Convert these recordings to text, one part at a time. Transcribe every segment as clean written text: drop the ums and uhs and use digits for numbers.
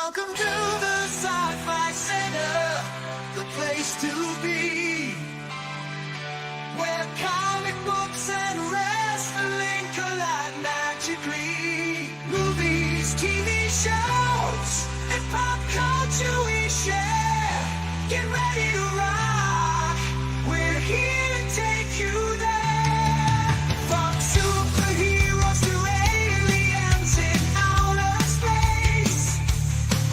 Welcome to the Sci-Fi Center, the place to be, where comic books and wrestling collide magically. Movies, TV shows, and pop culture we share. Get ready to rock, we're here to take you there. From superheroes to aliens in outer space,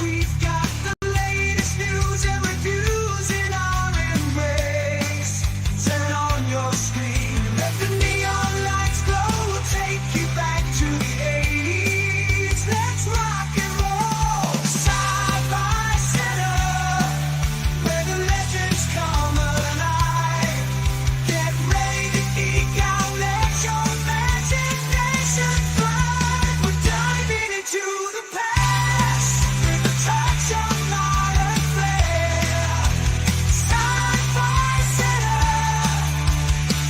we've got the latest news and reviews in our embrace. Turn on your screen, let the neon lights glow. We'll take you back to the 80s. Let's rock and roll. Sci-Fi Center, where the legends come alive. Get ready to geek out, let your imagination fly. We're diving into the past with a touch of modern flair. Sci-Fi Center,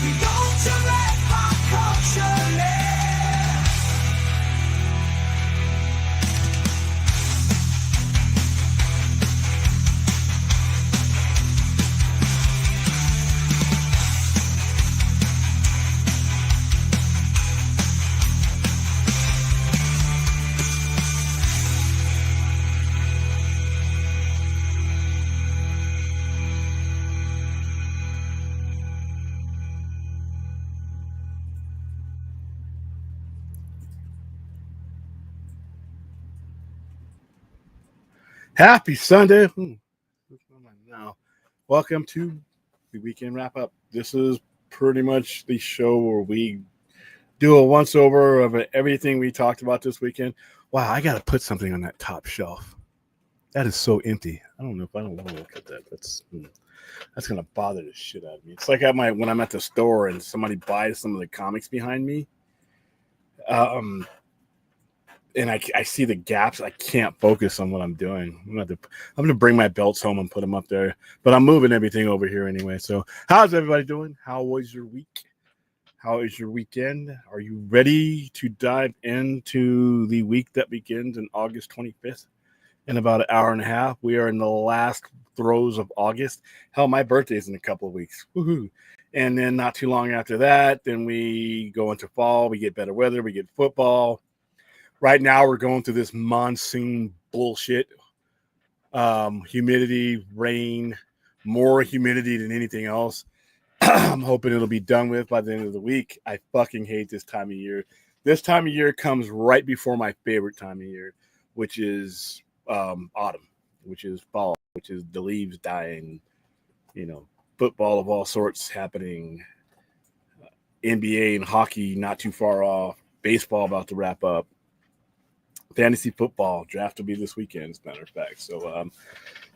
the ultimate pop culture lair. Happy Sunday. Now, welcome to the weekend wrap up. This is pretty much the show where we do a once over of everything we talked about this weekend. Wow, I got to put something on that top shelf. That is so empty. I don't know if I don't want to look at that. That's going to bother the shit out of me. It's like when I'm at the store and somebody buys some of the comics behind me. And I see the gaps. I can't focus on what I'm doing. I'm going to bring my belts home and put them up there. But I'm moving everything over here anyway. So how's everybody doing? How was your week? How is your weekend? Are you ready to dive into the week that begins on August 25th? In about an hour and a half. We are in the last throes of August. Hell, my birthday's in a couple of weeks. Woohoo. And then not too long after that, then we go into fall. We get better weather. We get football. Right now, we're going through this monsoon bullshit. Humidity, rain, more humidity than anything else. I'm hoping it'll be done with by the end of the week. I fucking hate this time of year. This time of year comes right before my favorite time of year, which is autumn, which is fall, which is the leaves dying, football of all sorts happening, NBA and hockey not too far off, baseball about to wrap up. Fantasy football draft will be this weekend, as a matter of fact.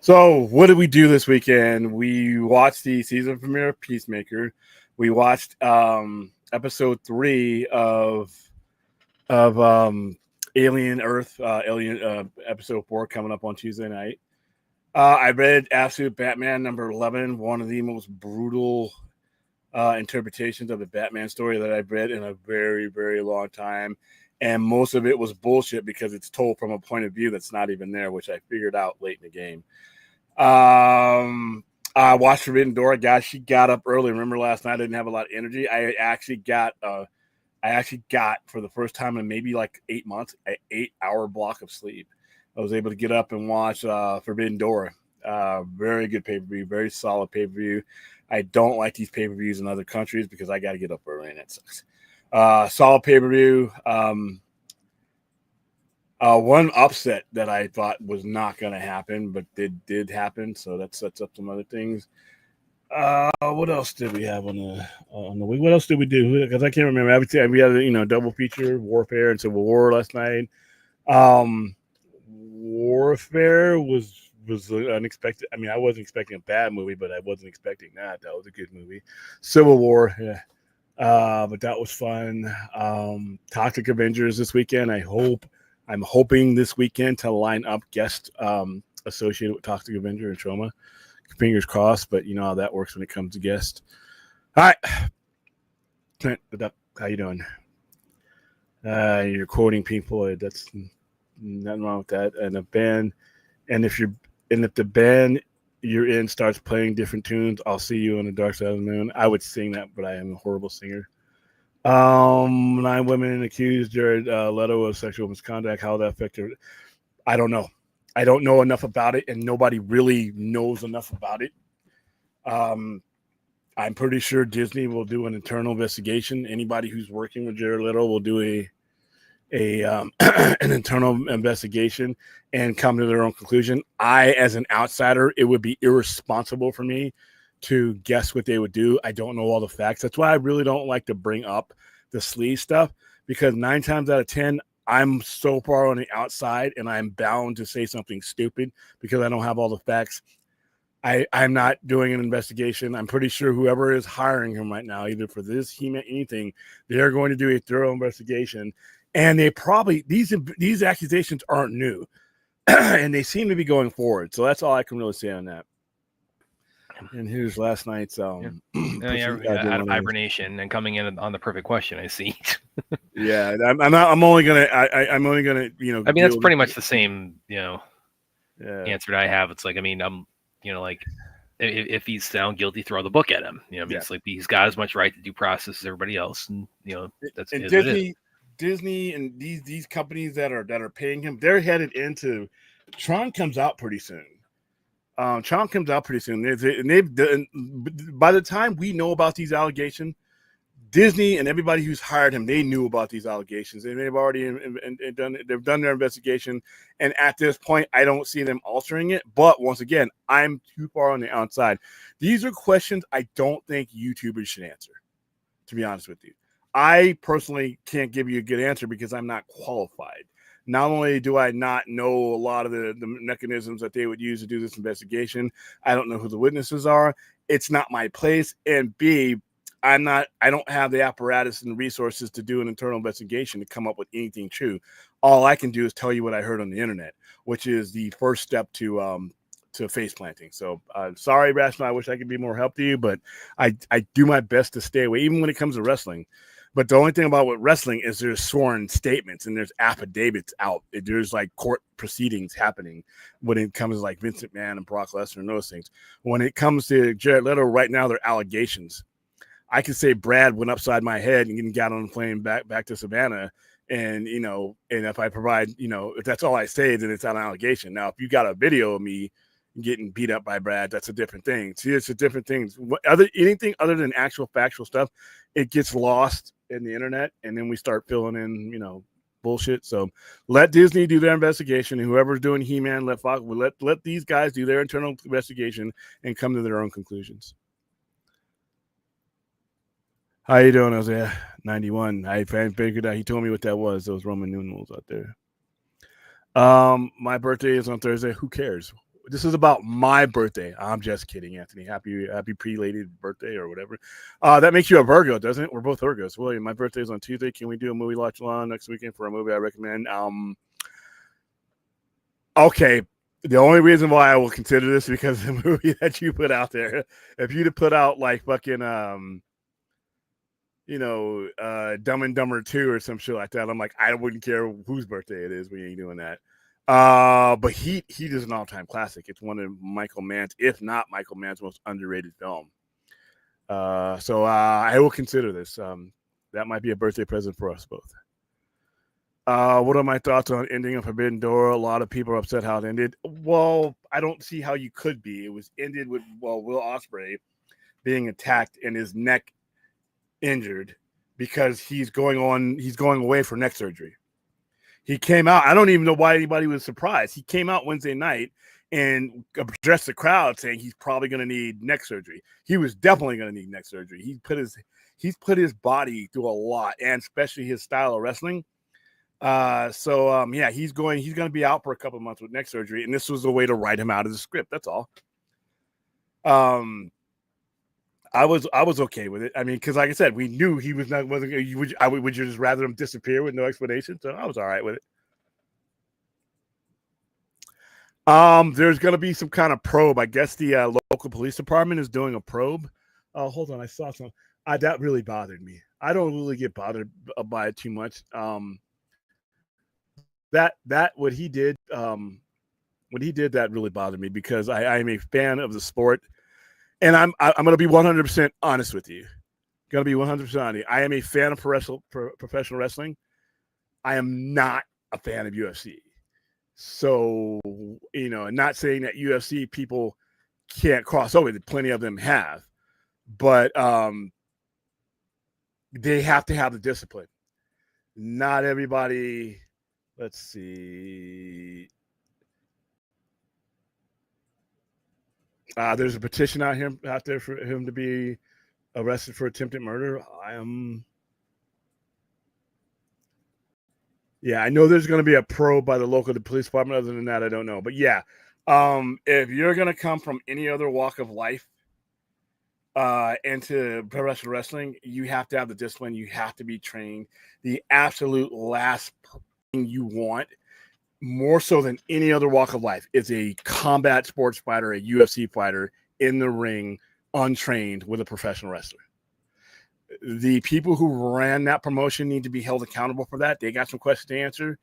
So what did we do this weekend? We watched the season premiere of Peacemaker. We watched episode 3 of Alien Earth, episode 4 coming up on Tuesday night. I read Absolute Batman number 11, one of the most brutal interpretations of the Batman story that I've read in a very, very long time. And most of it was bullshit because it's told from a point of view that's not even there, which I figured out late in the game. I watched Forbidden Door. Guys, she got up early. Remember last night I didn't have a lot of energy. I actually got for the first time in maybe like 8 months, an 8-hour block of sleep. I was able to get up and watch Forbidden Door. Very good pay-per-view, very solid pay-per-view. I don't like these pay-per-views in other countries because I got to get up early and it sucks. Solid pay-per-view. One upset that I thought was not going to happen, but did happen. So that sets up some other things. What else did we have on the week? What else did we do? Because I can't remember. Everything we had, double feature, Warfare and Civil War last night. Warfare was unexpected. I mean, I wasn't expecting a bad movie, but I wasn't expecting that. That was a good movie. Civil War, yeah. But that was fun. Toxic Avengers this weekend. I'm hoping this weekend to line up guests associated with Toxic Avenger and Trauma. Fingers crossed, but you know how that works when it comes to guests. All right. Clint, how you doing? You're quoting people. That's nothing wrong with that. And a band And if the band you're in starts playing different tunes, I'll see you on the dark side of the moon. I would sing that, but I am a horrible singer. 9 women accused Jared Leto of sexual misconduct. How that affected? I don't know. I don't know enough about it, and nobody really knows enough about it. I'm pretty sure Disney will do an internal investigation. Anybody who's working with Jared Leto will do a an internal investigation and come to their own conclusion. I, as an outsider, it would be irresponsible for me to guess what they would do. I don't know all the facts. That's why I really don't like to bring up the sleaze stuff, because 9 times out of 10, I'm so far on the outside and I'm bound to say something stupid because I don't have all the facts. I'm not doing an investigation. I'm pretty sure whoever is hiring him right now, either for this, anything, they're going to do a thorough investigation. And they probably, these accusations aren't new, and they seem to be going forward. So that's all I can really say on that. And here's last night's out of hibernation and coming in on the perfect question. I see. Yeah, I'm only gonna I mean, that's pretty much the same answer that I have. It's like, I mean, I'm like, if he's found guilty, throw the book at him. I mean, it's like he's got as much right to due process as everybody else, and that's and Disney. Disney and these companies that are paying him, they're headed into. Tron comes out pretty soon. Tron comes out pretty soon, and they've done, by the time we know about these allegations, Disney and everybody who's hired him, they knew about these allegations, and they've already done their investigation. And at this point, I don't see them altering it. But once again, I'm too far on the outside. These are questions I don't think YouTubers should answer, to be honest with you. I personally can't give you a good answer because I'm not qualified. Not only do I not know a lot of the mechanisms that they would use to do this investigation, I don't know who the witnesses are. It's not my place. And B, I don't have the apparatus and the resources to do an internal investigation to come up with anything true. All I can do is tell you what I heard on the internet, which is the first step to face planting. So sorry, Rational, I wish I could be more help to you, but I do my best to stay away, even when it comes to wrestling. But the only thing about with wrestling is there's sworn statements and there's affidavits out. There's like court proceedings happening when it comes to like Vince McMahon and Brock Lesnar and those things. When it comes to Jared Leto, right now they're allegations. I could say Brad went upside my head and got on a plane back to Savannah. And, and if I provide, if that's all I say, then it's an allegation. Now, if you got a video of me getting beat up by Brad, that's a different thing. See, it's a different thing. Anything other than actual factual stuff, it gets lost in the internet. And then we start filling in, bullshit. So let Disney do their investigation, and whoever's doing He-Man, let these guys do their internal investigation and come to their own conclusions. How you doing, Jose? 91. I figured out. He told me what that was. Those Roman numerals out there. My birthday is on Thursday. Who cares? This is about my birthday. I'm just kidding, Anthony. Happy prelated birthday or whatever. That makes you a Virgo, doesn't it? We're both Virgos. William, my birthday is on Tuesday. Can we do a movie watch along next weekend for a movie I recommend? Okay. The only reason why I will consider this is because the movie that you put out there. If you'd have put out like fucking Dumb and Dumber 2 or some shit like that, I'm like, I wouldn't care whose birthday it is. We ain't doing that. But Heat is an all-time classic. It's one of Michael Mann's, if not Michael Mann's, most underrated film. So I will consider this. That might be a birthday present for us both. What are my thoughts on ending of Forbidden Door? A lot of people are upset how it ended. Well, I don't see how you could be. It was ended with Will Ospreay being attacked and his neck injured because he's going away for neck surgery. He came out. I don't even know why anybody was surprised. He came out Wednesday night and addressed the crowd saying he's probably going to need neck surgery. He was definitely going to need neck surgery. He's put his body through a lot, and especially his style of wrestling. He's going to be out for a couple of months with neck surgery, and this was a way to write him out of the script. That's all. I was okay with it. I mean, because like I said, we knew he wasn't. Would you just rather him disappear with no explanation? So I was all right with it. There's going to be some kind of probe. I guess the local police department is doing a probe. Hold on, I saw something. That really bothered me. I don't really get bothered by it too much. That what he did When he did that, really bothered me because I am a fan of the sport, and I'm going to be 100% honest with you. Going to be 100% honest. I am a fan of professional wrestling. I am not a fan of UFC. So, and not saying that UFC people can't cross over. Plenty of them have, but they have to have the discipline. Not everybody. Let's see. There's a petition out there for him to be arrested for attempted murder. Yeah, I know there's going to be a probe by the local police department. Other than that, I don't know. But yeah, if you're going to come from any other walk of life into professional wrestling, you have to have the discipline. You have to be trained. The absolute last thing you want, more so than any other walk of life, is a combat sports fighter, a UFC fighter in the ring, untrained with a professional wrestler. The people who ran that promotion need to be held accountable for that. They got some questions to answer.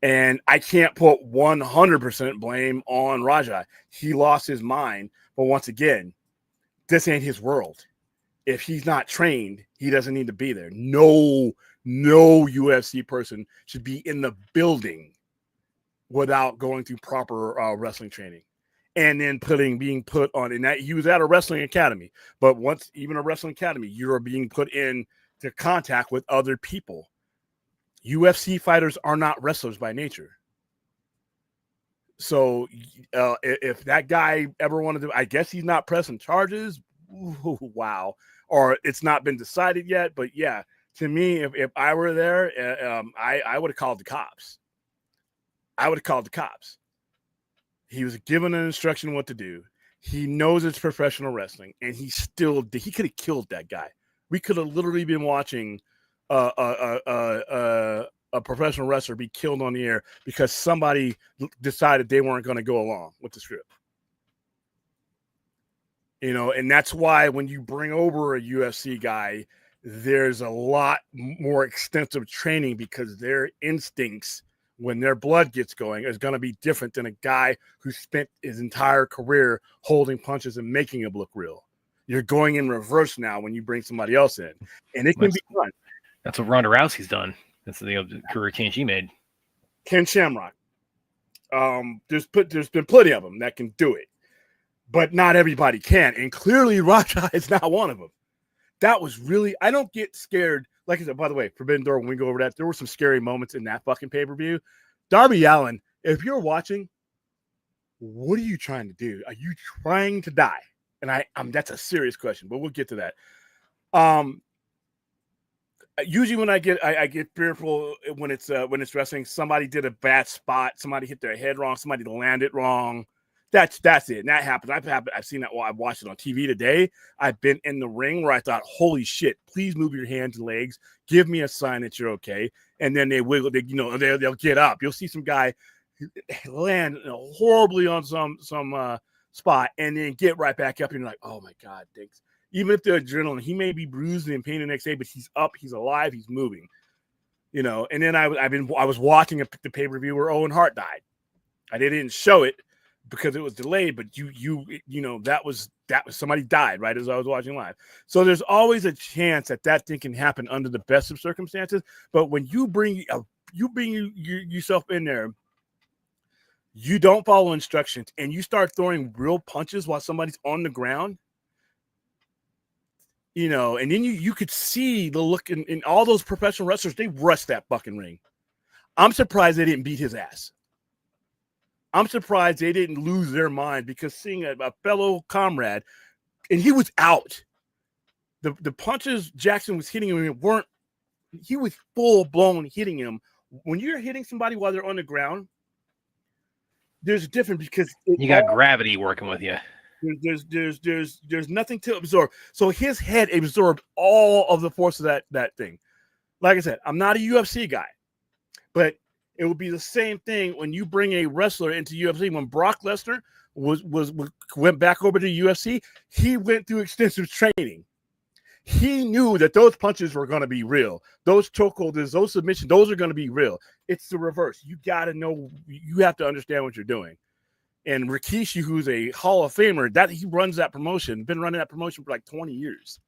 And I can't put 100% blame on Raja. He lost his mind. But once again, this ain't his world. If he's not trained, he doesn't need to be there. No UFC person should be in the building without going through proper wrestling training. And then being put on, and that he was at a wrestling academy, but once even a wrestling academy, you're being put into contact with other people. UFC fighters are not wrestlers by nature. So if that guy ever wanted to, I guess he's not pressing charges. Ooh, wow. Or it's not been decided yet. But yeah, to me, if I were there, I would have called the cops. He was given an instruction what to do. He knows it's professional wrestling, and he could have killed that guy. We could have literally been watching a professional wrestler be killed on the air because somebody decided they weren't going to go along with the script. And that's why when you bring over a UFC guy, there's a lot more extensive training because their instincts, when their blood gets going, is going to be different than a guy who spent his entire career holding punches and making him look real. You're going in reverse now when you bring somebody else in, and it can be fun. That's what Ronda Rousey's done. That's the career change he made. Ken Shamrock. There's been plenty of them that can do it, but not everybody can, and clearly Raja is not one of them. That was really, I don't get scared. Like I said, by the way, Forbidden Door, when we go over that, there were some scary moments in that fucking pay-per-view. Darby Allin, if you're watching, what are you trying to do? Are you trying to die? And that's a serious question, but we'll get to that. Usually when I get fearful when it's wrestling, somebody did a bad spot, somebody hit their head wrong, somebody landed wrong. That's it. And that happens. I've seen that. Well, I've watched it on TV today. I've been in the ring where I thought, holy shit, please move your hands and legs. Give me a sign that you're okay. And then they wiggle, they'll get up. You'll see some guy land horribly on some spot and then get right back up. And you're like, oh my God, thanks. Even if the adrenaline, he may be bruised and in pain the next day, but he's up, he's alive, he's moving. And then I was watching the pay-per-view where Owen Hart died. They didn't show it because it was delayed, but that was somebody died right as I was watching live. So there's always a chance that thing can happen under the best of circumstances. But when you bring yourself in there, you don't follow instructions and you start throwing real punches while somebody's on the ground, and then you could see the look in all those professional wrestlers. They rushed that fucking ring. I'm surprised they didn't beat his ass. I'm surprised they didn't lose their mind because seeing a fellow comrade, and he was out. The punches Jackson was hitting him he was full blown hitting him. When you're hitting somebody while they're on the ground, there's a difference because you got gravity working with you. There's nothing to absorb. So his head absorbed all of the force of that thing. Like I said, I'm not a UFC guy, but it would be the same thing when you bring a wrestler into UFC. When Brock Lesnar went back over to UFC, he went through extensive training. He knew that those punches were going to be real. Those chokeholds, those submissions, those are going to be real. It's the reverse. You got to know. You have to understand what you're doing. And Rikishi, who's a Hall of Famer, that he runs that promotion, been running that promotion for like 20 years.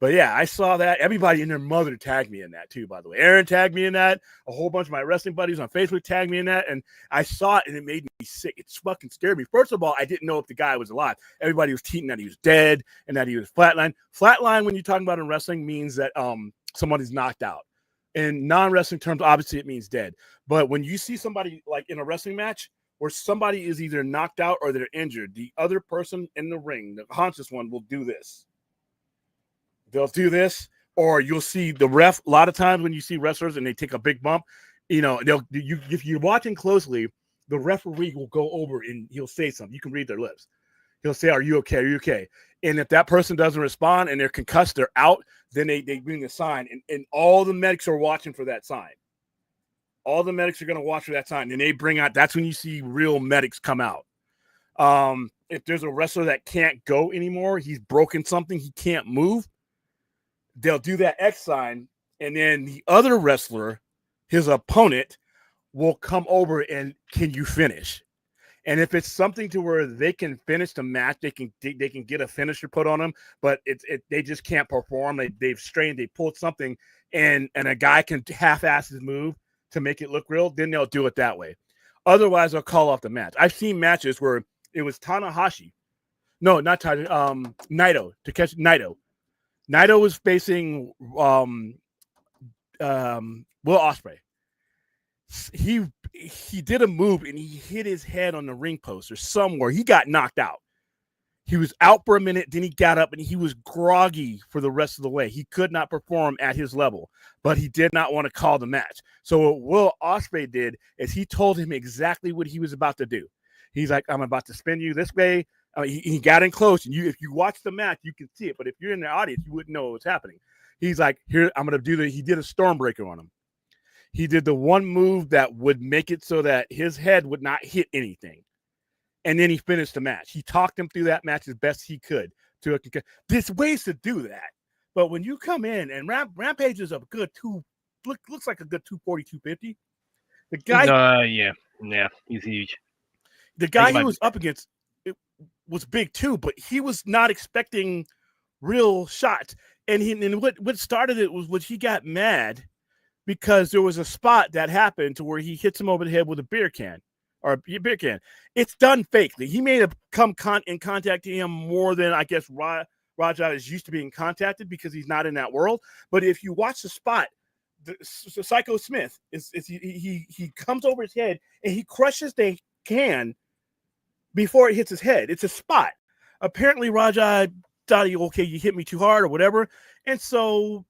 But yeah, I saw that. Everybody and their mother tagged me in that too, by the way. Aaron tagged me in that. A whole bunch of my wrestling buddies on Facebook tagged me in that. And I saw it and it made me sick. It fucking scared me. First of all, I didn't know if the guy was alive. Everybody was tweeting that he was dead and that he was flatline. Flatline, when you're talking about in wrestling, means that somebody's knocked out. In non-wrestling terms, obviously it means dead. But when you see somebody like in a wrestling match where somebody is either knocked out or they're injured, the other person in the ring, the conscious one, will do this. They'll do this, or you'll see the ref. A lot of times when you see wrestlers and they take a big bump, if you're watching closely, the referee will go over and he'll say something. You can read their lips. He'll say, "Are you okay? Are you okay?" And if that person doesn't respond and they're concussed, they're out, then they bring a sign, and all the medics are watching for that sign. All the medics are going to watch for that sign, and they bring out. That's when you see real medics come out. If there's a wrestler that can't go anymore, he's broken something, he can't move, they'll do that X sign, and then the other wrestler, his opponent, will come over and can you finish? And if it's something to where they can finish the match, they can get a finisher put on them, but they just can't perform. They've strained, they pulled something, and a guy can half-ass his move to make it look real, then they'll do it that way. Otherwise, they'll call off the match. I've seen matches where it was Tanahashi. No, not Tanahashi. Naito. Takeshi Naito. Naito was facing Will Ospreay. He did a move and he hit his head on the ring post or somewhere. He got knocked out. He was out for a minute, then he got up and he was groggy for the rest of the way. He could not perform at his level, but he did not want to call the match. So what Will Ospreay did is he told him exactly what he was about to do. He's like, "I'm about to spin you this way." He got in close, and if you watch the match, you can see it. But if you're in the audience, you wouldn't know what was happening. He's like, "Here, I'm going to do the." He did a Stormbreaker on him. He did the one move that would make it so that his head would not hit anything, and then he finished the match. He talked him through that match as best he could. There's ways to do that, but when you come in and Rampage is a good looks like a good 240, 250. The guy, yeah, he's huge. The guy he was up against was big too, but he was not expecting real shots. And what started it was he got mad because there was a spot that happened to where he hits him over the head with a beer can. It's done fakely. He may have come in contact to him more than I guess Raja is used to being contacted because he's not in that world. But if you watch the spot, Psycho Smith he comes over his head and he crushes the can before it hits his head. It's a spot. Apparently, Raja thought, you hit me too hard or whatever. And so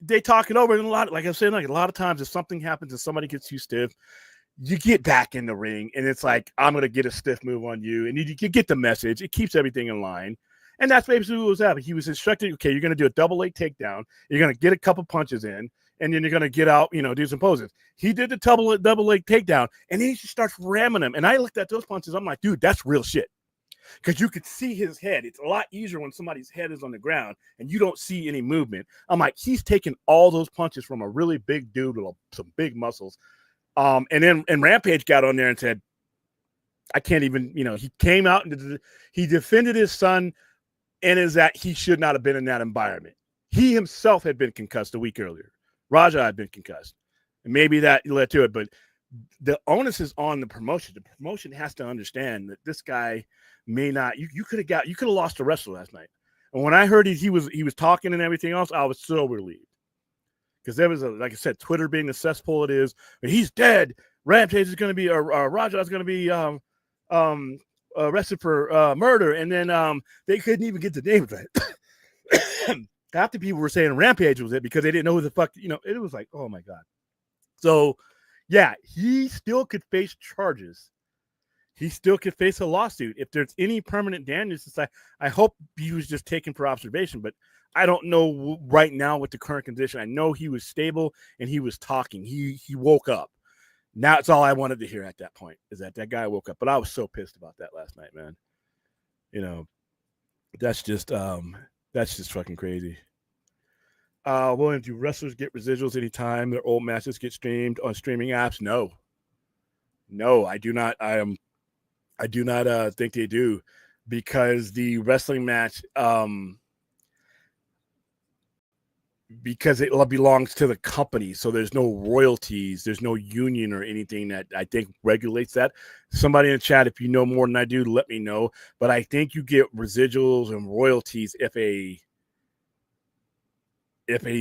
they talk it over. And like I said, a lot of times if something happens and somebody gets too stiff, you get back in the ring and it's like, I'm going to get a stiff move on you. And you get the message. It keeps everything in line. And that's basically what was happening. He was instructed, okay, you're going to do a double leg takedown. You're going to get a couple punches in. And then you're going to get out, do some poses. He did the double leg takedown, and then he just starts ramming him. And I looked at those punches. I'm like, dude, that's real shit. Because you could see his head. It's a lot easier when somebody's head is on the ground and you don't see any movement. I'm like, he's taking all those punches from a really big dude with some big muscles. And then Rampage got on there and said, I can't even, he came out and he defended his son, and is that he should not have been in that environment. He himself had been concussed a week earlier. Raja had been concussed, and maybe that led to it, but the onus is on the promotion. The promotion has to understand that this guy may not. You could have lost a wrestler last night. And when I heard he was talking and everything else, I was so relieved because there was like I said, Twitter being the cesspool it is. And he's dead. Rampage is going to be Raja is going to be arrested for murder, and then they couldn't even get the name of it. Half the people were saying Rampage was it because they didn't know who the fuck, it was like, oh my God. So yeah, he still could face charges. He still could face a lawsuit. If there's any permanent damage, I hope he was just taken for observation, but I don't know right now with the current condition. I know he was stable and he was talking. He woke up. Now it's all I wanted to hear at that point is that guy woke up. But I was so pissed about that last night, man. That's just fucking crazy. William, do wrestlers get residuals anytime their old matches get streamed on streaming apps? No, I do not. I am I do not think they do, because the wrestling match, because it belongs to the company, so there's no royalties, there's no union or anything that I think regulates that. Somebody in the chat, if you know more than I do, let me know. But I think you get residuals and royalties if a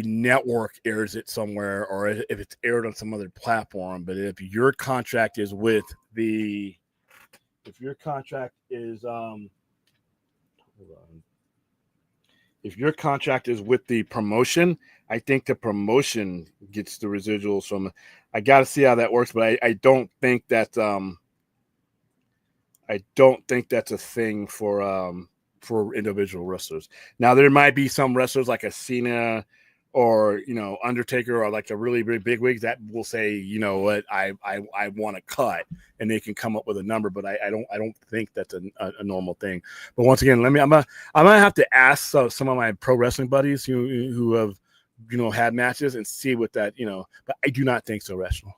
network airs it somewhere, or if it's aired on some other platform. But if your contract is with the, if your contract is if your contract is with the promotion, I think the promotion gets the residuals from. I got to see how that works, but I don't think that I don't think that's a thing for individual wrestlers. Now there might be some wrestlers like a Cena or, you know, Undertaker, or like a really big wigs that will say, you know what, I want to cut, and they can come up with a number, but I don't think that's a normal thing. But once again, I'm gonna have to ask some of my pro wrestling buddies who have, you know, had matches, and see what that, you know, but I do not think so, Rational.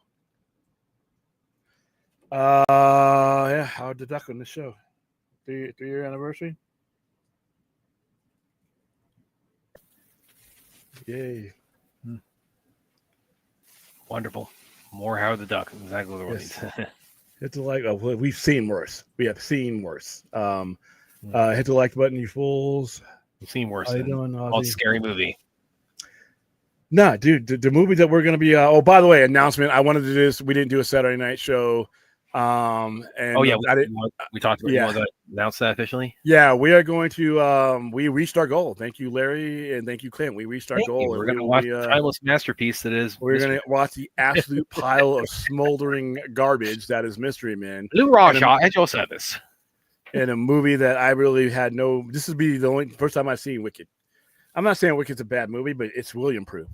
Yeah, how'd the duck on the show? 3-year anniversary. Yay. Wonderful. More Howard the Duck. Exactly what we need. Hit the like. We've seen worse. We have seen worse. Hit the like button, you fools. We've seen worse. All Scary Movie. Nah, dude, the movie that we're gonna be. Oh, by the way, announcement. I wanted to do this. We didn't do a Saturday night show. And we talked about. You want to announce that officially? Yeah, we are going to. We reached our goal. Thank you, Larry, and thank you, Clint. We reached our goal. We're going to watch the timeless masterpiece that is. We're going to watch the absolute pile of smoldering garbage that is Mystery Men. Lou Raja at your service. In a movie that I really had no. This would be the only first time I've seen Wicked. I'm not saying Wicked's a bad movie, but it's William Proof.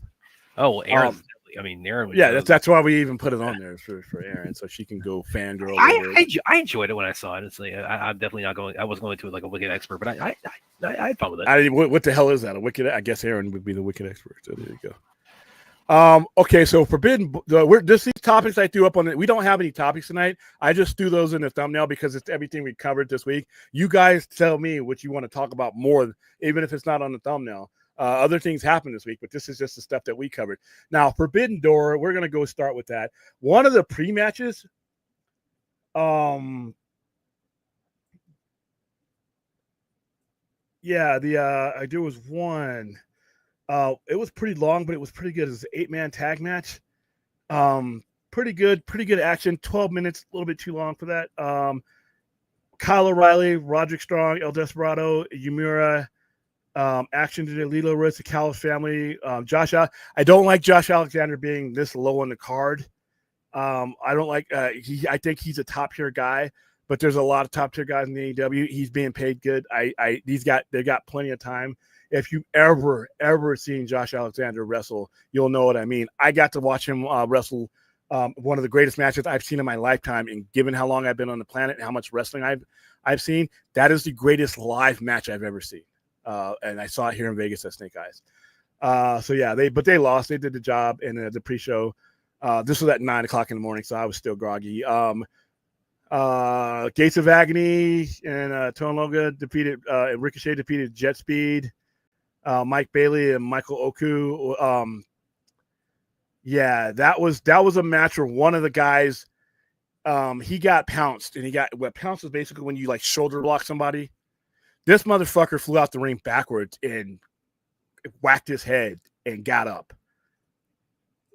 Oh, well, Aaron. Aaron. Yeah, that's why we even put it on there for Aaron, so she can go fangirl. I enjoyed it when I saw it. It's like I'm definitely not going. I wasn't going to it like a Wicked expert, but I had fun with it. What the hell is that? A Wicked? I guess Aaron would be the Wicked expert. So there you go. Okay, so Forbidden. These topics I threw up on it. We don't have any topics tonight. I just threw those in the thumbnail because it's everything we covered this week. You guys tell me what you want to talk about more, even if it's not on the thumbnail. Other things happened this week, but this is just the stuff that we covered. Now, Forbidden Door, we're going to go start with that. One of the pre-matches, there was one. It was pretty long, but it was pretty good. It was an 8-man tag match. Pretty good action. 12 minutes, a little bit too long for that. Kyle O'Reilly, Roderick Strong, El Desperado, Yumura, action to the Lilo Ruiz, Callis family. I don't like Josh Alexander being this low on the card. I don't like. I think he's a top tier guy, but there's a lot of top tier guys in the AEW. He's being paid good. They got plenty of time. If you ever seen Josh Alexander wrestle, you'll know what I mean. I got to watch him wrestle one of the greatest matches I've seen in my lifetime. And given how long I've been on the planet and how much wrestling I've seen, that is the greatest live match I've ever seen. And I saw it here in Vegas at Snake Eyes. They lost. They did the job in the pre-show. This was at 9:00 in the morning, so I was still groggy. Gates of Agony and Tone Loga defeated Ricochet defeated Jet Speed, Mike Bailey and Michael Oku. That was a match where one of the guys he got pounced, and pounced is basically when you like shoulder block somebody. This motherfucker flew out the ring backwards and whacked his head and got up.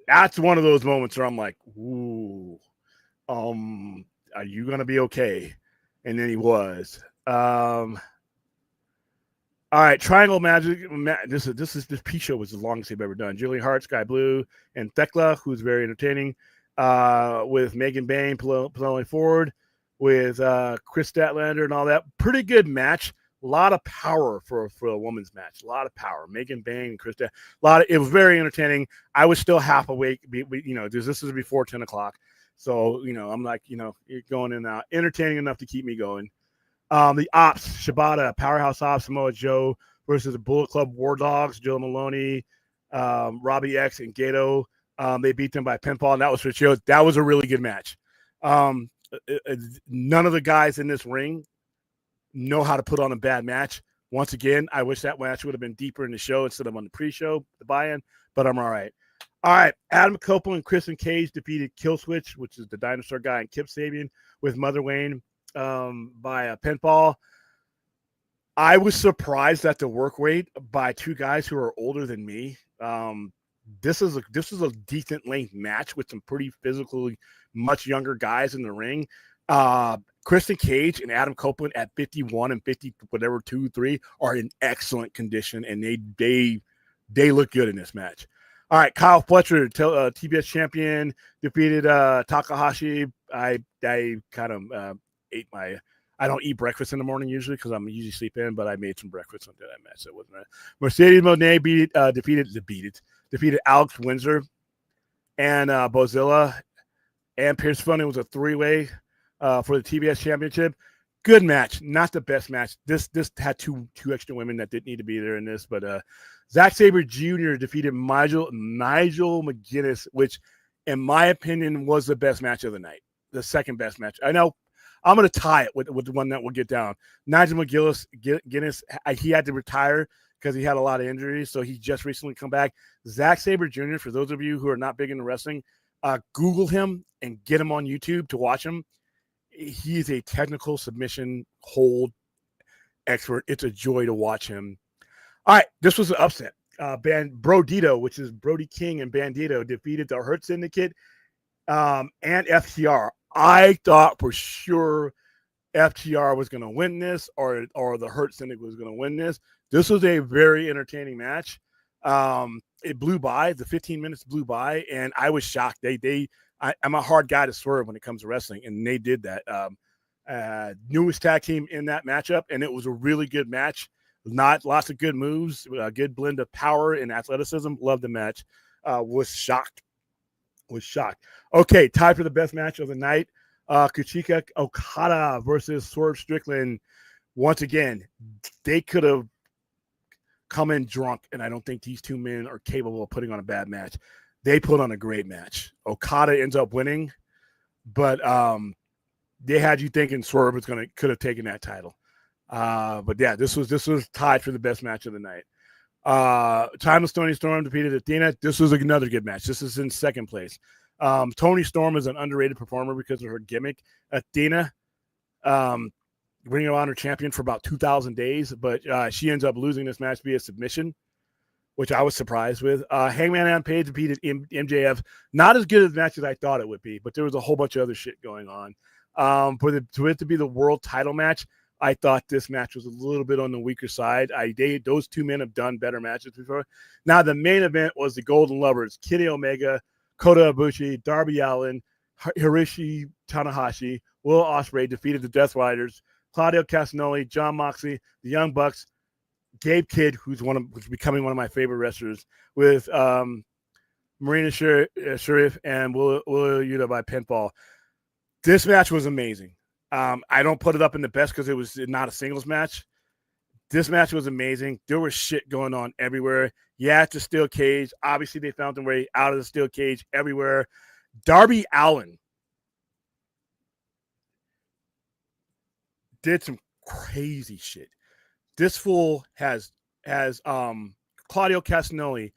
That's one of those moments where I'm like, ooh, are you going to be okay? And then he was. All right, Triangle Magic. This P-show was the longest they've ever done. Julian Hart, Sky Blue, and Thekla, who's very entertaining, with Megan Bain, Penelope Ford, with Chris Statlander and all that. Pretty good match. A lot of power for a woman's match. A lot of power. Megan Bain, Chris it was very entertaining. I was still half awake. This is before 10 o'clock. So, I'm like, you're going in and out. Entertaining enough to keep me going. The Ops, Shibata, Powerhouse Ops, Samoa Joe versus the Bullet Club War Dogs, Joe Maloney, Robbie X, and Gato. They beat them by pinfall, and that was for show. That was a really good match. none of the guys in this ring know how to put on a bad match. Once again, I wish that match would have been deeper in the show instead of on the pre-show, the buy-in, but I'm all right. All right, Adam Copeland and Christian Cage defeated Killswitch, which is the dinosaur guy, and Kip Sabian with Mother Wayne by a pinfall. I was surprised at the work rate by two guys who are older than me. This is a decent length match with some pretty physically much younger guys in the ring. Christian Cage and Adam Copeland at 51 and 50, whatever, 2, 3 are in excellent condition, and they look good in this match. All right, Kyle Fletcher, TBS champion, defeated Takahashi. I kind of ate my. I don't eat breakfast in the morning usually because I'm usually sleep in, but I made some breakfast until that match. So it wasn't right. Mercedes Moné defeated Alex Windsor and Bozilla, and Pierce Funny was a 3-way for the TBS championship. Good match, not the best match. This had two extra women that didn't need to be there in this, but Zack Sabre Jr. defeated Nigel McGuinness, which, in my opinion, was the best match of the night, the second best match. I know I'm going to tie it with the one that we'll get down. Nigel McGuinness, he had to retire because he had a lot of injuries, so he just recently come back. Zack Sabre Jr., for those of you who are not big into wrestling, Google him and get him on YouTube to watch him. He is a technical submission hold expert. It's a joy to watch him. All right, this was an upset. Brodito, which is Brody King and Bandito, defeated the Hurt Syndicate and FTR. I thought for sure FTR was going to win this, or the Hurt Syndicate was going to win this. This was a very entertaining match. It blew by. The 15 minutes blew by, and I was shocked. I'm a hard guy to swerve when it comes to wrestling, and they did that. Newest tag team in that matchup, and it was a really good match. Not lots of good moves, a good blend of power and athleticism. Loved the match. Was shocked. Okay, tied for the best match of the night. Kazuchika Okada versus Swerve Strickland. Once again, they could have come in drunk, and I don't think these two men are capable of putting on a bad match. They put on a great match. Okada ends up winning, but they had you thinking Swerve could have taken that title. But yeah, this was tied for the best match of the night. Timeless Toni Storm defeated Athena. This was another good match. This is in second place. Toni Storm is an underrated performer because of her gimmick. Athena, Ring of Honor champion for about 2,000 days, but she ends up losing this match via submission, which I was surprised with. Hangman Adam Page defeated MJF. Not as good a match as I thought it would be, but there was a whole bunch of other shit going on. For it to be the world title match, I thought this match was a little bit on the weaker side. Those two men have done better matches before. Now, the main event was the Golden Lovers, Kenny Omega, Kota Ibushi, Darby Allin, Hiroshi Tanahashi, Will Ospreay defeated the Death Riders, Claudio Castagnoli, John Moxley, the Young Bucks, Gabe Kidd, who's becoming one of my favorite wrestlers, with Marina Sharif and Will Yuta by pinfall. This match was amazing. I don't put it up in the best because it was not a singles match. This match was amazing. There was shit going on everywhere. Yeah, it's a steel cage. Obviously, they found their way out of the steel cage everywhere. Darby Allin did some crazy shit. This fool has Claudio Castagnoli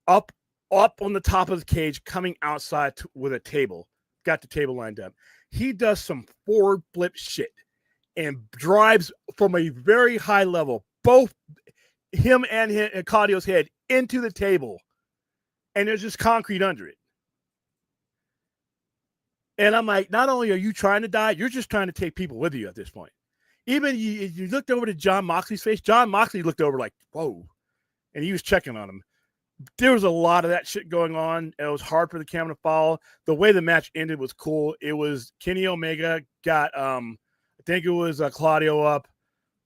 up on the top of the cage, coming outside with a table. Got the table lined up. He does some forward flip shit and drives from a very high level, both him and Claudio's head into the table. And there's just concrete under it. And I'm like, not only are you trying to die, you're just trying to take people with you at this point. Even you looked over to John Moxley's face. John Moxley looked over like, whoa. And he was checking on him. There was a lot of that shit going on. It was hard for the camera to follow. The way the match ended was cool. It was Kenny Omega got, I think it was Claudio up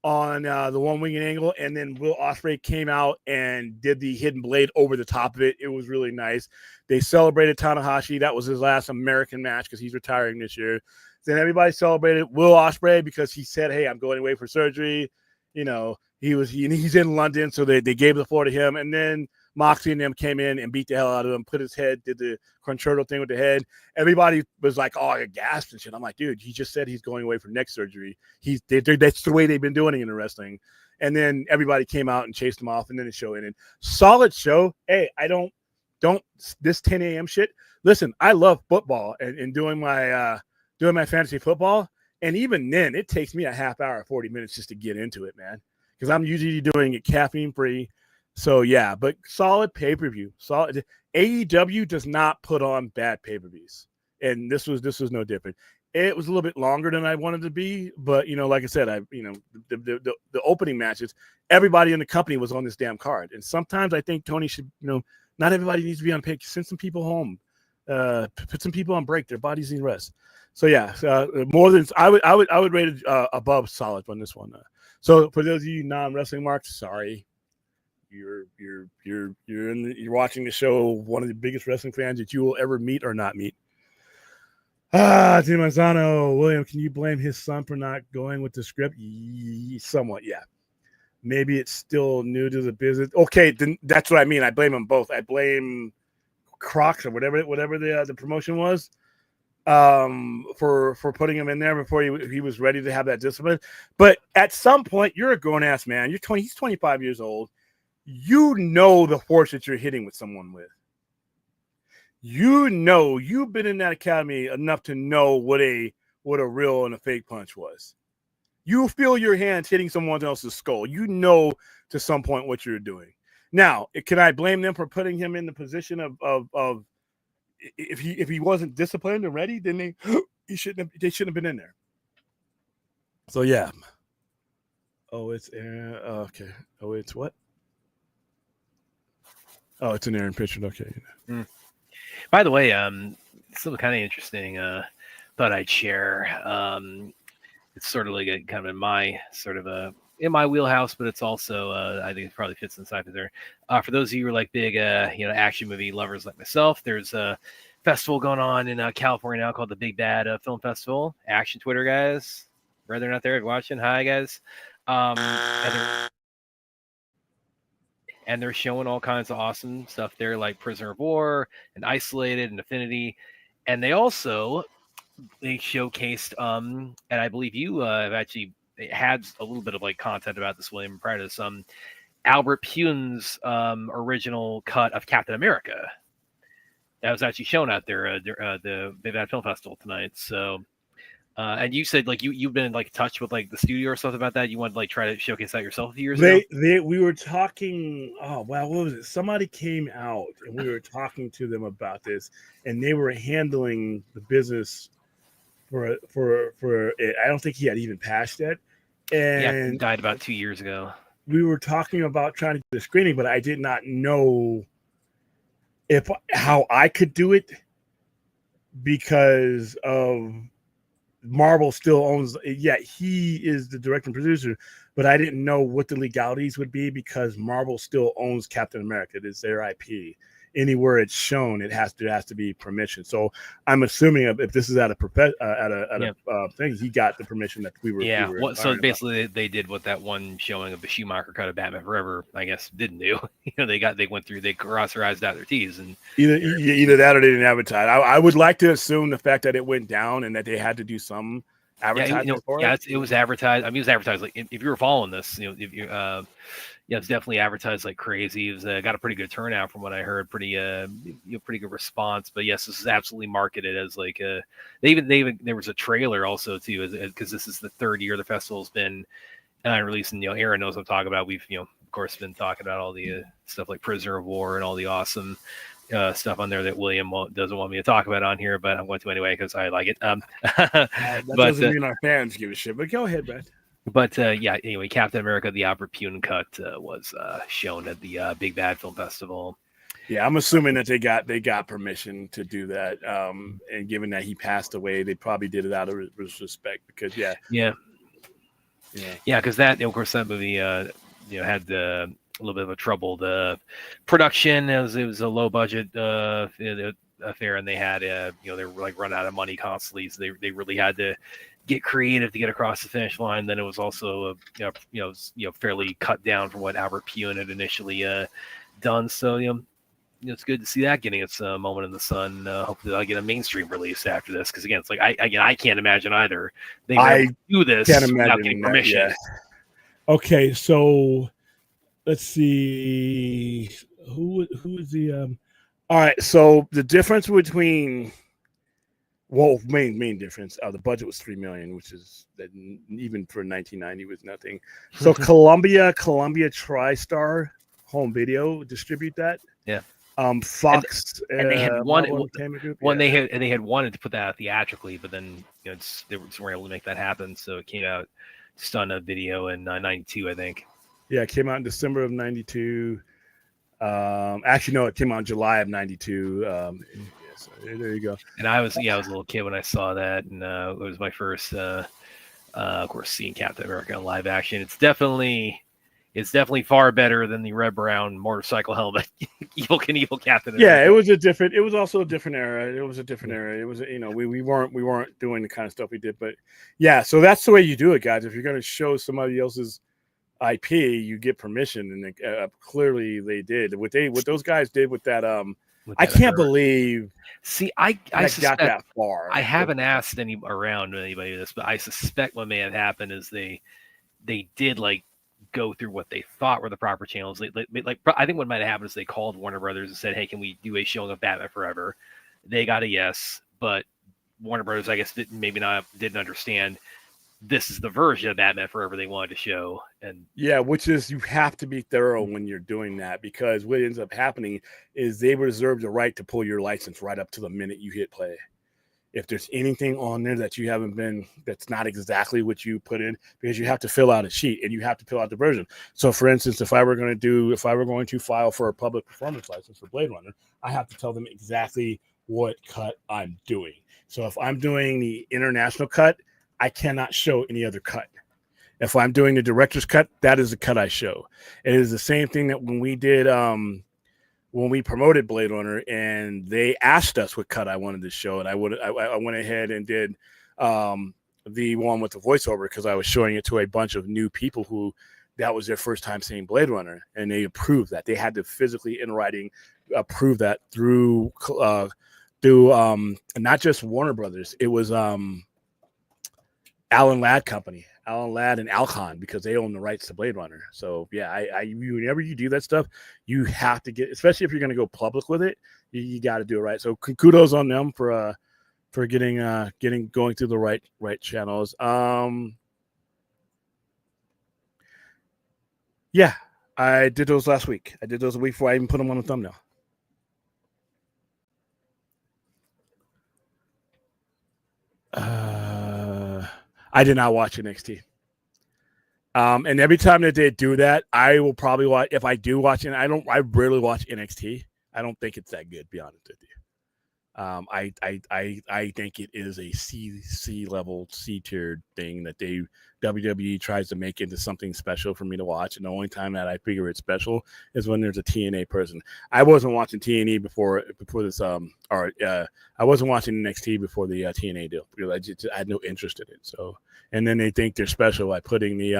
on the one winged angle, and then Will Ospreay came out and did the hidden blade over the top of it. It was really nice. They celebrated Tanahashi. That was his last American match because he's retiring this year. Then everybody celebrated Will Ospreay because he said, "Hey, I'm going away for surgery." You know, he's in London, so they gave the floor to him. And then Moxley and them came in and beat the hell out of him, put his head, did the concerto thing with the head. Everybody was like, oh, I gasped and shit. I'm like, dude, he just said he's going away for neck surgery. That's the way they've been doing it in the wrestling. And then everybody came out and chased him off, and then the show ended. Solid show. Hey, I don't this 10 a.m. shit. Listen, I love football and doing my fantasy football. And even then, it takes me a half hour, 40 minutes just to get into it, man. Because I'm usually doing it caffeine free. So yeah, but solid pay-per-view. Solid. AEW does not put on bad pay-per-views. And this was no different. It was a little bit longer than I wanted to be, but like I said, the opening matches, everybody in the company was on this damn card. And sometimes I think Tony should, not everybody needs to be on pick. Send some people home. Put some people on break. Their bodies need rest. So yeah, more than I would rate it above solid on this one. So for those of you non-wrestling marks, sorry, you're watching the show. One of the biggest wrestling fans that you will ever meet or not meet. Tim Manzano, William, can you blame his son for not going with the script? Somewhat, yeah. Maybe it's still new to the business. Okay, then that's what I mean. I blame them both. I blame Crocs or whatever the promotion was, for putting him in there before he was ready to have that discipline. But at some point, you're a grown ass man. He's 25 years old. The force that you're hitting with someone with. You've been in that academy enough to know what a real and a fake punch was. You feel your hands hitting someone else's skull. To some point what you're doing. Now, can I blame them for putting him in the position of if he wasn't disciplined and ready, then they shouldn't have been in there. So yeah. Oh, it's okay. Oh, it's what? Oh, it's an Aaron Pitcher. Okay. By the way, something kind of interesting. Thought I'd share. It's sort of like kind of in my in my wheelhouse, but it's also I think it probably fits inside of there. For those of you who are like big action movie lovers like myself, there's a festival going on in California now called the Big Bad Film Festival. Action Twitter guys, brethren out there watching, hi guys. And they're showing all kinds of awesome stuff there, like Prisoner of War and Isolated and Affinity. And they showcased, and I believe you have actually had a little bit of like content about this, William, prior to this, Albert Pune's original cut of Captain America. That was actually shown out there the Big Bad Film Festival tonight. So, and you said like you've been in like touch with like the studio or something about that. You wanted to like try to showcase that yourself a few years ago. We were talking. Oh wow, what was it? Somebody came out and we were talking to them about this, and they were handling the business for it. I don't think he had even passed it. And he died about 2 years ago. We were talking about trying to do the screening, but I did not know how I could do it because of Marvel still owns. Yeah, he is the director and producer, but I didn't know what the legalities would be because Marvel still owns Captain America. It's their IP. Anywhere it's shown, it has to be permission. So I'm assuming if this is at a thing, he got the permission that we were. Yeah. We were so basically, they did what that one showing of the Schumacher cut of Batman Forever, I guess, didn't do. They went through, they crossed their I's, dotted their T's, and either that or they didn't advertise. I would like to assume the fact that it went down and that they had to do some advertising for it. It was advertised. I mean, it was advertised. Like if you were following this, if you. It's definitely advertised like crazy. It was, got a pretty good turnout from what I heard. Pretty good response. But yes, this is absolutely marketed as like they even there was a trailer also too, because this is the third year the festival's been releasing. Aaron knows what I'm talking about. We've of course been talking about all the stuff like Prisoner of War and all the awesome stuff on there that William doesn't want me to talk about on here, but I'm going to anyway because I like it. That doesn't mean our fans give a shit. But go ahead, Brad. But anyway, Captain America, the Albert Pune cut was shown at the Big Bad Film Festival. Yeah, I'm assuming that they got permission to do that. And given that he passed away, they probably did it out of respect because because that, of course, that movie had a little bit of a troubled production. It was a low budget affair, and they had they were like run out of money constantly, so they really had to get creative to get across the finish line. Then it was also fairly cut down from what Albert Pune had initially done. So it's good to see that getting its moment in the sun. Hopefully they'll get a mainstream release after this, because again, it's like I can't imagine either they were able to do this without getting permission. Okay, so let's see who is the all right, so the difference between main difference, the budget was $3 million, which is that even for 1990 was nothing. So Columbia TriStar Home Video distribute that. Yeah. Fox and they had they had wanted to put that out theatrically, but then they weren't able to make that happen, so it came out just on a video in 92, I think. Yeah, it came out in December of 92. Actually, no, it came out in July of 92. So there you go. And I was a little kid when I saw that, and it was my first, of course, seeing Captain America in live action. It's definitely far better than the red brown motorcycle helmet. Evil Captain America. Yeah, it was also a different era. It was a different era. It was, we weren't doing the kind of stuff we did, but yeah. So that's the way you do it, guys. If you're going to show somebody else's IP, you get permission, and clearly they did. What those guys did with that. I can't believe. See, I suspect, got that far. I haven't asked anybody this, but I suspect what may have happened is they did go through what they thought were the proper channels. I think what might have happened is they called Warner Brothers and said, "Hey, can we do a showing of Batman Forever?" They got a yes, but Warner Brothers, I guess, didn't understand this is the version of Batman Forever they wanted to show. And yeah, which is, you have to be thorough when you're doing that, because what ends up happening is they reserve the right to pull your license right up to the minute you hit play. If there's anything on there that you that's not exactly what you put in, because you have to fill out a sheet and you have to fill out the version. So for instance, if I were going to file for a public performance license for Blade Runner, I have to tell them exactly what cut I'm doing. So if I'm doing the international cut, I cannot show any other cut. If I'm doing the director's cut, that is the cut I show. It is the same thing that when we did, when we promoted Blade Runner and they asked us what cut I wanted to show, and I went ahead and did the one with the voiceover, because I was showing it to a bunch of new people who that was their first time seeing Blade Runner, and they approved that. They had to physically in writing approve that through not just Warner Brothers. It was Alan Ladd Company, Alan Ladd and Alcon, because they own the rights to Blade Runner. So yeah, whenever you do that stuff, you have to get, especially if you're going to go public with it, you got to do it right. So kudos on them for going through the right channels. Yeah, I did those last week. I did those a week before I even put them on the thumbnail. I did not watch NXT. And every time that they do that, I will probably watch. If I do watch it, I rarely watch NXT. I don't think it's that good, to be honest with you. I think it is a C level, C tiered thing that WWE tries to make into something special for me to watch. And the only time that I figure it's special is when there's a TNA person. I wasn't watching TNA before this. I wasn't watching NXT before the TNA deal, because I had no interest in it. So, and then they think they're special by putting the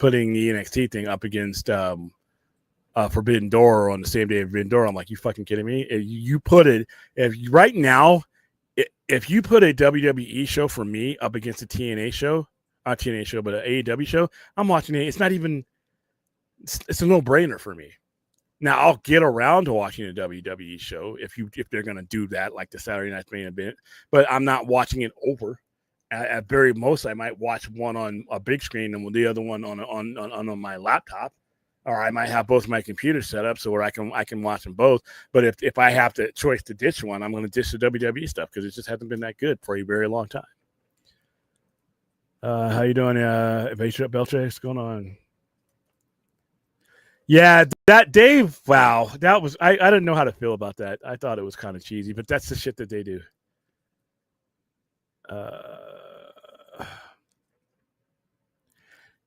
NXT thing up against Forbidden Door on the same day of Forbidden Door. I'm like, you fucking kidding me? If you put a WWE show for me up against a TNA show, not TNA show, but an AEW show, I'm watching it. It's not even, it's a no-brainer for me. Now I'll get around to watching a WWE show if they're going to do that, like the Saturday Night Main Event, but I'm not watching it over. At very most, I might watch one on a big screen and the other one on my laptop. Or I might have both my computers set up so where I can watch them both. But if I have the choice to ditch one, I'm going to ditch the WWE stuff, because it just hasn't been that good for a very long time. How you doing, Belcher? What's going on? Yeah, that Dave. Wow, that was I didn't know how to feel about that. I thought it was kind of cheesy, but that's the shit that they do.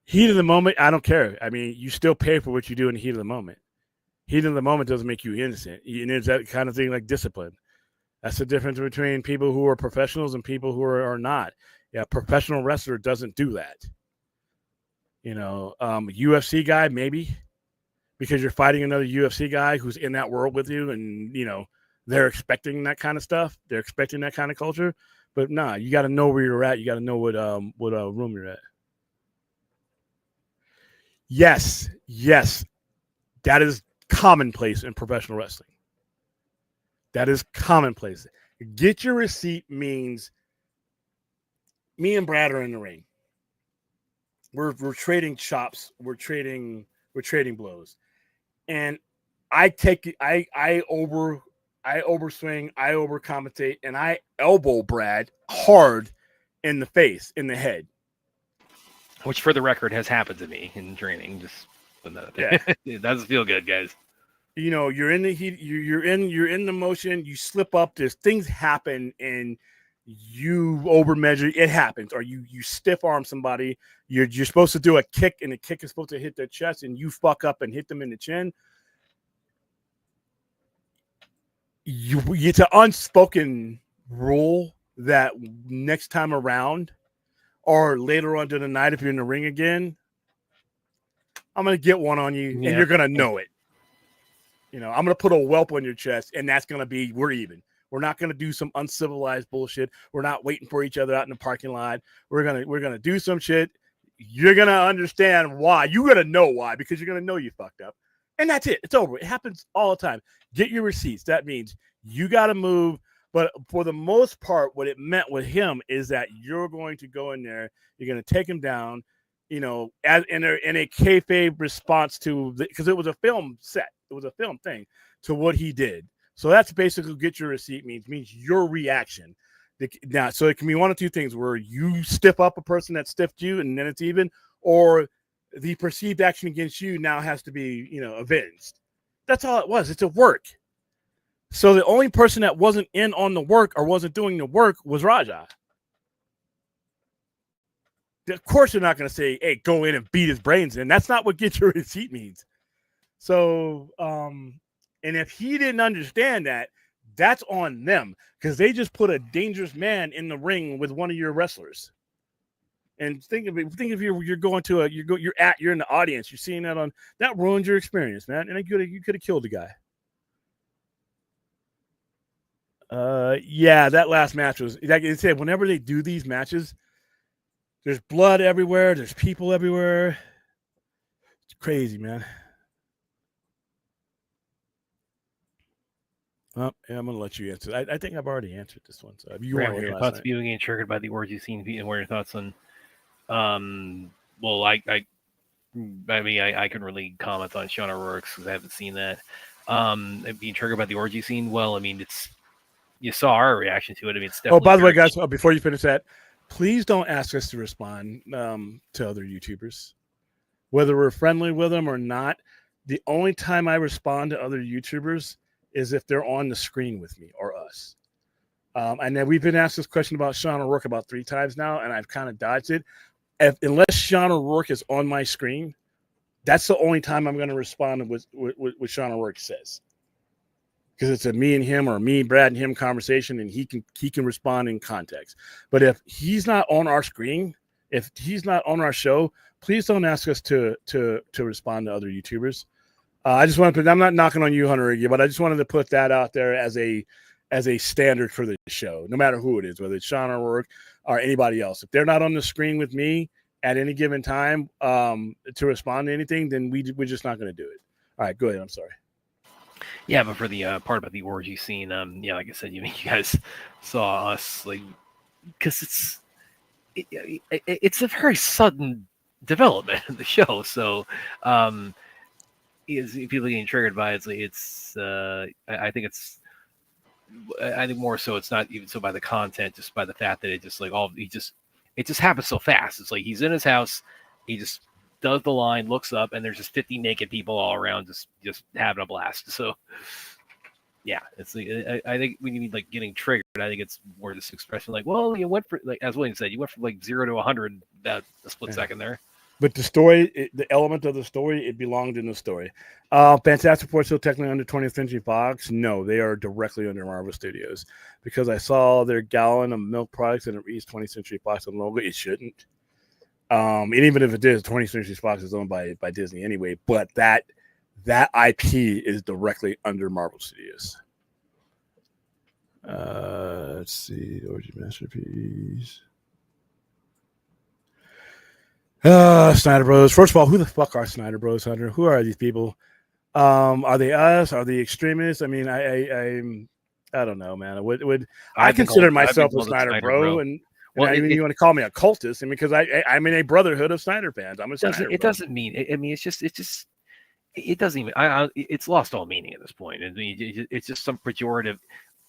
Heat of the moment, I don't care. I mean, you still pay for what you do in the heat of the moment. Heat of the moment doesn't make you innocent. And it's that kind of thing, like discipline. That's the difference between people who are professionals and people who are not. Yeah, professional wrestler doesn't do that. UFC guy, maybe, because you're fighting another UFC guy who's in that world with you, and they're expecting that kind of stuff. They're expecting that kind of culture. But nah, you got to know where you're at. You got to know what room you're at. Yes, that is commonplace in professional wrestling. That is commonplace. Get your receipt means me and Brad are in the ring. We're trading chops. We're trading blows, and I overswing, I overcompensate, and I elbow Brad hard in the face, in the head. Which, for the record, has happened to me in training. Just yeah, it doesn't feel good, guys. You're in the heat. You're in the motion. You slip up. There's things happen, and you overmeasure. It happens, or you stiff arm somebody. You're supposed to do a kick, and the kick is supposed to hit their chest, and you fuck up and hit them in the chin. It's an unspoken rule that next time around, or later on during the night, if you're in the ring again, I'm gonna get one on you, and you're gonna know it. I'm gonna put a whelp on your chest, and that's gonna be we're even. We're not gonna do some uncivilized bullshit. We're not waiting for each other out in the parking lot. We're gonna do some shit. You're gonna understand why. You're gonna know why, because you're gonna know you fucked up. And that's it. It's over. It happens all the time. Get your receipts. That means you got to move. But for the most part, what it meant with him is that you're going to go in there. You're going to take him down, as in a kayfabe response to, because it was a film set. It was a film thing to what he did. So that's basically get your receipt means your reaction. Now, so it can be one of two things where you stiff up a person that stiffed you and then it's even, or the perceived action against you now has to be, avenged. That's all it was. It's a work. So the only person that wasn't in on the work or wasn't doing the work was Raja. Of course, you're not going to say, hey, go in and beat his brains in. That's not what get your receipt means. So, and if he didn't understand that, that's on them, because they just put a dangerous man in the ring with one of your wrestlers. And think of you're going to you're in the audience, you're seeing that ruins your experience, man. And you could have killed the guy. Yeah, that last match was, like I said, whenever they do these matches, there's blood everywhere, there's people everywhere. It's crazy, man. Oh, yeah, I'm gonna let you answer. I think I've already answered this one. So if you want to hear your thoughts being getting triggered by the orgy scene, and what are your thoughts on? Well, I can really comment on Sean O'Rourke's because I haven't seen that. Being triggered by the orgy scene. Well, I mean, you saw our reaction to it. I mean, it's definitely. Oh, by the way, guys, before you finish that, please don't ask us to respond to other YouTubers, whether we're friendly with them or not. The only time I respond to other YouTubers is if they're on the screen with me or us. And then we've been asked this question about Sean O'Rourke about 3 times now, and I've kind of dodged it. Unless Sean O'Rourke is on my screen, that's the only time I'm going to respond with what Sean O'Rourke says. Because it's a me and him, or me, Brad, and him conversation, and he can respond in context. But if he's not on our screen, if he's not on our show, please don't ask us to respond to other YouTubers. I just want to put, I'm not knocking on you, Hunter, but I just wanted to put that out there as a standard for the show, no matter who it is, whether it's Sean O'Rourke or anybody else. If they're not on the screen with me at any given time to respond to anything, then we're just not going to do it. All right, go ahead. I'm sorry. Yeah, but for the part about the orgy scene, like I said, you guys saw us, like, because it's a very sudden development of the show. So, is people getting triggered by it? I think more so it's not even so by the content, just by the fact that it just it just happens so fast. It's like he's in his house, he just does the line, looks up, and there's just 50 naked people all around just having a blast. So yeah, it's like, I think when you need like getting triggered, I think it's more this expression like, well, you went for, like as William said, you went from like 0 to 100 that a split second there. But the story, the element of the story, it belonged in the story. Fantastic Four still technically under 20th Century Fox? No, they are directly under Marvel Studios because I saw their gallon of milk products and it reads 20th Century Fox on the logo. It shouldn't. And even if it is, 20th Century Fox is owned by Disney anyway. But that IP is directly under Marvel Studios. Let's see, Origin Masterpiece. Snyder Bros. First of all, who the fuck are Snyder Bros, Hunter? Who are these people? Are they us? Are they extremists? I mean, I don't know, man. I consider myself a Snyder bro, and well, you want to call me a cultist, and because I'm in a brotherhood of Snyder fans. I'm a Snyder. It doesn't mean. I mean, it doesn't even. It's lost all meaning at this point. It's just some pejorative.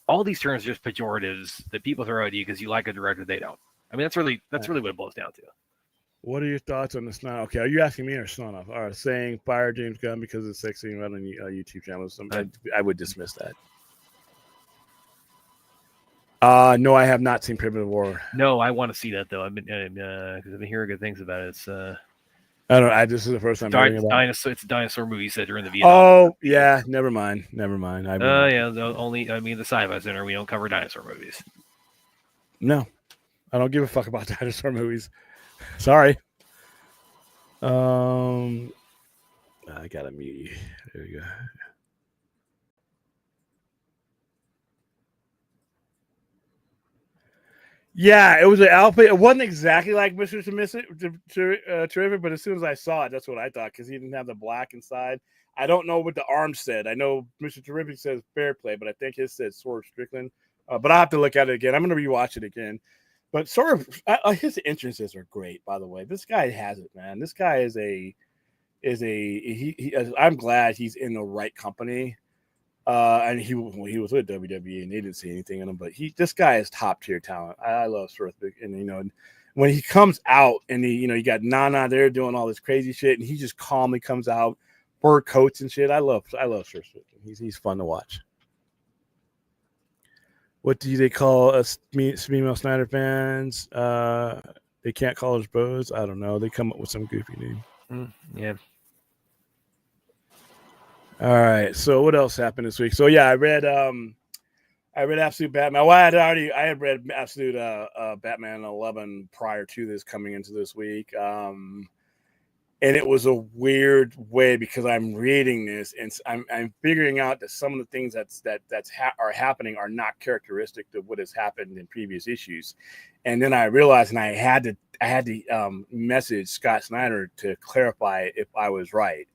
All these terms are just pejoratives that people throw at you because you like a director they don't. I mean, that's really what it boils down to. What are your thoughts on the Snyder? Okay, are you asking me or Snonoff? All right, saying fire James Gunn because of sex scene on YouTube channels. I would dismiss that. No, I have not seen Primitive War. No, I want to see that though. I've been hearing good things about it. It's I don't know. This is the first time hearing about it. It's a dinosaur movie set during the Vietnam. Oh yeah, never mind. Yeah. The Sci-Fi Center. We don't cover dinosaur movies. No, I don't give a fuck about dinosaur movies. Sorry. I gotta mute you. There you go. Yeah, it was an outfit. It wasn't exactly like Mr. Terrific, but as soon as I saw it, that's what I thought because he didn't have the black inside. I don't know what the arm said. I know Mr. Terrific says fair play, but I think his said Sword Strickland. But I'll have to look at it again. I'm going to rewatch it again. But his entrances are great, by the way. This guy has it, man. This guy I'm glad he's in the right company. And he was with WWE and they didn't see anything in him, but this guy is top tier talent. I love Sworthwick, and when he comes out and you got Nana there doing all this crazy shit, and he just calmly comes out, fur coats and shit. I love Sworthwick. He's fun to watch. What do they call us female Snyder fans? They can't call us bros. I don't know. They come up with some goofy name. Yeah. All right. So what else happened this week? So yeah, I read Absolute Batman. Well, I had read Absolute Batman 11 prior to this coming into this week. And it was a weird way because I'm reading this and I'm figuring out that some of the things are happening are not characteristic of what has happened in previous issues. And then I realized, and I had to message Scott Snyder to clarify if I was right.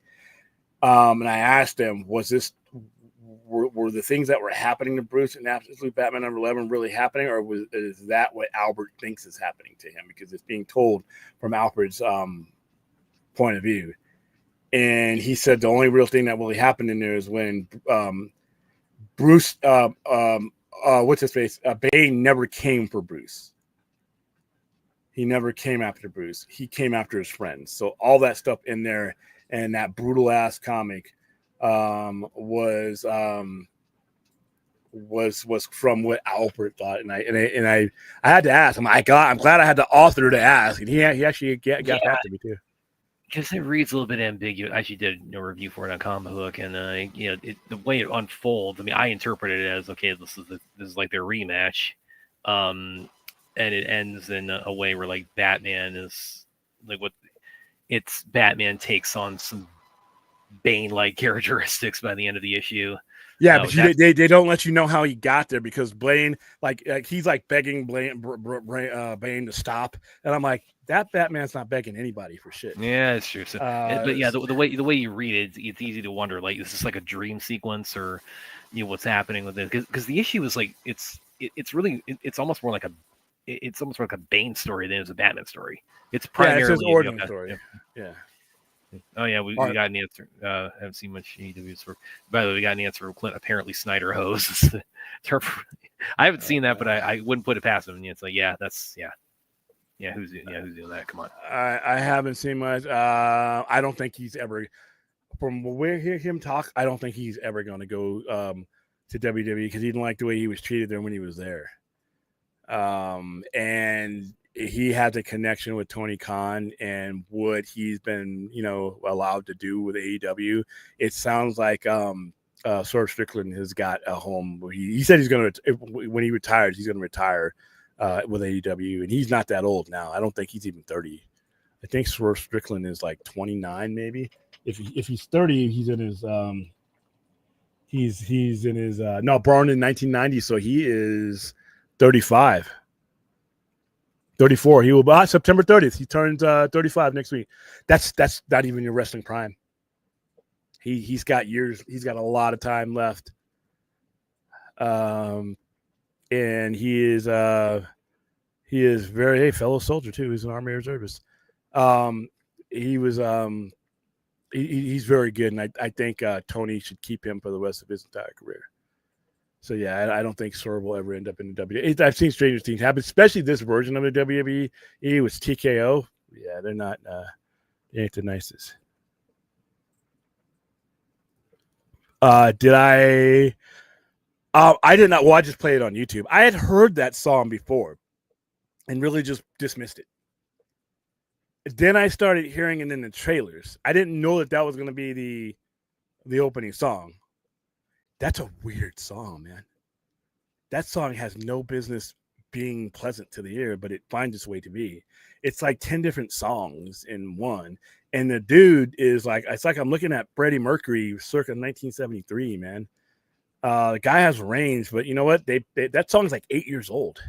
And I asked him, were the things that were happening to Bruce in Absolute Batman number 11 really happening, or is that what Albert thinks is happening to him? Because it's being told from Alfred's point of view. And he said the only real thing that really happened in there is when Bruce, what's his face? Bane never came for Bruce. He never came after Bruce. He came after his friends. So all that stuff in there and that brutal ass comic was from what Alfred thought, and I had to ask him. I'm glad I had the author to ask, and he actually got back to me too. Because it reads a little bit ambiguous. I actually did a review for it on Comic Hook, and the way it unfolds. I mean, I interpreted it as okay. This is like their rematch, and it ends in a way where like Batman is like it's Batman takes on some Bane-like characteristics by the end of the issue. Yeah, but they don't let you know how he got there because Bane, like he's like begging Bane to stop, and I'm like, that Batman's not begging anybody for shit. Yeah, it's true. So, but yeah, the way you read it, it's easy to wonder like, is this like a dream sequence or what's happening with it? Because the issue is like it's almost more like a Bane story than it's a Batman story. It's primarily it's his origin story. Yeah. Oh yeah, we got an answer. I haven't seen much AEW's for. By the way, we got an answer from Clint. Apparently, Snyder hose. I haven't seen that, but I wouldn't put it past him. It's like, who's doing that? Come on. I haven't seen much. I don't think he's ever. From where I hear him talk, I don't think he's ever going to go to WWE because he didn't like the way he was treated there when he was there. And he has a connection with Tony Khan and what he's been, allowed to do with AEW. It sounds like Swerve Strickland has got a home where he said he's going to, when he retires, he's going to retire with AEW, and he's not that old now. I don't think he's even 30. I think Swerve Strickland is like 29, maybe. If he's 30, he's in his he's in his born in 1990, so he is 35. 34. He will be September 30th. He turns 35 next week. That's not even your wrestling prime. He's got years. He's got a lot of time left. And he is very fellow soldier too. He's an Army reservist. He was he's very good, and I think Tony should keep him for the rest of his entire career. So yeah, I don't think Swerve will ever end up in the WWE. I've seen stranger things happen, especially this version of the WWE. He was TKO. Yeah, they're not. They ain't the nicest. Did I? I did not. Well, I just played it on YouTube. I had heard that song before, and really just dismissed it. Then I started hearing it in the trailers. I didn't know that was going to be the opening song. That's a weird song, man. That song has no business being pleasant to the ear, but it finds its way to be. It's like 10 different songs in one. And the dude is like, it's like I'm looking at Freddie Mercury circa 1973, man. The guy has range, but you know what? That song's like 8 years old.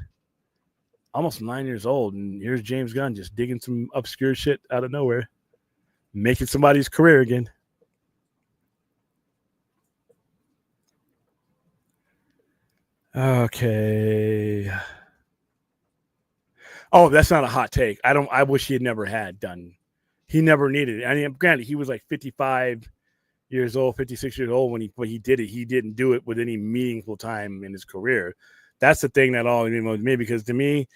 Almost 9 years old. And here's James Gunn just digging some obscure shit out of nowhere, making somebody's career again. Okay. Oh, that's not a hot take. I wish he had never had done. He never needed it. I mean, granted, he was like 55 years old, 56 years old when he did it. He didn't do it with any meaningful time in his career. That's the thing that all with me, because to me,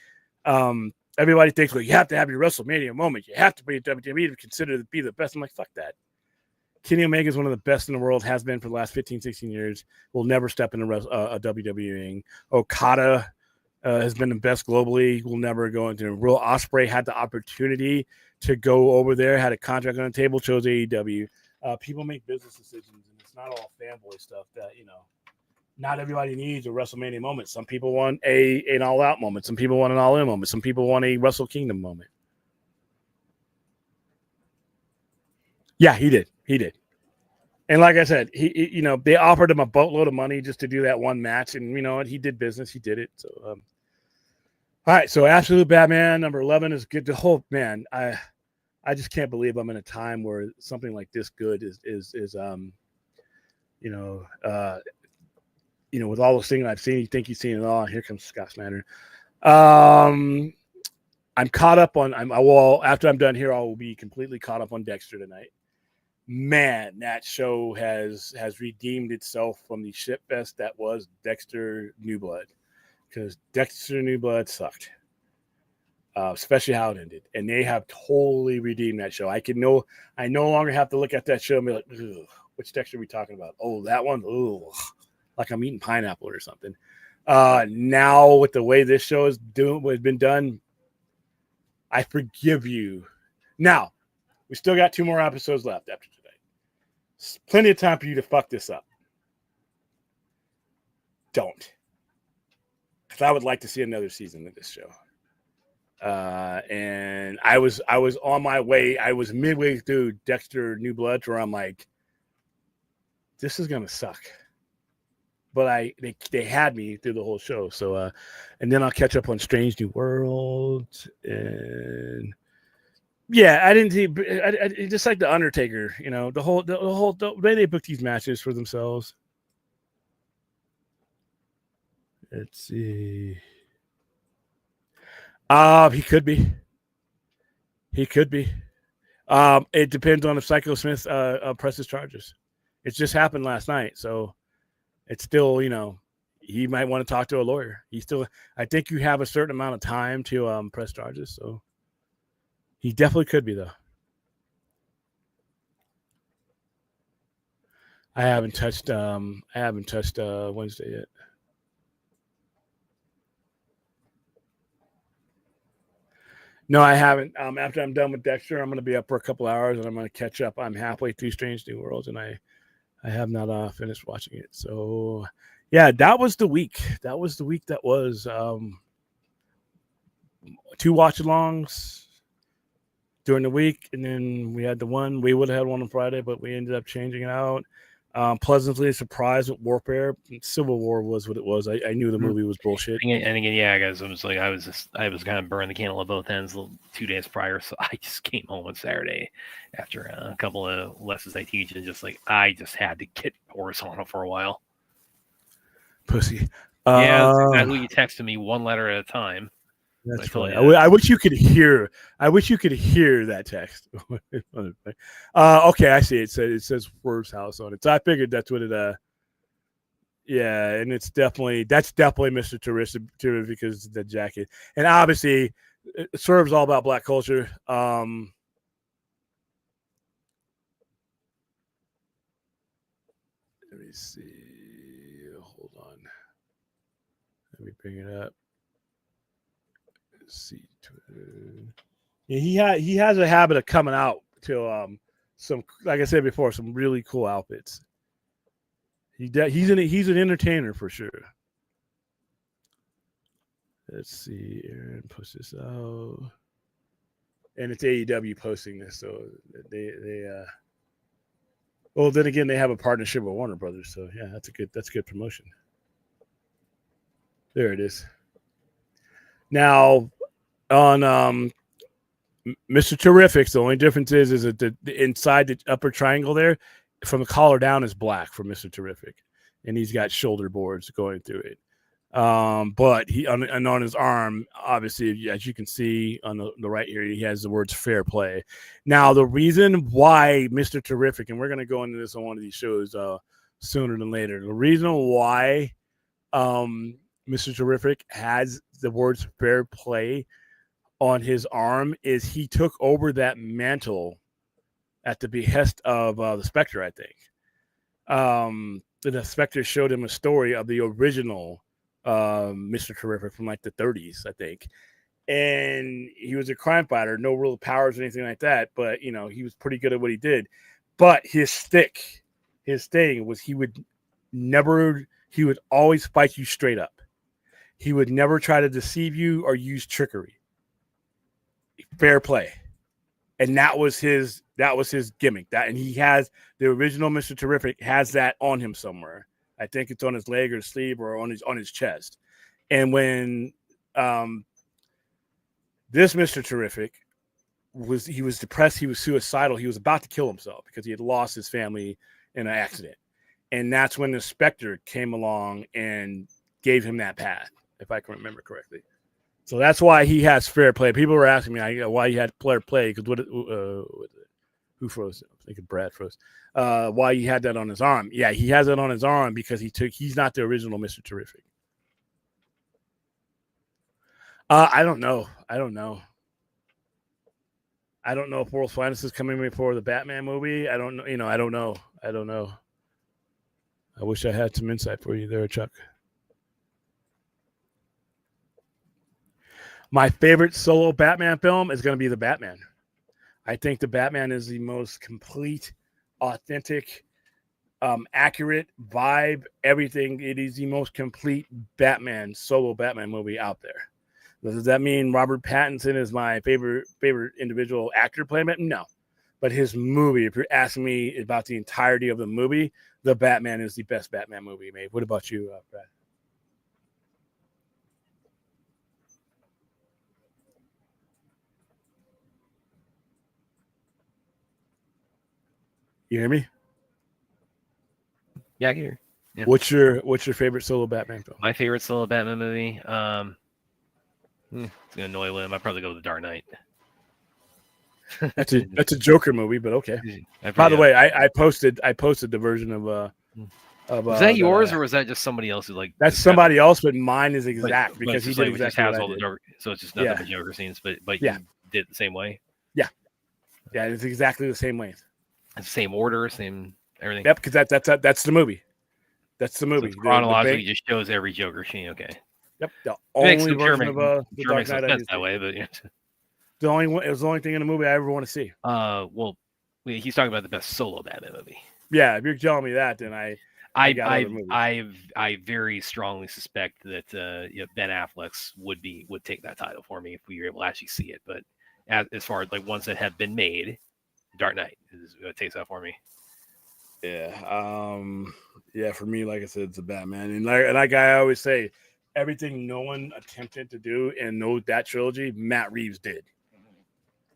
everybody thinks, well, you have to have your WrestleMania moment. You have to be a WWE to consider to be the best. I'm like, fuck that. Kenny Omega is one of the best in the world, has been for the last 15, 16 years, will never step in a WWE ring. Okada has been the best globally, will never go into. Will Ospreay had the opportunity to go over there, had a contract on the table, chose AEW. People make business decisions, and it's not all fanboy stuff that, not everybody needs a WrestleMania moment. Some people want an all-out moment. Some people want an all-in moment. Some people want a Wrestle Kingdom moment. Yeah, he did. And like I said, he they offered him a boatload of money just to do that one match, and he did business. He did it. So, all right. So, Absolute Batman number 11 is good. The whole man, I just can't believe I'm in a time where something like this good is with all those things I've seen. You think you've seen it all. Here comes Scott Snyder. I'm caught up on. After I'm done here, I will be completely caught up on Dexter tonight. Man, that show has redeemed itself from the shitfest that was Dexter New Blood, because Dexter New Blood sucked, especially how it ended. And they have totally redeemed that show. I no longer have to look at that show and be like, which Dexter are we talking about? Oh, that one? Ugh. Like I'm eating pineapple or something. Now with the way this show has been done, I forgive you. Now, we still got 2 more episodes left after today. Plenty of time for you to fuck this up. Don't. Because I would like to see another season of this show. And I was on my way. I was midway through Dexter New Blood where I'm like, this is going to suck. But they had me through the whole show. So, and then I'll catch up on Strange New World. And yeah, I didn't see. I just like the Undertaker, the way they book these matches for themselves. Let's see. He could be. It depends on if Psycho Smith presses charges. It just happened last night, so it's still, he might want to talk to a lawyer. I think you have a certain amount of time to press charges, so. He definitely could be, though. I haven't touched Wednesday yet. No, I haven't. After I'm done with Dexter, I'm going to be up for a couple hours, and I'm going to catch up. I'm halfway through Strange New Worlds, and I have not finished watching it. So, yeah, that was the week. That was the week. That was 2 watch-alongs during the week, and then we had the one. We would have had one on Friday, but we ended up changing it out. Pleasantly surprised with Warfare. Civil War was what it was. I knew the movie was bullshit. And again, yeah, guys, I was kind of burning the candle at both ends 2 days prior, so I just came home on Saturday after a couple of lessons I teach, and just like I just had to get horizontal for a while. Pussy. Yeah, that's exactly. You texted me one letter at a time. That's funny. I wish you could hear. I wish you could hear that text. Okay, I see. It says Words House on it. So I figured that's what it. Yeah, and that's definitely Mr. Terrific because the jacket, and obviously, Swerve's all about Black culture. Let me see. Hold on. Let me bring it up. See, yeah, he has a habit of coming out to some, like I said before, some really cool outfits. He's an entertainer for sure. Let's see, Aaron push this out, and it's AEW posting this, so they well, then again, they have a partnership with Warner Brothers, so yeah, that's good promotion. There it is. Now, on Mr. Terrific, the only difference is that the inside the upper triangle there, from the collar down, is black for Mr. Terrific, and he's got shoulder boards going through it. But on his arm, obviously, as you can see on the right here, he has the words "fair play." Now, the reason why Mr. Terrific, and we're going to go into this on one of these shows sooner than later. The reason why Mr. Terrific has the words "fair play" on his arm is he took over that mantle at the behest of the Spectre, I think. The Spectre showed him a story of the original Mr. Terrific from like the 30s, I think. And he was a crime fighter, no real powers or anything like that, but he was pretty good at what he did. But his thing was he would always fight you straight up. He would never try to deceive you or use trickery. Fair play. And that was his gimmick. And he has the original Mr. Terrific has that on him somewhere. I think it's on his leg or sleeve or on his chest. And when this Mr. Terrific was depressed, he was suicidal, he was about to kill himself because he had lost his family in an accident. And that's when the Spectre came along and gave him that path, if I can remember correctly. So that's why he has fair play. People were asking me why he had fair play because who froze? I think Brad froze. Why he had that on his arm? Yeah, he has it on his arm because he's not the original Mr. Terrific. I don't know. I don't know if World's Finest is coming before the Batman movie. I don't know. I don't know. I wish I had some insight for you there, Chuck. My favorite solo Batman film is going to be The Batman. I think The Batman is the most complete, authentic, accurate vibe, everything. It is the most complete solo Batman movie out there. Does that mean Robert Pattinson is my favorite individual actor playing Batman? No. But his movie, if you're asking me about the entirety of the movie, The Batman is the best Batman movie made. What about you, Brad? You hear me? Yeah, I can hear. Yeah. What's your favorite solo Batman film? My favorite solo Batman movie? It's gonna annoy William. I'd probably go with The Dark Knight. That's a Joker movie, but okay. By the way, I posted the version of was that yours or was that just somebody else who like? That's somebody else, but mine is exact because he did exactly what I did. Joker, so it's just nothing but Joker scenes, but yeah, you did it the same way. Yeah, it's exactly the same way. It's the same order, same everything. Yep, because that's the movie. That's the movie. So chronologically, just shows every Joker scene. Okay. Yep. The only version of The Dark Knight sense that way, but yeah. It was the only thing in the movie I ever want to see. Well, he's talking about the best solo Batman movie. Yeah, if you're telling me that, then I very strongly suspect that Ben Affleck's would take that title for me if we were able to actually see it. But as far as like ones that have been made, Dark Knight takes that for me. Yeah, yeah. For me, like I said, it's a Batman, and like I always say, everything no one attempted to do in that trilogy, Matt Reeves did,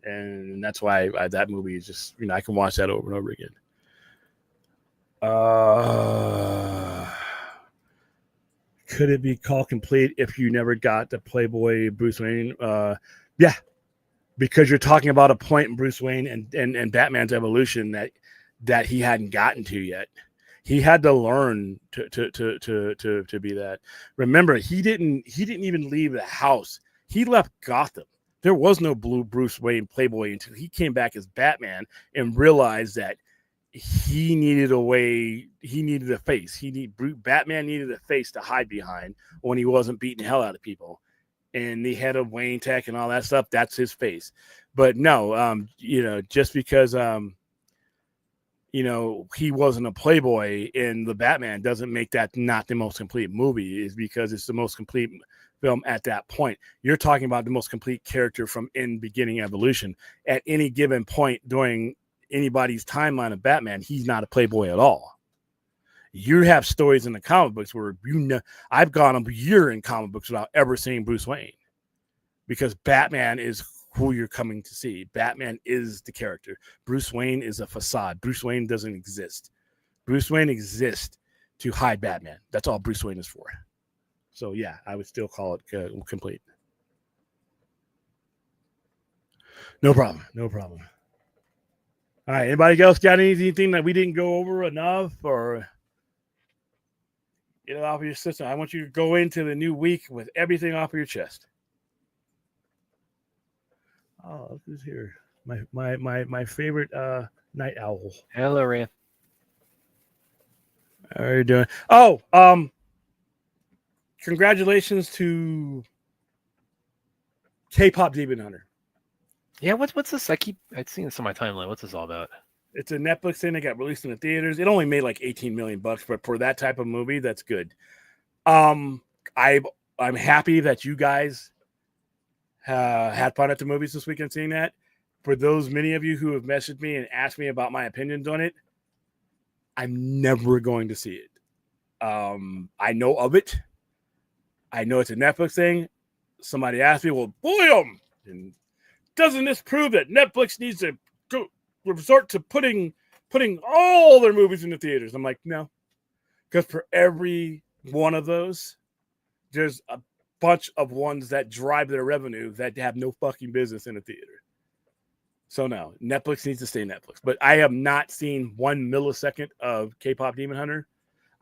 and that's why that movie is just I can watch that over and over again. Could it be called complete if you never got the Playboy Bruce Wayne? Yeah, because you're talking about a point in Bruce Wayne and Batman's evolution that he hadn't gotten to yet. He had to learn to be that. Remember, he didn't even leave the house. He left Gotham. There was no blue Bruce Wayne Playboy until he came back as Batman and realized that he needed a way. He needed a face. Batman needed a face to hide behind when he wasn't beating the hell out of people. And the head of Wayne Tech and all that stuff, that's his face. But no, just because he wasn't a Playboy in the Batman doesn't make that not the most complete movie. Is because it's the most complete film at that point. You're talking about the most complete character from in beginning evolution. At any given point during anybody's timeline of Batman, he's not a Playboy at all. You have stories in the comic books where I've gone a year in comic books without ever seeing Bruce Wayne, because Batman is who you're coming to see. Batman is the character. Bruce Wayne is a facade. Bruce Wayne doesn't exist. Bruce Wayne exists to hide Batman. That's all Bruce Wayne is for. So yeah, I would still call it complete. No problem. All right. Anybody else got anything that we didn't go over enough, or get it off of your system? I want you to go into the new week with everything off of your chest. Oh, look who's here. My favorite night owl. Hello, Ray. How are you doing? Oh, congratulations to K-pop Demon Hunter. Yeah, what's this? I'd seen this on my timeline. What's this all about? It's a Netflix thing that got released in the theaters. It only made like $18 million, but for that type of movie, that's good. I'm happy that you guys had fun at the movies this weekend seeing that. For those many of you who have messaged me and asked me about my opinions on it, I'm never going to see it. I know of it. I know it's a Netflix thing. Somebody asked me, well, boom! And doesn't this prove that Netflix needs to resort to putting all their movies in the theaters? I'm like, no. Because for every one of those, there's a bunch of ones that drive their revenue that have no fucking business in the theater. So no, Netflix needs to stay Netflix. But I have not seen 1 millisecond of K-pop Demon Hunter.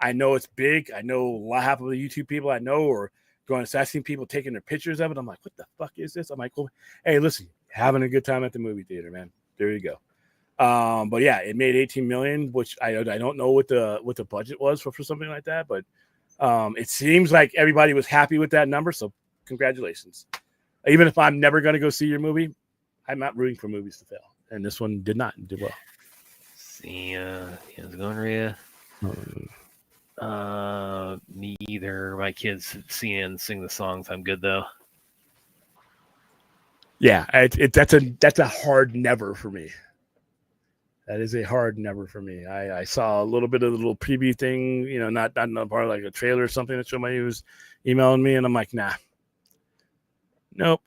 I know it's big. I know half of the YouTube people I know are going. So I've seen people taking their pictures of it. I'm like, what the fuck is this? I'm like, well, hey, listen, having a good time at the movie theater, man. There you go. But yeah, it made 18 million, which I don't know what the budget was for something like that, but it seems like everybody was happy with that number. So congratulations. Even if I'm never going to go see your movie, I'm not rooting for movies to fail, and this one did not do well. See, how's it going, Rhea? Me either. My kids have seen and sing the songs. I'm good though. Yeah, that's a hard never for me. That is a hard never for me. I saw a little bit of the little preview thing, not part of like a trailer or something that somebody was emailing me, and I'm like, nah, nope.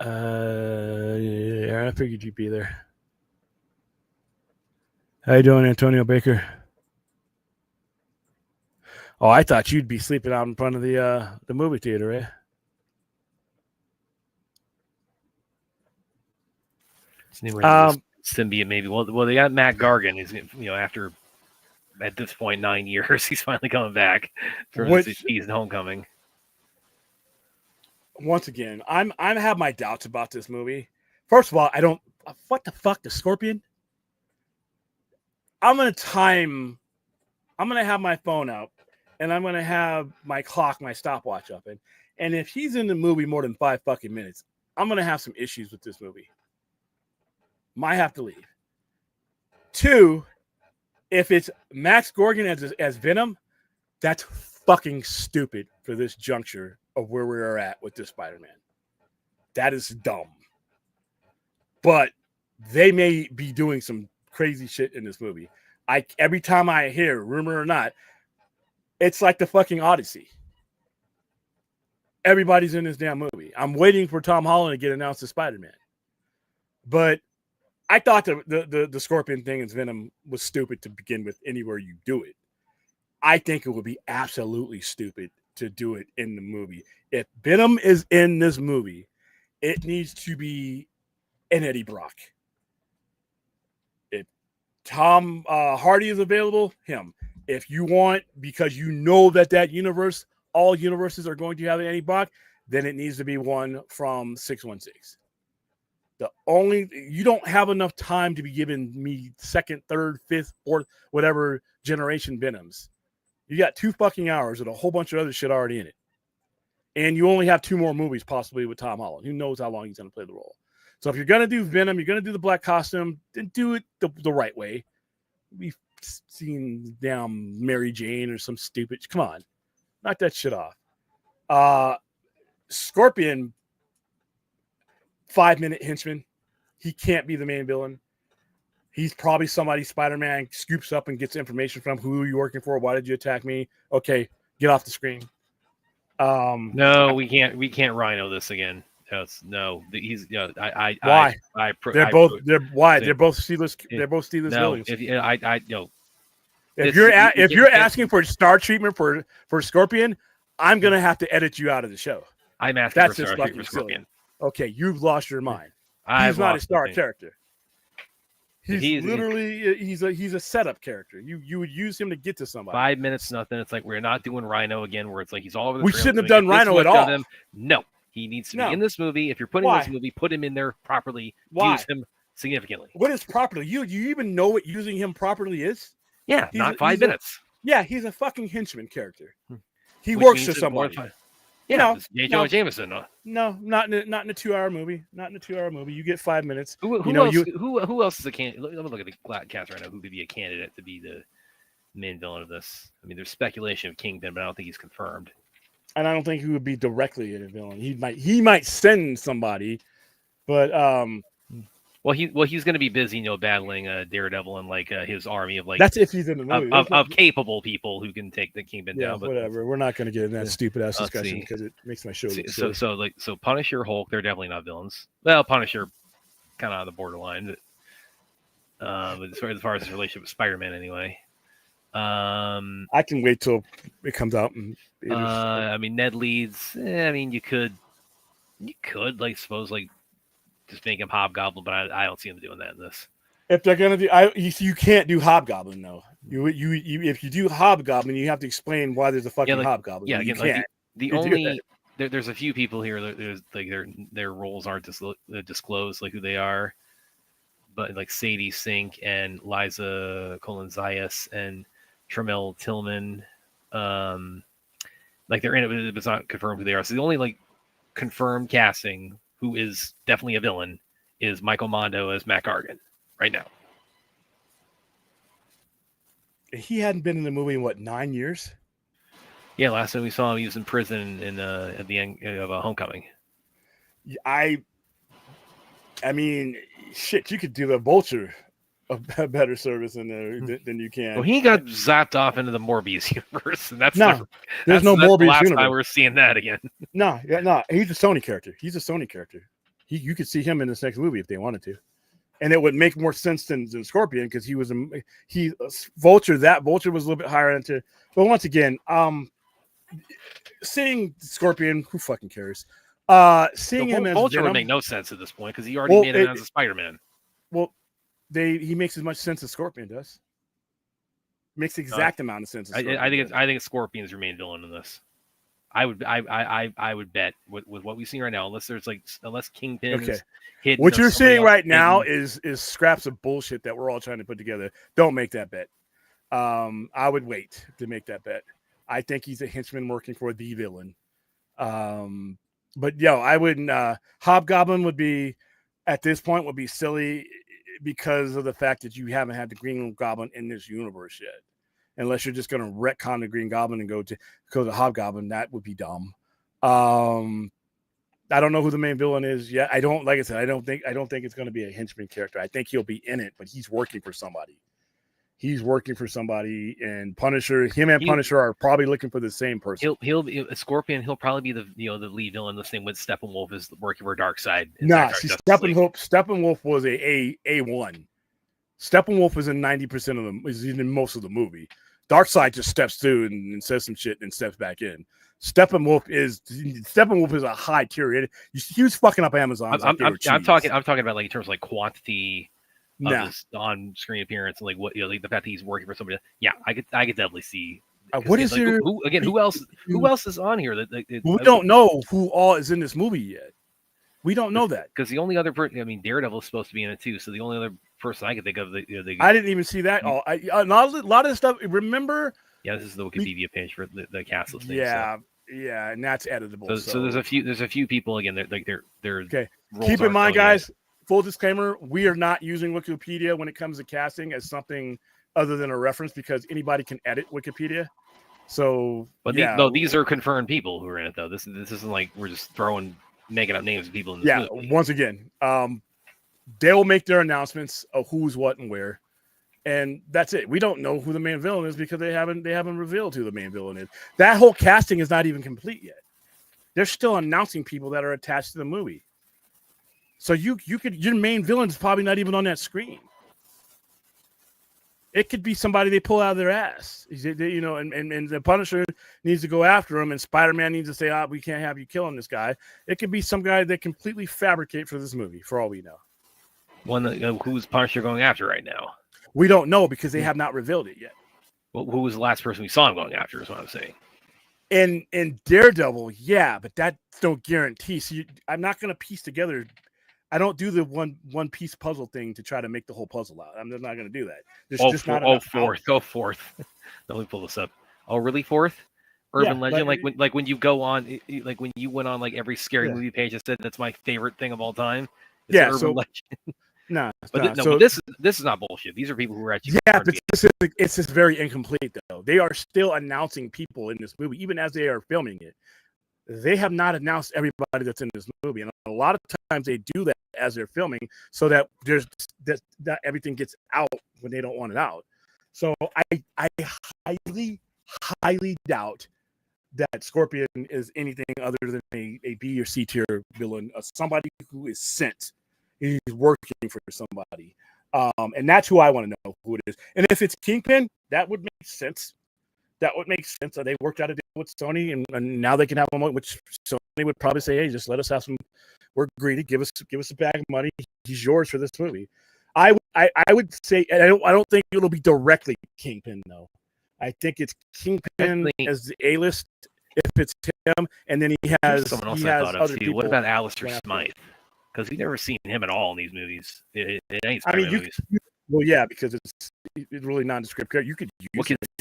Yeah, I figured you'd be there. How you doing, Antonio Baker? Oh, I thought you'd be sleeping out in front of the movie theater, eh? Symbiote, maybe. Well, they got Matt Gargan. He's after at this point 9 years, he's finally coming back from his season Homecoming. Once again, I'm have my doubts about this movie. First of all, I don't. What the fuck, the Scorpion? I'm gonna have my phone out, and I'm gonna have my clock, my stopwatch up, and if he's in the movie more than 5 fucking minutes, I'm going to have some issues with this movie. Might have to leave. 2, if it's Max Gorgon as Venom, that's fucking stupid for this juncture of where we are at with this Spider-Man. That is dumb. But they may be doing some crazy shit in this movie. Every time I hear, rumor or not, it's like the fucking Odyssey. Everybody's in this damn movie. I'm waiting for Tom Holland to get announced as Spider-Man. But I thought the Scorpion thing as Venom was stupid to begin with anywhere you do it. I think it would be absolutely stupid to do it in the movie. If Venom is in this movie, it needs to be an Eddie Brock. If Tom Hardy is available, him. If you want, because you know that universe, all universes are going to have an Eddie Brock, then it needs to be one from 616. You don't have enough time to be giving me second, third, fifth, fourth, whatever generation Venoms. You got 2 fucking hours with a whole bunch of other shit already in it. And you only have 2 more movies possibly with Tom Holland. Who knows how long he's going to play the role. So if you're going to do Venom, you're going to do the black costume, then do it the right way. We've seen damn Mary Jane or some stupid. Come on. Knock that shit off. Scorpion, 5-minute henchman. He can't be the main villain. He's probably somebody Spider-Man scoops up and gets information from. Who are you working for? Why did you attack me? Okay, get off the screen. No, we can't Rhino this again. No, he's why? They're both Steelers. They're both Steelers villains. If you're asking for star treatment for Scorpion, I'm gonna have to edit you out of the show. I'm asking for star treatment for Scorpion. Okay, you've lost your mind. He's not a star character. He's literally he's a setup character. You would use him to get to somebody. 5 minutes, nothing. It's like we're not doing Rhino again, where it's like he's all over the. We shouldn't have done Rhino at all. No, he needs to be in this movie. If you're putting this movie, put him in there properly. Why? Use him significantly. What is properly? You even know what using him properly is? Yeah, not 5 minutes. He's a fucking henchman character. He works for somebody. Yeah, J. Jonah Jameson. No, not in a 2-hour movie. Not in a 2-hour movie. You get 5 minutes. Who else is a candidate? Let me look at the cast right now. Who could be a candidate to be the main villain of this? I mean, there's speculation of Kingpin, but I don't think he's confirmed. And I don't think he would be directly a villain. He might send somebody, but Well, he's going to be busy, battling Daredevil and like his army of like. That's if he's in the movie of capable people who can take the Kingpin down. But whatever. We're not going to get in that stupid ass discussion because it makes my show. So Punisher, Hulk, they're definitely not villains. Well, Punisher, kind of on the borderline, but as far as his relationship with Spider-Man, anyway. I can wait till it comes out. I mean, Ned Leeds. I mean, you could like suppose like. Just make him Hobgoblin, but I don't see him doing that in this. If they're gonna do, you can't do Hobgoblin though. You if you do Hobgoblin, you have to explain why there's a fucking Hobgoblin. Yeah, again, like the only there's a few people here. There's like their roles aren't disclosed, like who they are, but like Sadie Sink and Liza Colin-Zayas and Tremel Tillman, like they're in it, but it's not confirmed who they are. So the only like confirmed casting who is definitely a villain is Michael Mondo as Mac Gargan right now. He hadn't been in the movie in 9 years? Yeah, last time we saw him, he was in prison at the end of Homecoming. I mean, shit, you could do the Vulture a better service in there than you can. Well, he got zapped off into the Morbius universe, and that's there's no Morbius last universe. time we're seeing that again. No, he's a Sony character. You could see him in this next movie if they wanted to, and it would make more sense than Scorpion because Vulture. That Vulture was a little bit higher into. But once again, seeing Scorpion, who fucking cares? Seeing him as Vulture Venom, would make no sense at this point because he already made it as a Spider-Man. Well. He makes as much sense as Scorpion does. Makes the exact amount of sense. I think Scorpion's your main villain in this. I would bet with what we've seen right now, unless Kingpin is hidden. What you're seeing right now is scraps of bullshit that we're all trying to put together. Don't make that bet. I would wait to make that bet. I think he's a henchman working for the villain. But yo, I wouldn't. Hobgoblin would be at this point would be silly because of the fact that you haven't had the Green Goblin in this universe yet. Unless you're just going to retcon the Green Goblin and go to Hobgoblin, that would be dumb. I don't know who the main villain is yet. I don't, like I said, I don't think it's going to be a henchman character. I think he'll be in it, but he's working for somebody. And Punisher, Punisher are probably looking for the same person. He'll be Scorpion. He'll probably be the lead villain. The same with Steppenwolf is working for Darkseid. See, Steppenwolf was A1. Steppenwolf is in 90% of them. Is in most of the movie. Darkseid just steps through and says some shit and steps back in. Steppenwolf is a high tier. He was fucking up Amazon. I'm talking about like in terms of like quantity of his on-screen appearance and like what like the fact that he's working for somebody. Yeah, I could definitely see. What is like, who else is on here? We don't know who all is in this movie yet. We don't know that because the only other person, Daredevil is supposed to be in it too. So the only other person I could think of, I didn't even see that. A lot of the stuff. Remember? Yeah, this is the Wikipedia page for the cast listing. Yeah, and that's editable. So there's a few people again. They're okay. Keep in mind, guys. Full disclaimer: we are not using Wikipedia when it comes to casting as something other than a reference because anybody can edit Wikipedia. So, but these are confirmed people who are in it though. This isn't like we're just making up names of people in this movie. Once again, they'll make their announcements of who's what and where, and that's it. We don't know who the main villain is because they haven't revealed who the main villain is. That whole casting is not even complete yet. They're still announcing people that are attached to the movie. So your main villain is probably not even on that screen. It could be somebody they pull out of their ass, and the Punisher needs to go after him, and Spider-Man needs to say, we can't have you killing this guy. It could be some guy they completely fabricate for this movie, for all we know. Who's Punisher going after right now? We don't know because they have not revealed it yet. Well, who was the last person we saw him going after is what I'm saying. In Daredevil, yeah, but that's no guarantee. So I'm not going to piece together. I don't do the one piece puzzle thing to try to make the whole puzzle out. I'm just not going to do that. There's just not enough. Go forth. Let me pull this up. Oh, really? Fourth? Urban legend? When you go on, like when you went on like every scary movie page that said that's my favorite thing of all time. It's urban legend. No, but this is not bullshit. These are people who are actually but it's just very incomplete though. They are still announcing people in this movie, even as they are filming it. They have not announced everybody that's in this movie, and a lot of times they do that as they're filming, so that that everything gets out when they don't want it out. So I highly doubt that Scorpion is anything other than a B or C tier villain, somebody who is sent. He's working for somebody. And that's who I want to know who it is. And if it's Kingpin, that would make sense. They worked out a deal with Sony, and now they can have one, which Sony would probably say, hey, just let us have some. We're greedy. Give us a bag of money. He's yours for this movie. I would say, and I don't think it'll be directly Kingpin, though. I think it's Kingpin as the A-list if it's him, and then he has someone else he I has thought of other too. people. What about Alistair Smythe? Because we've never seen him at all in these movies. Movies. Well, yeah, because it's really nondescript character. You could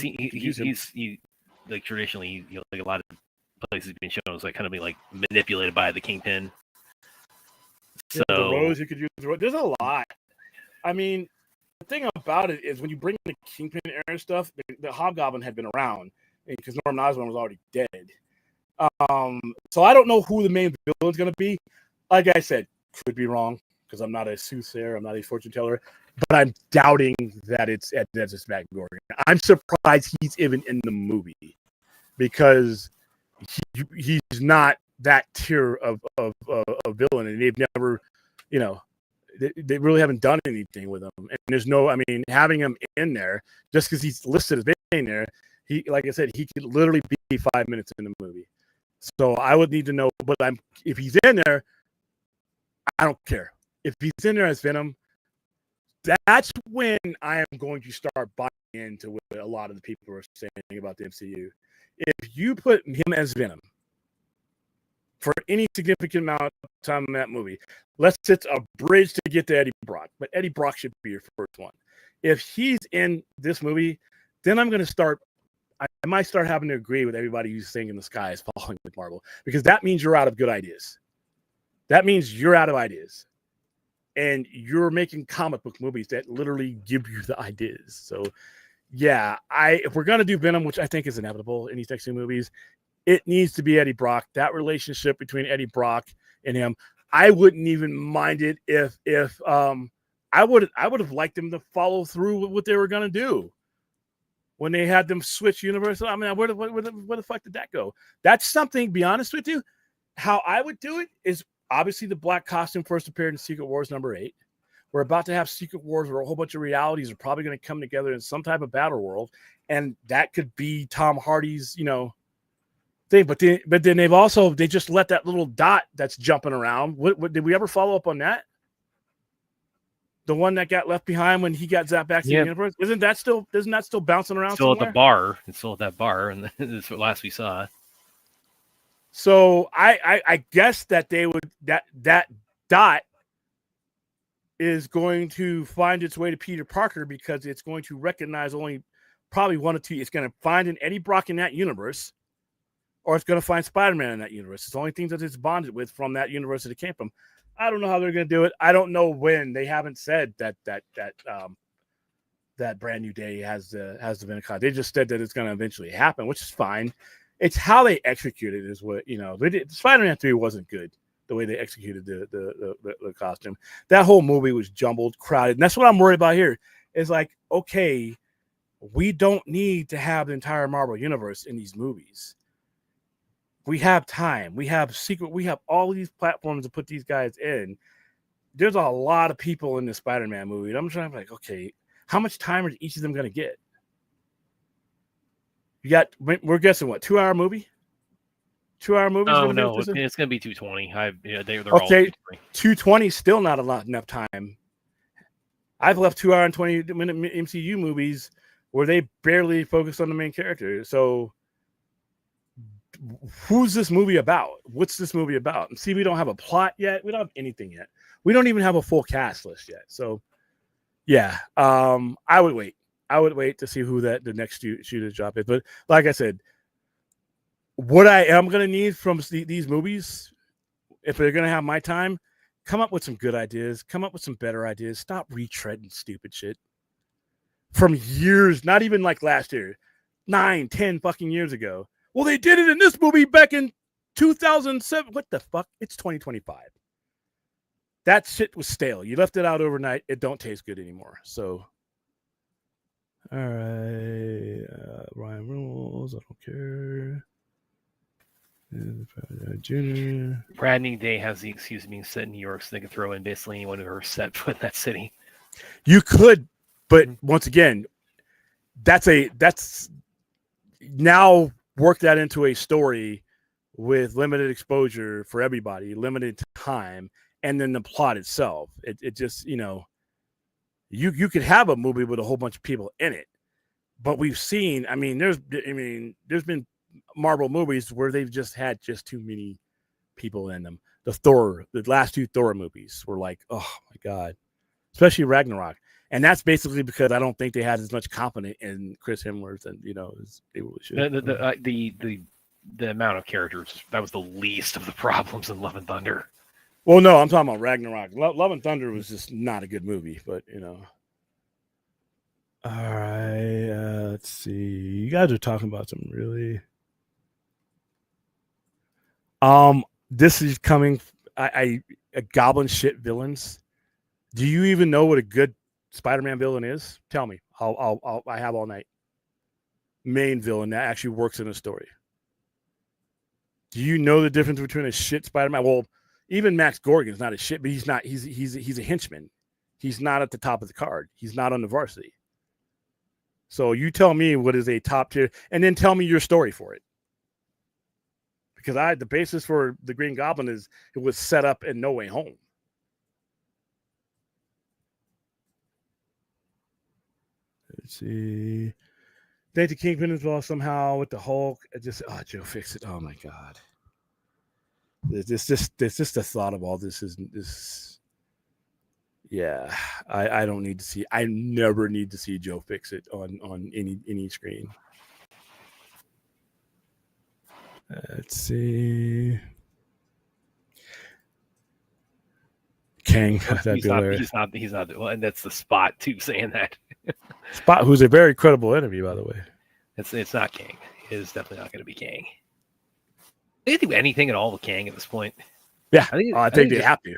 use him. Like traditionally, like a lot of places have been shown as like kind of be like manipulated by the Kingpin. So the Rose, you could use. There's a lot. I mean, the thing about it is when you bring the Kingpin era stuff, the Hobgoblin had been around because Norman Osborn was already dead. So I don't know who the main villain's going to be. Like I said, could be wrong because I'm not a soothsayer, I'm not a fortune teller, but I'm doubting that it's Matt Gordon. I'm surprised he's even in the movie because he's not that tier of villain, and they've never, they really haven't done anything with him. And there's having him in there just because he's listed as being there, he, like I said, he could literally be 5 minutes in the movie. So I would need to know, but if he's in there, I don't care. If he's in there as Venom, that's when I am going to start buying into what a lot of the people are saying about the MCU. If you put him as Venom for any significant amount of time in that movie, let's it's a bridge to get to Eddie Brock, but Eddie Brock should be your first one. If he's in this movie, then I'm going to start I might start having to agree with everybody who's saying in the sky is falling with Marvel, because that means you're out of good ideas. That means you're out of ideas. And you're making comic book movies that literally give you the ideas. So, yeah, if we're gonna do Venom, which I think is inevitable in these next two movies, it needs to be Eddie Brock. That relationship between Eddie Brock and him, I wouldn't even mind it if I would have liked them to follow through with what they were gonna do when they had them switch universes. I mean, where the fuck did that go? That's something. Be honest with you, how I would do it is obviously the black costume first appeared in Secret Wars #8. We're about to have Secret Wars where a whole bunch of realities are probably going to come together in some type of battle world, and that could be Tom Hardy's, thing. But then they just let that little dot that's jumping around. What did we ever follow up on that? The one that got left behind when he got zapped back to the universe, isn't that still bouncing around? Still somewhere? At the bar. It's still at that bar, and that's what last we saw. So I guess that they would that dot is going to find its way to Peter Parker, because it's going to recognize only probably one or two. It's going to find an Eddie Brock in that universe, or it's going to find Spider-Man in that universe. It's the only thing that it's bonded with from that universe that it came from. I don't know how they're going to do it. I don't know when. They haven't said that Brand New Day has the Venom. They just said that it's going to eventually happen, which is fine. It's how they execute it is what, Spider-Man 3 wasn't good, the way they executed the costume. That whole movie was jumbled, crowded. And that's what I'm worried about here. Is like, okay, we don't need to have the entire Marvel universe in these movies. We have time. We have all these platforms to put these guys in. There's a lot of people in the Spider-Man movie. And I'm trying to be like, okay, how much time are each of them going to get? We're guessing what, 2-hour movie? 2-hour movie? Oh no, it's going to be 220. They're all 220 is still not enough time. I've left 2-hour and 20-minute MCU movies where they barely focus on the main character. So who's this movie about? What's this movie about? And see, we don't have a plot yet. We don't have anything yet. We don't even have a full cast list yet. So yeah, I would wait. I would wait to see who the next shooter drop is. But like I said, what I am going to need from these movies, if they're going to have my time, come up with some good ideas. Come up with some better ideas. Stop retreading stupid shit from years, not even like last year, 9, 10 fucking years ago. Well, they did it in this movie back in 2007. What the fuck? It's 2025. That shit was stale. You left it out overnight. It don't taste good anymore. So... all right, Ryan Reynolds, I don't care. Junior. Brand New Day has the excuse of being set in New York, so they can throw in basically anyone who ever set foot in that city. You could, but once again, that's now work that into a story with limited exposure for everybody, limited time, and then the plot itself. It just, You could have a movie with a whole bunch of people in it, but we've seen. There's been Marvel movies where they've just had too many people in them. The last 2 Thor movies were like, oh my god, especially Ragnarok, and that's basically because I don't think they had as much confidence in Chris Hemsworth and as they should. The amount of characters, that was the least of the problems in Love and Thunder. Well, no, I'm talking about Ragnarok. Love and Thunder was just not a good movie, but All right, let's see. You guys are talking about some really. This is coming. A goblin shit villains. Do you even know what a good Spider-Man villain is? Tell me. I have all night. Main villain that actually works in a story. Do you know the difference between a shit Spider-Man? Well, even Max Gorgon's not a shit, but he's not. He's a henchman. He's not at the top of the card. He's not on the varsity. So you tell me what is a top tier, and then tell me your story for it. Because the basis for the Green Goblin is it was set up in No Way Home. Let's see. Think the Kingpin is involved somehow with the Hulk. Joe Fixit. Oh my god. This just the thought of all this is. Yeah, I don't need to see. I never need to see Joe Fixit on any screen. Let's see. Kang. That'd be hilarious. He's not. Well, and that's the Spot too saying that. Spot, who's a very credible enemy, by the way. It's not Kang. It is definitely not going to be Kang. They can do anything at all with Kang at this point. Yeah, I think they have to.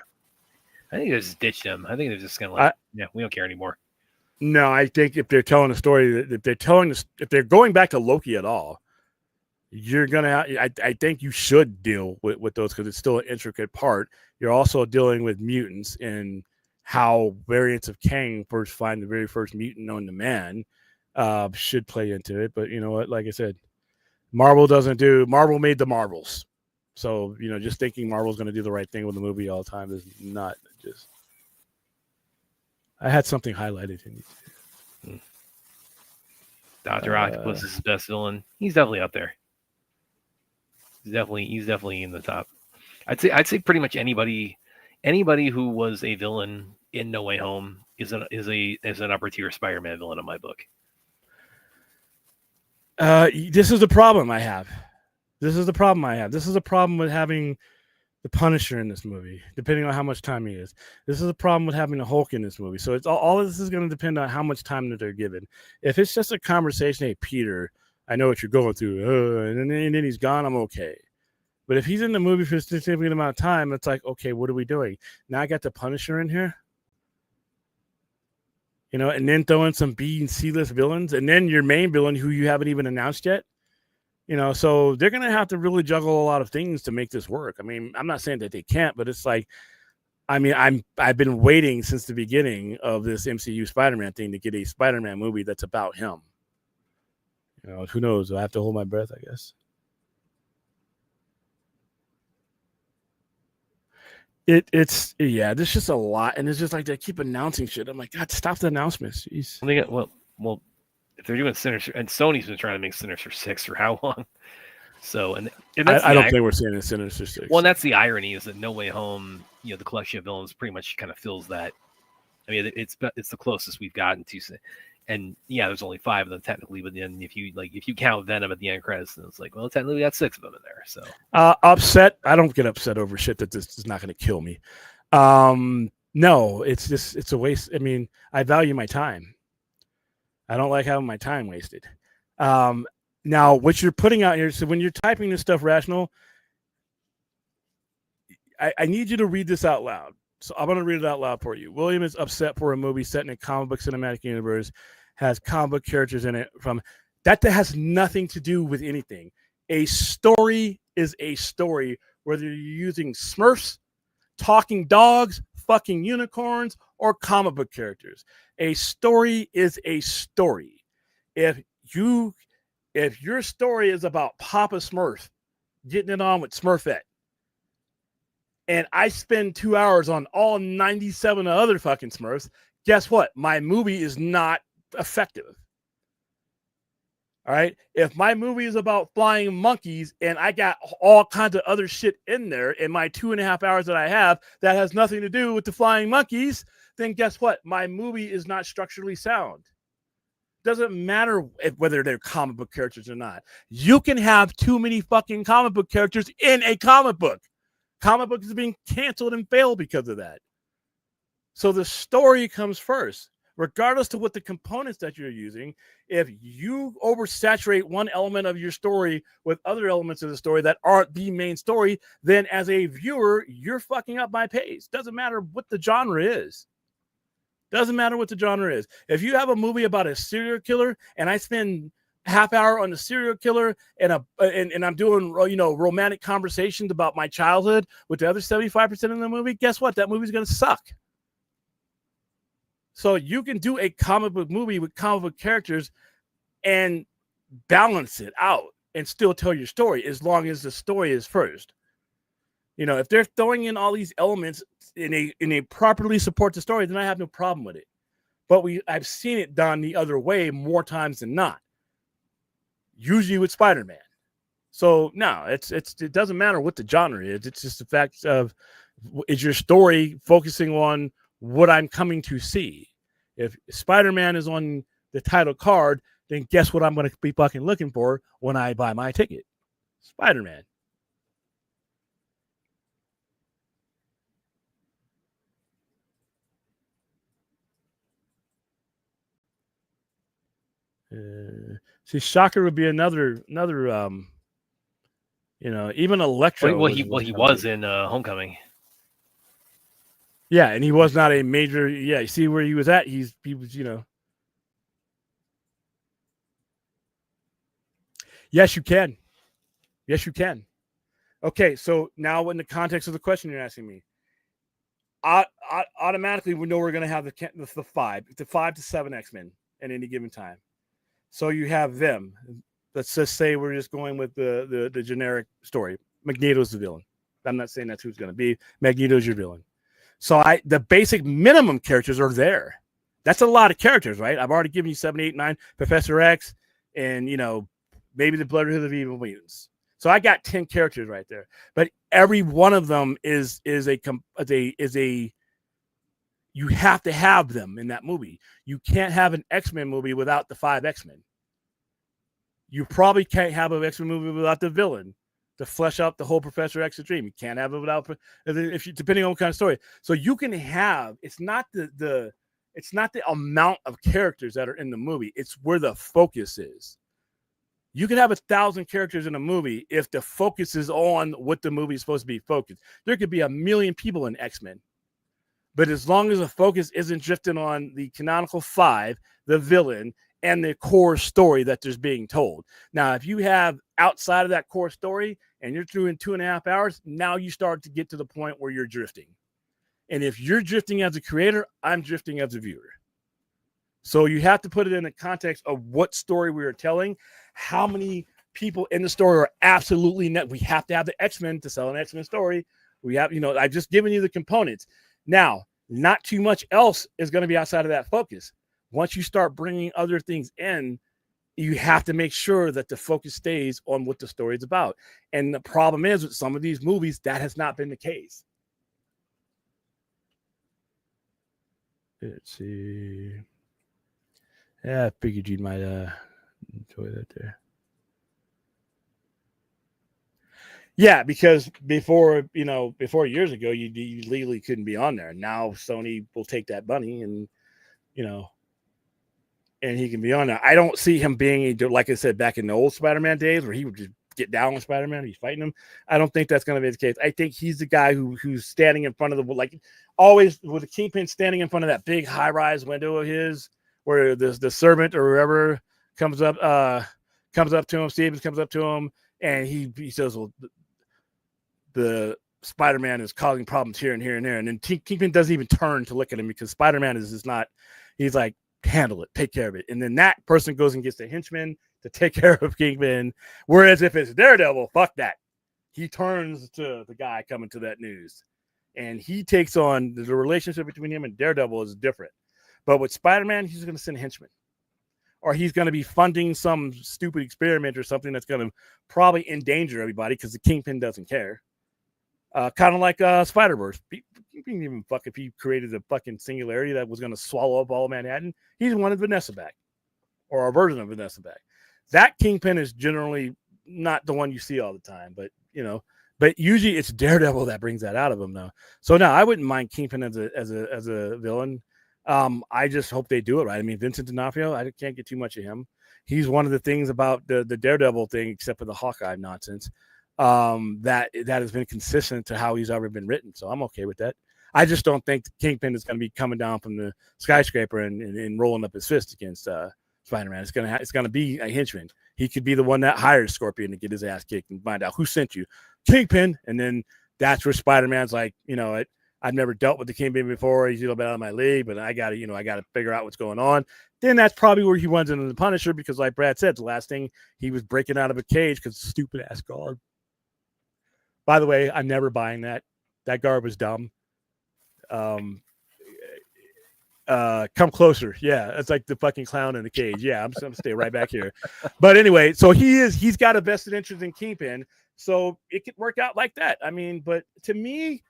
I think they just ditched him. I think they're just going to we don't care anymore. No, I think if they're telling a story, if they're going back to Loki at all, you're gonna. I think you should deal with those because it's still an intricate part. You're also dealing with mutants and how variants of Kang first find the very first mutant known to man should play into it. But you know what? Like I said, Marvel made the Marvels. So, just thinking Marvel's going to do the right thing with the movie all the time is not just. I had something highlighted in you. Dr. Octopus is his best villain. He's definitely up there. He's definitely in the top. I'd say pretty much anybody who was a villain in No Way Home is an upper tier Spider-Man villain in my book. This is the problem I have. This is the problem with having the Punisher in this movie, depending on how much time he is. This is the problem with having the Hulk in this movie. So it's all of this is going to depend on how much time that they're given. If it's just a conversation, hey, Peter, I know what you're going through, and then he's gone, I'm okay. But if he's in the movie for a significant amount of time, it's like, okay, what are we doing? Now I got the Punisher in here. And then throw in some B and C list villains, and then your main villain who you haven't even announced yet. So they're going to have to really juggle a lot of things to make this work. I mean, I'm not saying that they can't, but it's like, I've been waiting since the beginning of this MCU Spider-Man thing to get a Spider-Man movie that's about him. Who knows? I have to hold my breath, I guess. There's just a lot, and it's just like they keep announcing shit. I'm like, God, stop the announcements. Jeez. Well, if they're doing Sinister, and Sony's been trying to make Sinister 6 for how long? So, and I don't think we're seeing a Sinister 6. Well, and that's the irony is that No Way Home, the collection of villains pretty much kind of fills that. I mean, it's the closest we've gotten to, and there's only 5 of them technically, but then if you count Venom at the end credits, then it's like, well, technically we got 6 of them in there. So upset. I don't get upset over shit that this is not going to kill me. No, it's a waste. I mean, I value my time. I don't like having my time wasted. Now, what you're putting out here, so when you're typing this stuff, Rational, I need you to read this out loud. So I'm going to read it out loud for you. William is upset for a movie set in a comic book cinematic universe, has comic book characters in it. That has nothing to do with anything. A story is a story, whether you're using Smurfs, talking dogs, fucking unicorns, or comic book characters. A story is a story. If your story is about Papa Smurf getting it on with Smurfette, and I spend 2 hours on all 97 other fucking Smurfs, guess what? My movie is not effective. All right. If my movie is about flying monkeys and I got all kinds of other shit in there in my 2.5 hours that I have that has nothing to do with the flying monkeys, then guess what? My movie is not structurally sound. Doesn't matter whether they're comic book characters or not. You can have too many fucking comic book characters in a comic book. Comic books are being canceled and failed because of that. So the story comes first. Regardless to what the components that you're using, if you oversaturate one element of your story with other elements of the story that aren't the main story, then as a viewer, you're fucking up my pace. Doesn't matter what the genre is. If you have a movie about a serial killer and I spend half hour on the serial killer and I'm doing romantic conversations about my childhood with the other 75% of the movie, guess what? That movie's gonna suck. So you can do a comic book movie with comic book characters and balance it out and still tell your story as long as the story is first. If they're throwing in all these elements in a properly support the story, then I have no problem with it. But I've seen it done the other way more times than not. Usually with Spider-Man. So no, it doesn't matter what the genre is. It's just the fact of, is your story focusing on what I'm coming to see? If Spider-Man is on the title card, then guess what I'm going to be fucking looking for when I buy my ticket? Spider-Man. See, Shocker would be another even Electro. Well, he was in Homecoming. Yeah, and he was not a major. Yeah, you see where he was at. He was, Yes, you can. Yes, you can. Okay, so now in the context of the question you're asking me, automatically we know we're going to have the 5 to 7 X-Men at any given time. So you have them. Let's just say we're just going with the generic story. Magneto's the villain. I'm not saying that's who's going to be. Magneto's your villain. So the basic minimum characters are there. That's a lot of characters, right? I've already given you 7, 8, 9, Professor X, and maybe the Brotherhood of Evil Mutants. So I got 10 characters right there. But every one of them is a you have to have them in that movie. You can't have an X-Men movie without the 5 X-Men. You probably can't have an X-Men movie without the villain to flesh out the whole Professor X's dream. You can't have it without, depending on what kind of story. So you can have. It's not the amount of characters that are in the movie. It's where the focus is. You can have 1,000 characters in a movie if the focus is on what the movie is supposed to be focused. There could be 1 million people in X-Men. But as long as the focus isn't drifting on the canonical 5, the villain, and the core story that there's being told. Now, if you have outside of that core story and you're doing 2.5 hours, now you start to get to the point where you're drifting. And if you're drifting as a creator, I'm drifting as a viewer. So you have to put it in the context of what story we are telling, how many people in the story are absolutely net. We have to have the X-Men to sell an X-Men story. We have, I've just given you the components. Now, not too much else is going to be outside of that focus. Once you start bringing other things in, you have to make sure that the focus stays on what the story is about. And the problem is with some of these movies, that has not been the case. Let's see. Yeah, I figured you might enjoy that there. Yeah, because before years ago, you legally couldn't be on there. Now Sony will take that money and, and he can be on there. I don't see him being, like I said, back in the old Spider-Man days where he would just get down with Spider-Man. He's fighting him. I don't think that's going to be the case. I think he's the guy who's standing in front of like always with the Kingpin standing in front of that big high-rise window of his where the servant or whoever comes up to him, Stevens comes up to him, and he says, well, the Spider-Man is causing problems here and here and there. And then Kingpin doesn't even turn to look at him because Spider-Man is just not, he's like, handle it, take care of it. And then that person goes and gets the henchman to take care of Kingpin. Whereas if it's Daredevil, fuck that. He turns to the guy coming to that news. And he takes on the relationship between him and Daredevil is different. But with Spider-Man, he's going to send henchmen. Or he's going to be funding some stupid experiment or something that's going to probably endanger everybody because the Kingpin doesn't care. Kind of like Spider-Verse. He didn't even fuck if he created a fucking singularity that was going to swallow up all of Manhattan. He wanted Vanessa back. Or a version of Vanessa back. That Kingpin is generally not the one you see all the time. But, but usually it's Daredevil that brings that out of him, though. So, no, I wouldn't mind Kingpin as a villain. I just hope they do it right. I mean, Vincent D'Onofrio, I can't get too much of him. He's one of the things about the Daredevil thing, except for the Hawkeye nonsense, that has been consistent to how he's ever been written. So I'm okay with that. I just don't think Kingpin is going to be coming down from the skyscraper and rolling up his fist against Spider-Man. It's going to be a henchman. He could be the one that hires Scorpion to get his ass kicked and find out who sent you, Kingpin. And then that's where Spider-Man's like, I've never dealt with the Kingpin before. He's a little bit out of my league, but I got to figure out what's going on. Then that's probably where he runs into the Punisher because, like Brad said, the last thing he was breaking out of a cage because stupid ass guard. By the way, I'm never buying that. That guard was dumb. Come closer. Yeah, it's like the fucking clown in the cage. Yeah, I'm gonna stay right back here. But anyway, so he's got a vested interest in Kingpin, so it could work out like that. I mean, but to me.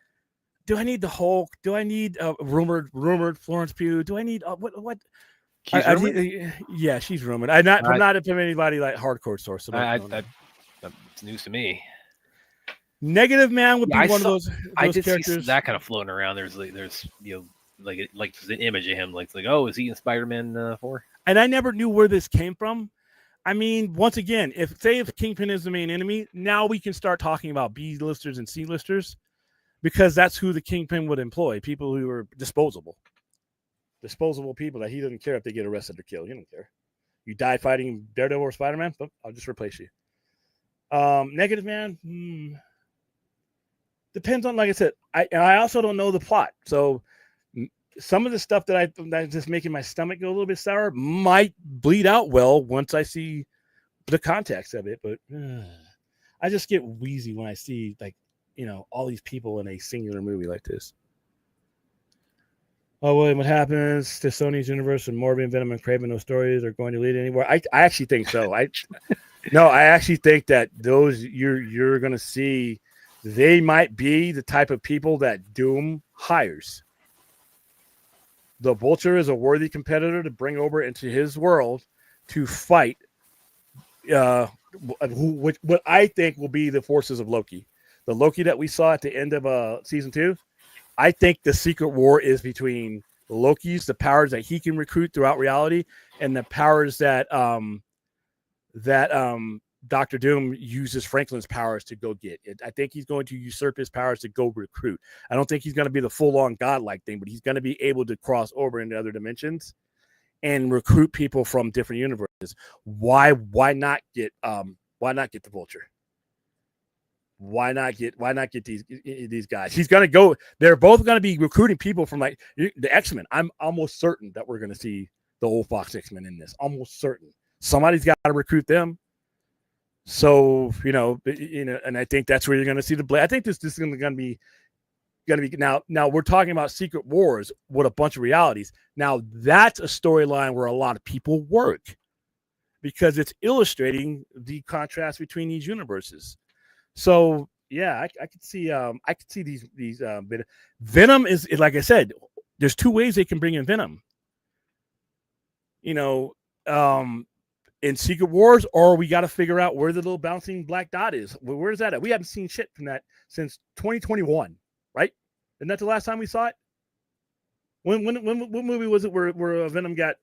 Do I need the Hulk? Do I need rumored Florence Pugh? Do I need what? Yeah, she's rumored. I'm not from anybody like hardcore source. So It's news to me. Negative Man would be one of those I did characters. See that kind of floating around. There's like there's an image of him like oh, is he in Spider-Man 4? And I never knew where this came from. I mean, once again, if Kingpin is the main enemy, now we can start talking about B-listers and C-listers, because that's who the Kingpin would employ, people who are disposable people that he doesn't care if they get arrested or killed. He don't care. You die fighting Daredevil or Spider-Man, but I'll just replace you. Negative Man, depends on, like I said, I also don't know the plot, so some of the stuff that's just making my stomach go a little bit sour might bleed out well once I see the context of it. But I just get wheezy when I see, like, all these people in a singular movie like this. Oh, William, what happens to Sony's universe and Morbius, Venom, and Kraven? Those stories are going to lead anywhere. I actually think so. I actually think that those you're going to see, they might be the type of people that Doom hires. The Vulture is a worthy competitor to bring over into his world to fight what I think will be the forces of Loki. The Loki that we saw at the end of season 2, I think the secret war is between Loki's, the powers that he can recruit throughout reality, and the powers that Dr. Doom uses Franklin's powers to go get it. I think he's going to usurp his powers to go recruit. I don't think he's going to be the full-on godlike thing, but he's going to be able to cross over into other dimensions and recruit people from different universes. Why not get the Vulture? Why not get these guys? He's going to go. They're both going to be recruiting people from, like, the X-Men. I'm almost certain that we're going to see the old Fox X-Men in this. Almost certain. Somebody's got to recruit them. So, and I think that's where you're going to see the blade. I think this is going to be now we're talking about Secret Wars with a bunch of realities. Now that's a storyline where a lot of people work, because it's illustrating the contrast between these universes. So yeah, I could see these Venom is, like I said, there's two ways they can bring in Venom. In Secret Wars, or we got to figure out where the little bouncing black dot is. Where's that at? We haven't seen shit from that since 2021, right? Isn't that the last time we saw it? What movie was it where Venom got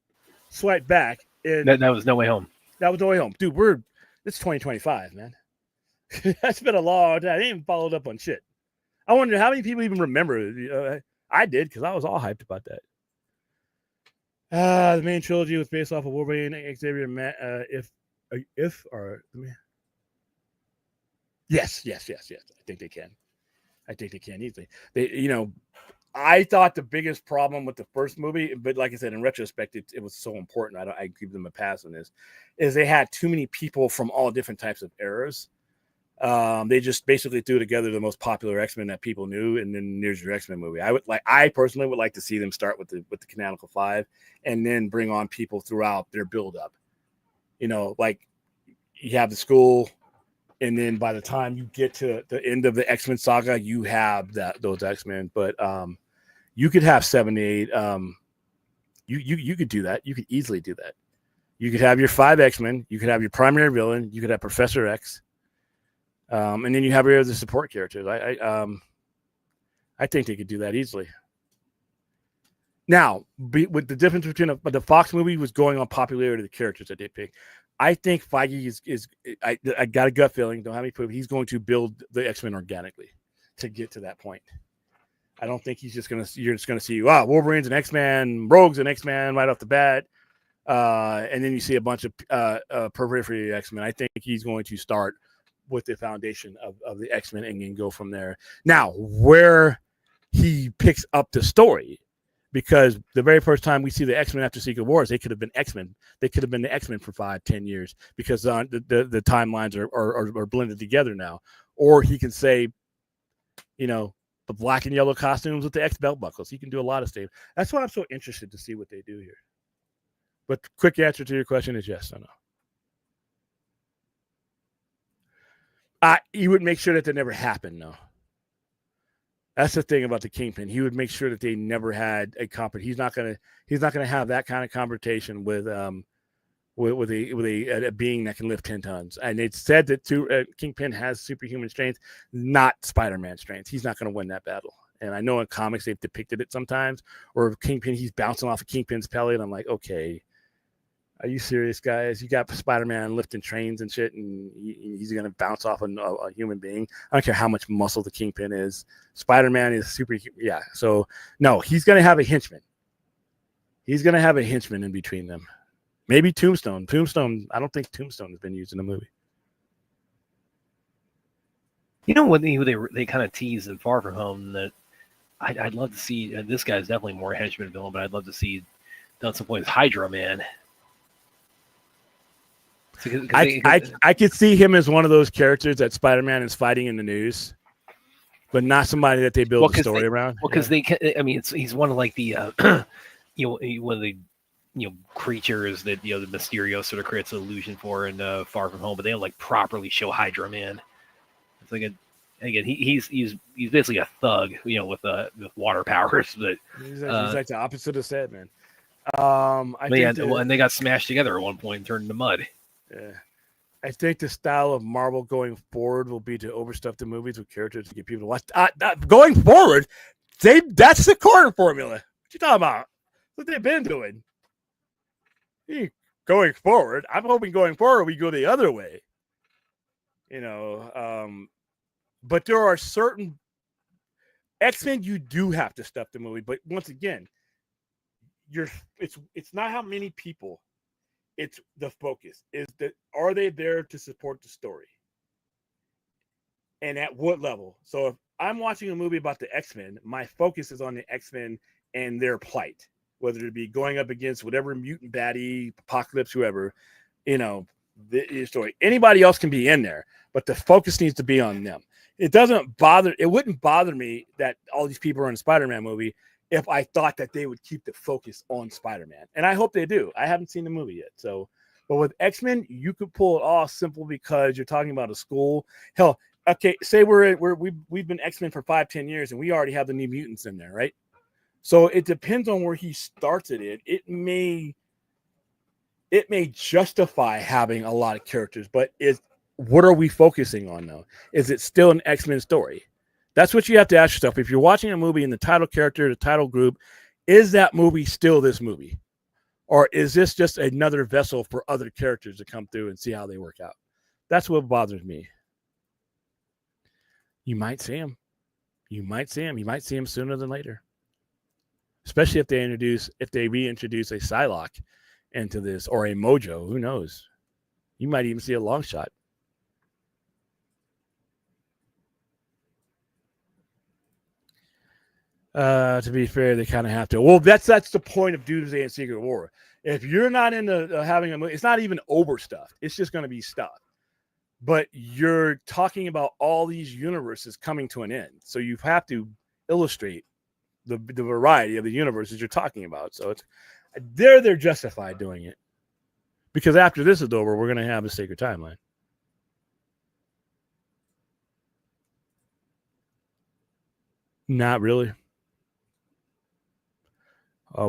swiped back? That was No Way Home. That was No Way Home. Dude, it's 2025, man. That's been a long time. I ain't even followed up on shit. I wonder how many people even remember. I did, because I was all hyped about that. The main trilogy was based off of Wolverine, Xavier, Yes. I think they can easily. I thought the biggest problem with the first movie, but like I said, in retrospect, it was so important. I give them a pass on this. Is they had too many people from all different types of eras. They just basically threw together the most popular X-Men that people knew, and then there's your X-Men movie. I personally would like to see them start with the canonical 5, and then bring on people throughout their build-up. Like you have the school, and then by the time you get to the end of the X-Men saga, you have those X-Men. But you could have 7 to 8. You could do that. You could easily do that. You could have your 5 X-Men. You could have your primary villain. You could have Professor X. And then you have your other support characters. I think they could do that easily. Now, with the difference between the Fox movie was going on popularity of the characters that they picked. I think Feige is I got a gut feeling, don't have any proof, he's going to build the X-Men organically to get to that point. I don't think you're just gonna see Wolverine's an X-Man, Rogue's an X-Man right off the bat. And then you see a bunch of periphery X-Men. I think he's going to start with the foundation of the X-Men and then go from there. Now, where he picks up the story, because the very first time we see the X-Men after Secret Wars, they could have been X-Men. They could have been the X-Men for 5-10 years, because the timelines are blended together now. Or he can say, the black and yellow costumes with the X belt buckles. He can do a lot of stuff. That's why I'm so interested to see what they do here. But the quick answer to your question is yes or no. He would make sure that that never happened, though. That's the thing about the Kingpin. He would make sure that they never had a conflict. He's not gonna have that kind of confrontation with with a being that can lift 10 tons. And it's said that Kingpin has superhuman strength, not Spider-Man strength. He's not going to win that battle. And I know in comics they've depicted it sometimes, or Kingpin, he's bouncing off of Kingpin's pellet. And I'm like, okay, are you serious, guys? You got Spider-Man lifting trains and shit, and he's going to bounce off a human being. I don't care how much muscle the Kingpin is. Spider-Man is super. Yeah. So, no, he's going to have a henchman. He's going to have a henchman in between them. Maybe Tombstone. I don't think Tombstone has been used in a movie. You know what they kind of tease in Far From Home that I'd love to see. This guy's definitely more henchman villain, but I'd love to see done some point as Hydra Man. I could see him as one of those characters that Spider-Man is fighting in the news, but not somebody that they build a story around. Well, because he's one of like the one of the creatures that the Mysterio sort of creates an illusion for in Far From Home, but they don't like properly show Hydra Man. It's like he's basically a thug, with water powers, but he's like the opposite of Sadman. And they got smashed together at one point and turned into mud. Yeah. I think the style of Marvel going forward will be to overstuff the movies with characters to get people to watch. Going forward, that's the corner formula. What you talking about? What they've been doing. Going forward, I'm hoping going forward we go the other way. But there are certain X-Men you do have to stuff the movie. But once again, it's not how many people. It's the focus. Are they there to support the story? And at what level? So if I'm watching a movie about the X-Men, my focus is on the X-Men and their plight, whether it be going up against whatever mutant baddie, Apocalypse, whoever, the story. Anybody else can be in there, but the focus needs to be on them. It wouldn't bother me that all these people are in a Spider-Man movie if I thought that they would keep the focus on Spider-Man. And I hope they do. I haven't seen the movie yet. But with X-Men, you could pull it off simple because you're talking about a school. Hell, okay, say we've been X-Men for 5-10 years and we already have the New Mutants in there, right? So it depends on where he starts it in. It may justify having a lot of characters, but what are we focusing on though? Is it still an X-Men story? That's what you have to ask yourself. If you're watching a movie and the title character, the title group, is that movie still this movie? Or is this just another vessel for other characters to come through and see how they work out? That's what bothers me. You might see him. You might see him sooner than later. Especially if they reintroduce a Psylocke into this or a Mojo. Who knows? You might even see a long shot. To be fair, they kind of have to. Well, that's the point of Doomsday and Secret War. If you're not into having a movie, it's not even overstuffed. It's just going to be stuff. But you're talking about all these universes coming to an end. So you have to illustrate the variety of the universes you're talking about. So they're justified doing it. Because after this is over, we're going to have a sacred timeline. Not really.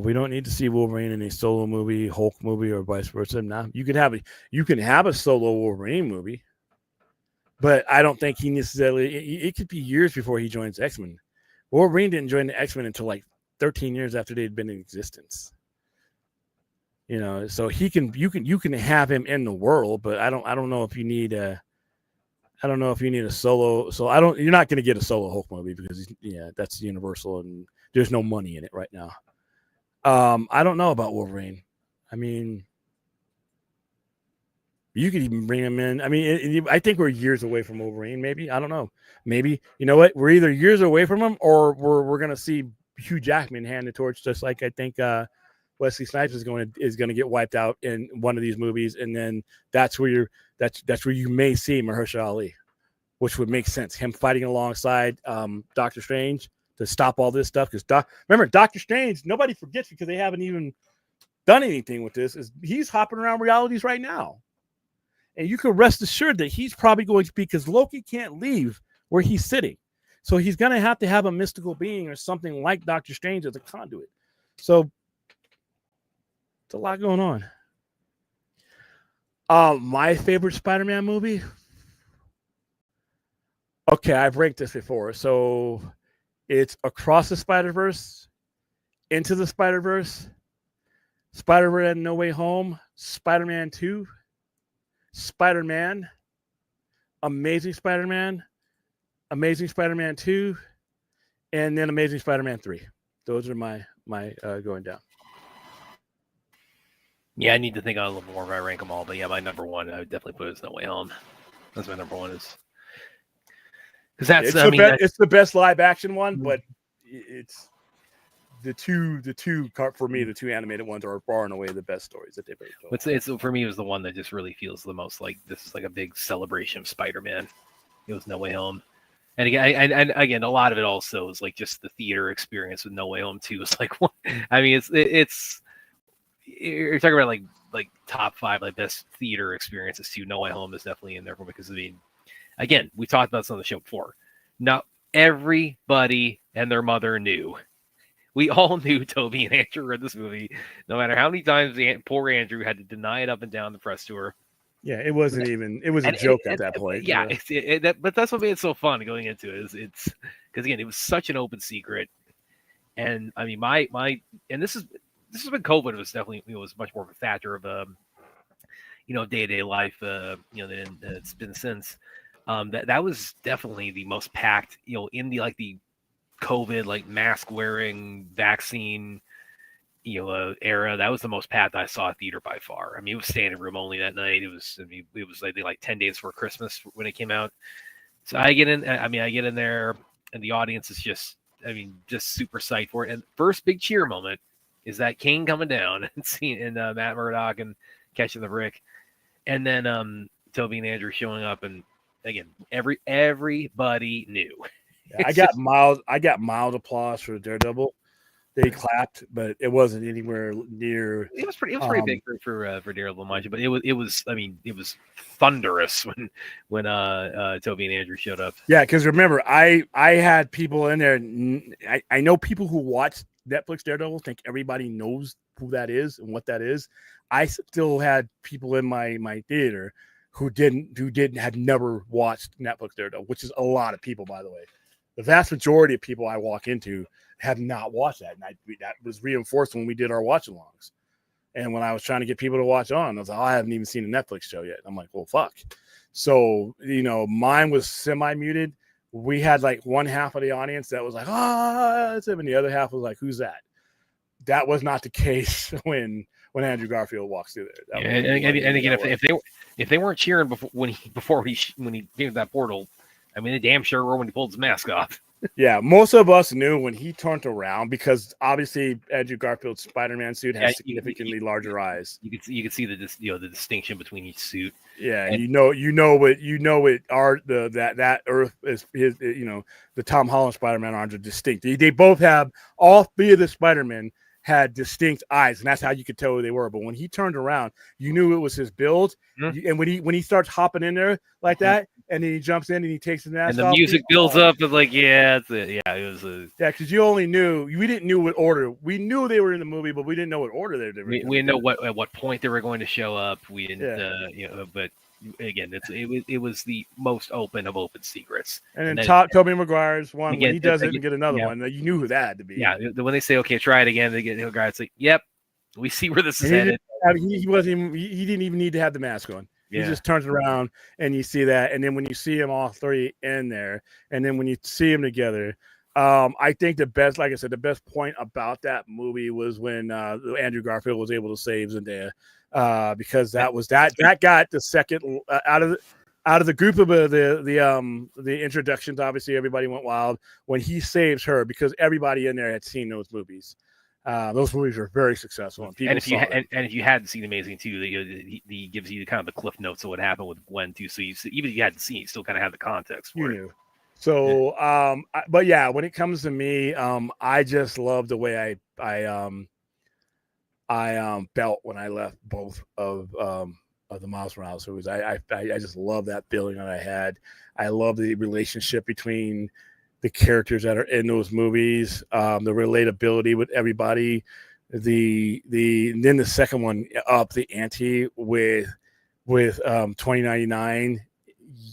We don't need to see Wolverine in a solo movie, Hulk movie, or vice versa. Now you can have a solo Wolverine movie, but I don't think he necessarily. It could be years before he joins X-Men. Wolverine didn't join the X-Men until like 13 years after they'd been in existence. So you can have him in the world, but I don't know if you need a. I don't know if you need a solo. So you're not going to get a solo Hulk movie because that's Universal and there's no money in it right now. I don't know about Wolverine. I mean, you could even bring him in. I mean, I think we're years away from Wolverine. Maybe, I don't know. Maybe, you know what? We're either years away from him or we're going to see Hugh Jackman hand the torch, just like I think Wesley Snipes is going to get wiped out in one of these movies, and then that's where you may see Mahershala Ali, which would make sense. Him fighting alongside Doctor Strange to stop all this stuff. Because remember, Doctor Strange, nobody forgets because they haven't even done anything with this. Is he's hopping around realities right now, and you can rest assured that he's probably going to be, because Loki can't leave where he's sitting, so he's going to have a mystical being or something like Doctor Strange as a conduit. So it's a lot going on. My favorite Spider-Man movie. Okay, I've ranked this before. So it's Across the Spider-Verse, Into the Spider-Verse, Spider-Man No Way Home, Spider-Man 2, Spider-Man, Amazing Spider-Man, Amazing Spider-Man 2, and then Amazing Spider-Man 3. Those are my going down. Yeah, I need to think on a little more if I rank them all. But yeah, my number one, I would definitely put it as No Way Home. That's my number one. Is because that's it's the best live action one, but it's the two for me, the two animated ones are far and away the best stories that they've ever told. It's for me, it was the one that just really feels the most like this is like a big celebration of Spider-Man. It was No Way Home. And again, a lot of it also is like just the theater experience with No Way Home too. It's like, I mean, it's you're talking about like top 5 like best theater experiences too. No Way Home is definitely in there for me because I mean, again, we talked about this on the show before. Not everybody and their mother knew. We all knew Toby and Andrew were in this movie, no matter how many times poor Andrew had to deny it up and down the press tour. Yeah, it wasn't even. It was a joke at that point. Yeah, but that's what made it so fun going into it. It's because again, it was such an open secret, and I mean, my and this has been COVID. It was definitely was much more of a factor of day to day life. Than it's been since. That was definitely the most packed. In the COVID mask wearing vaccine. Era. That was the most packed I saw a theater by far. I mean, it was standing room only that night. It was like 10 days before Christmas when it came out. So I get in there and the audience is just super psyched for it. And first big cheer moment is that Kane coming down and seeing Matt Murdock and catching the brick. And then Toby and Andrew showing up, and again, everybody knew. Yeah, I got mild applause for Daredevil. They clapped, but it wasn't anywhere near. It was pretty big for Daredevil, mind you. But it was thunderous when Toby and Andrew showed up. Yeah, because remember, I had people in there. I know people who watch Netflix Daredevil think everybody knows who that is and what that is. I still had people in my theater who had never watched Netflix Daredevil, which is a lot of people, by the way. The vast majority of people I walk into have not watched that, and that was reinforced when we did our watch-alongs. And when I was trying to get people to watch on, I was like, I haven't even seen a Netflix show yet. I'm like, well, fuck. So, mine was semi-muted. We had one half of the audience that was like, and the other half was like, who's that? That was not the case when Andrew Garfield walks through there. And again, if they weren't cheering before he gave that portal, I mean, they damn sure were when he pulled his mask off. Yeah, most of us knew when he turned around because obviously Andrew Garfield's Spider-Man suit has significantly larger eyes. You could see the distinction between each suit. Yeah, and that Earth is his. The Tom Holland Spider-Man arms are distinct. They both have all 3 of the Spider-Men had distinct eyes, and that's how you could tell who they were. But when he turned around, you knew it was his build. Mm-hmm. And when he starts hopping in there like that, and then he jumps in and he takes his mask off. And the music builds up. It's like, it was because you only knew we didn't know what order. We knew they were in the movie, but we didn't know what order they were. We didn't know at what point they were going to show up. We didn't, but again, it was the most open of open secrets. And then Tobey Maguire's one, again, when he does it and get another one, you knew who that had to be. Yeah, when they say, okay, try it again, they get the guy. It's like, yep, we see where this is headed. He didn't even need to have the mask on. Yeah. He just turns around and you see that. And then when you see them all 3 in there, and then when you see them together, I think the best point about that movie was when Andrew Garfield was able to save Zendaya, because that got the second out of the group of the introductions. Obviously, everybody went wild when he saves her because everybody in there had seen those movies. Those movies are very successful, and if you hadn't seen Amazing 2, he gives you kind of the cliff notes of what happened with Gwen too. So even if you hadn't seen it, you still kind of had the context for it. Knew. So, but yeah, when it comes to me, I just love the way I felt when I left both of the Miles Morales movies. I just love that feeling that I had. I love the relationship between the characters that are in those movies, the relatability with everybody, and then the second one up the ante with with 2099,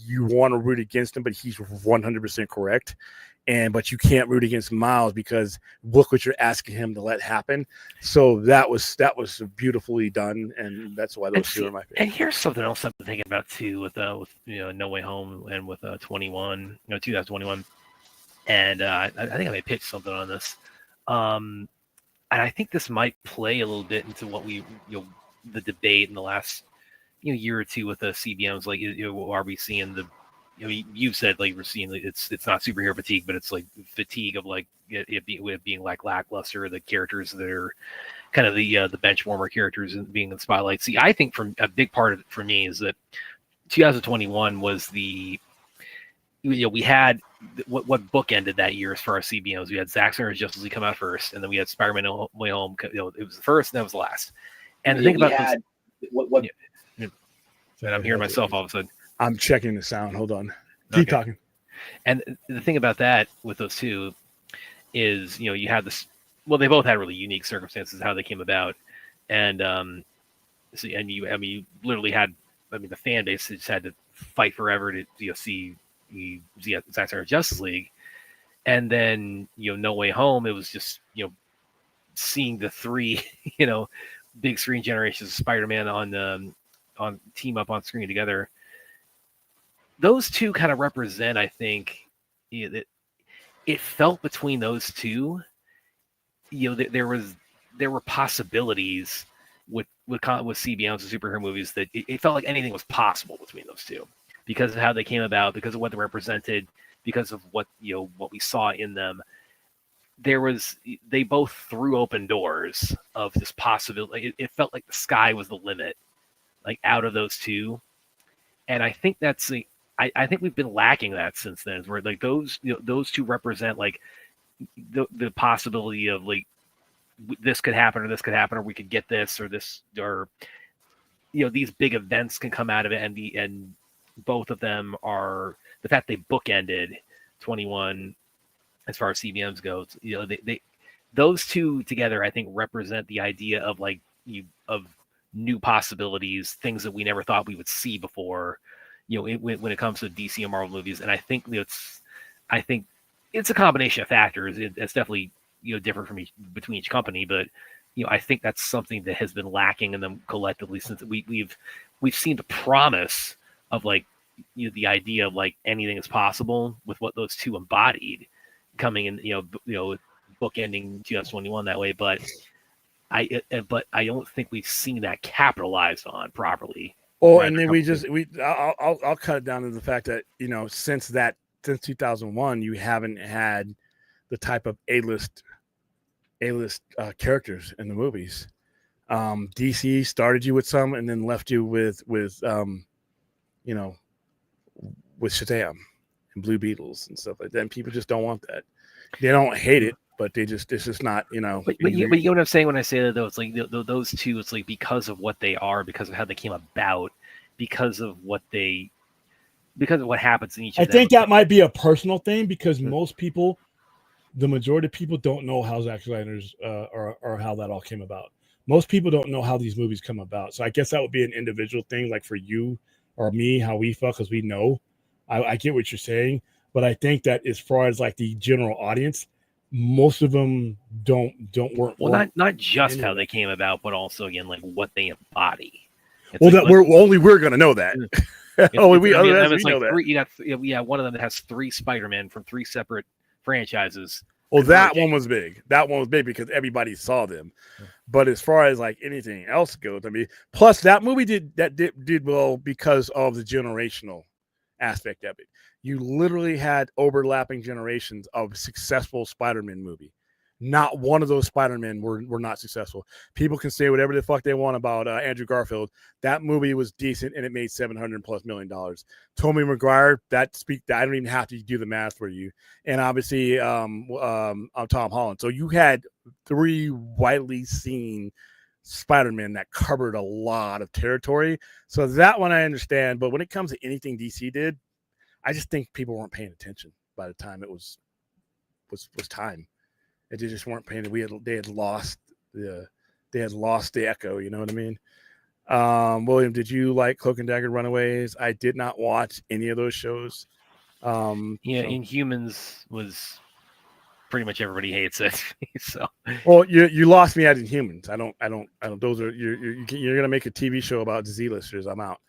you want to root against him, but he's 100% correct. But you can't root against Miles because look what you're asking him to let happen. So that was beautifully done, and that's why those two are my favorite. And here's something else I'm thinking about too with No Way Home and with 2021, and I think I may pitch something on this, and I think this might play a little bit into what the debate in the last year or two with the CBMs. Like, are we seeing the you've said like we're seeing it's not superhero fatigue, but it's like fatigue of like it being like lackluster, the characters that are kind of the bench warmer characters and being in the spotlight. See, I think from a big part of it for me is that 2021 was the we had what bookended that year as far as CBMs. We had Zack Snyder's Justice League come out first, and then we had Spider-Man No Way Home. It was the first, and that was the last. And the thing about what and I'm hearing myself all of a sudden. I'm checking the sound. Hold on. Keep talking. And the thing about that with those two is, you had this. Well, they both had really unique circumstances how they came about, and you literally had. The fan base just had to fight forever to see Zack Snyder's Justice League, and then No Way Home. It was just seeing the three big screen generations of Spider-Man on team up on screen together. Those two kind of represent, I think, that it felt between those two, there were possibilities with CBMs and superhero movies that it felt like anything was possible between those two because of how they came about, because of what they represented, because of what we saw in them. They both threw open doors of this possibility. It felt like the sky was the limit, like out of those two, and I think that's I think we've been lacking that since then. Where like those two represent like the possibility of like this could happen or this could happen or we could get this or this or these big events can come out of it, and both of them are the fact they bookended 21 as far as CBMs goes. They those two together I think represent the idea of like of new possibilities, things that we never thought we would see before. When it comes to DC and Marvel movies, and I think it's a combination of factors. It's definitely different between each company, but I think that's something that has been lacking in them collectively since we've seen the promise of like the idea of like anything is possible with what those two embodied coming in bookending 2021 that way, but I don't think we've seen that capitalized on properly. Oh, and then I'll cut it down to the fact that since 2001 you haven't had the type of A-list characters in the movies. DC started you with some and then left you with Shazam and Blue Beetles and stuff like that. And people just don't want that. They don't hate it, but it's just not, But you know what I'm saying when I say that though, it's like those two, it's like because of what they are, because of how they came about, because of what happens in each of them. I think that might be a personal thing because most people, the majority of people don't know how Zack Snyder's or how that all came about. Most people don't know how these movies come about. So I guess that would be an individual thing, like for you or me, how we felt, because we know. I get what you're saying, but I think that as far as like the general audience, most of them don't work. Well, not just how they came about, but also again like what they embody. It's we're gonna know that. We know that. One of them that has 3 Spider-Man from 3 separate franchises. Well, that one was big. That one was big because everybody saw them. But as far as like anything else goes, plus that movie did well because of the generational aspect of it. You literally had overlapping generations of successful Spider-Man movie. Not one of those Spider-Men were not successful. People can say whatever the fuck they want about Andrew Garfield. That movie was decent and it made $700+ million. Tobey Maguire, I don't even have to do the math for you. And obviously Tom Holland. So you had 3 widely seen Spider-Man that covered a lot of territory. So that one I understand. But when it comes to anything DC did, I just think people weren't paying attention by the time it was time. They just weren't paying. They had lost the echo. You know what I mean? William, did you like Cloak and Dagger Runaways? I did not watch any of those shows. Inhumans was pretty much everybody hates it. So, well, you lost me at Inhumans. I don't. Those are you're gonna make a TV show about Z-listers. I'm out.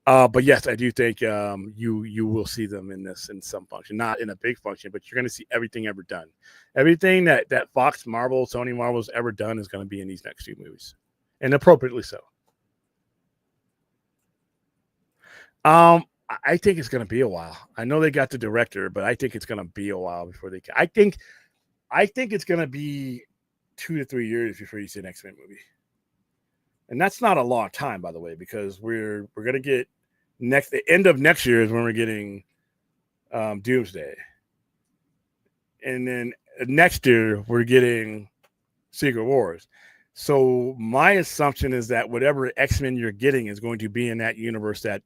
But yes, I do think you will see them in this in some function, not in a big function, but you're going to see everything ever done. Everything that Fox, Marvel, Sony, Marvel's ever done is going to be in these next few movies, and appropriately so. I think it's going to be a while. I know they got the director, but I think it's going to be a while before they. I think it's going to be 2 to 3 years before you see an X-Men movie, and that's not a long time, by the way, because we're going to get. The end of next year is when we're getting Doomsday, and then next year we're getting Secret Wars. So my assumption is that whatever X-Men you're getting is going to be in that universe that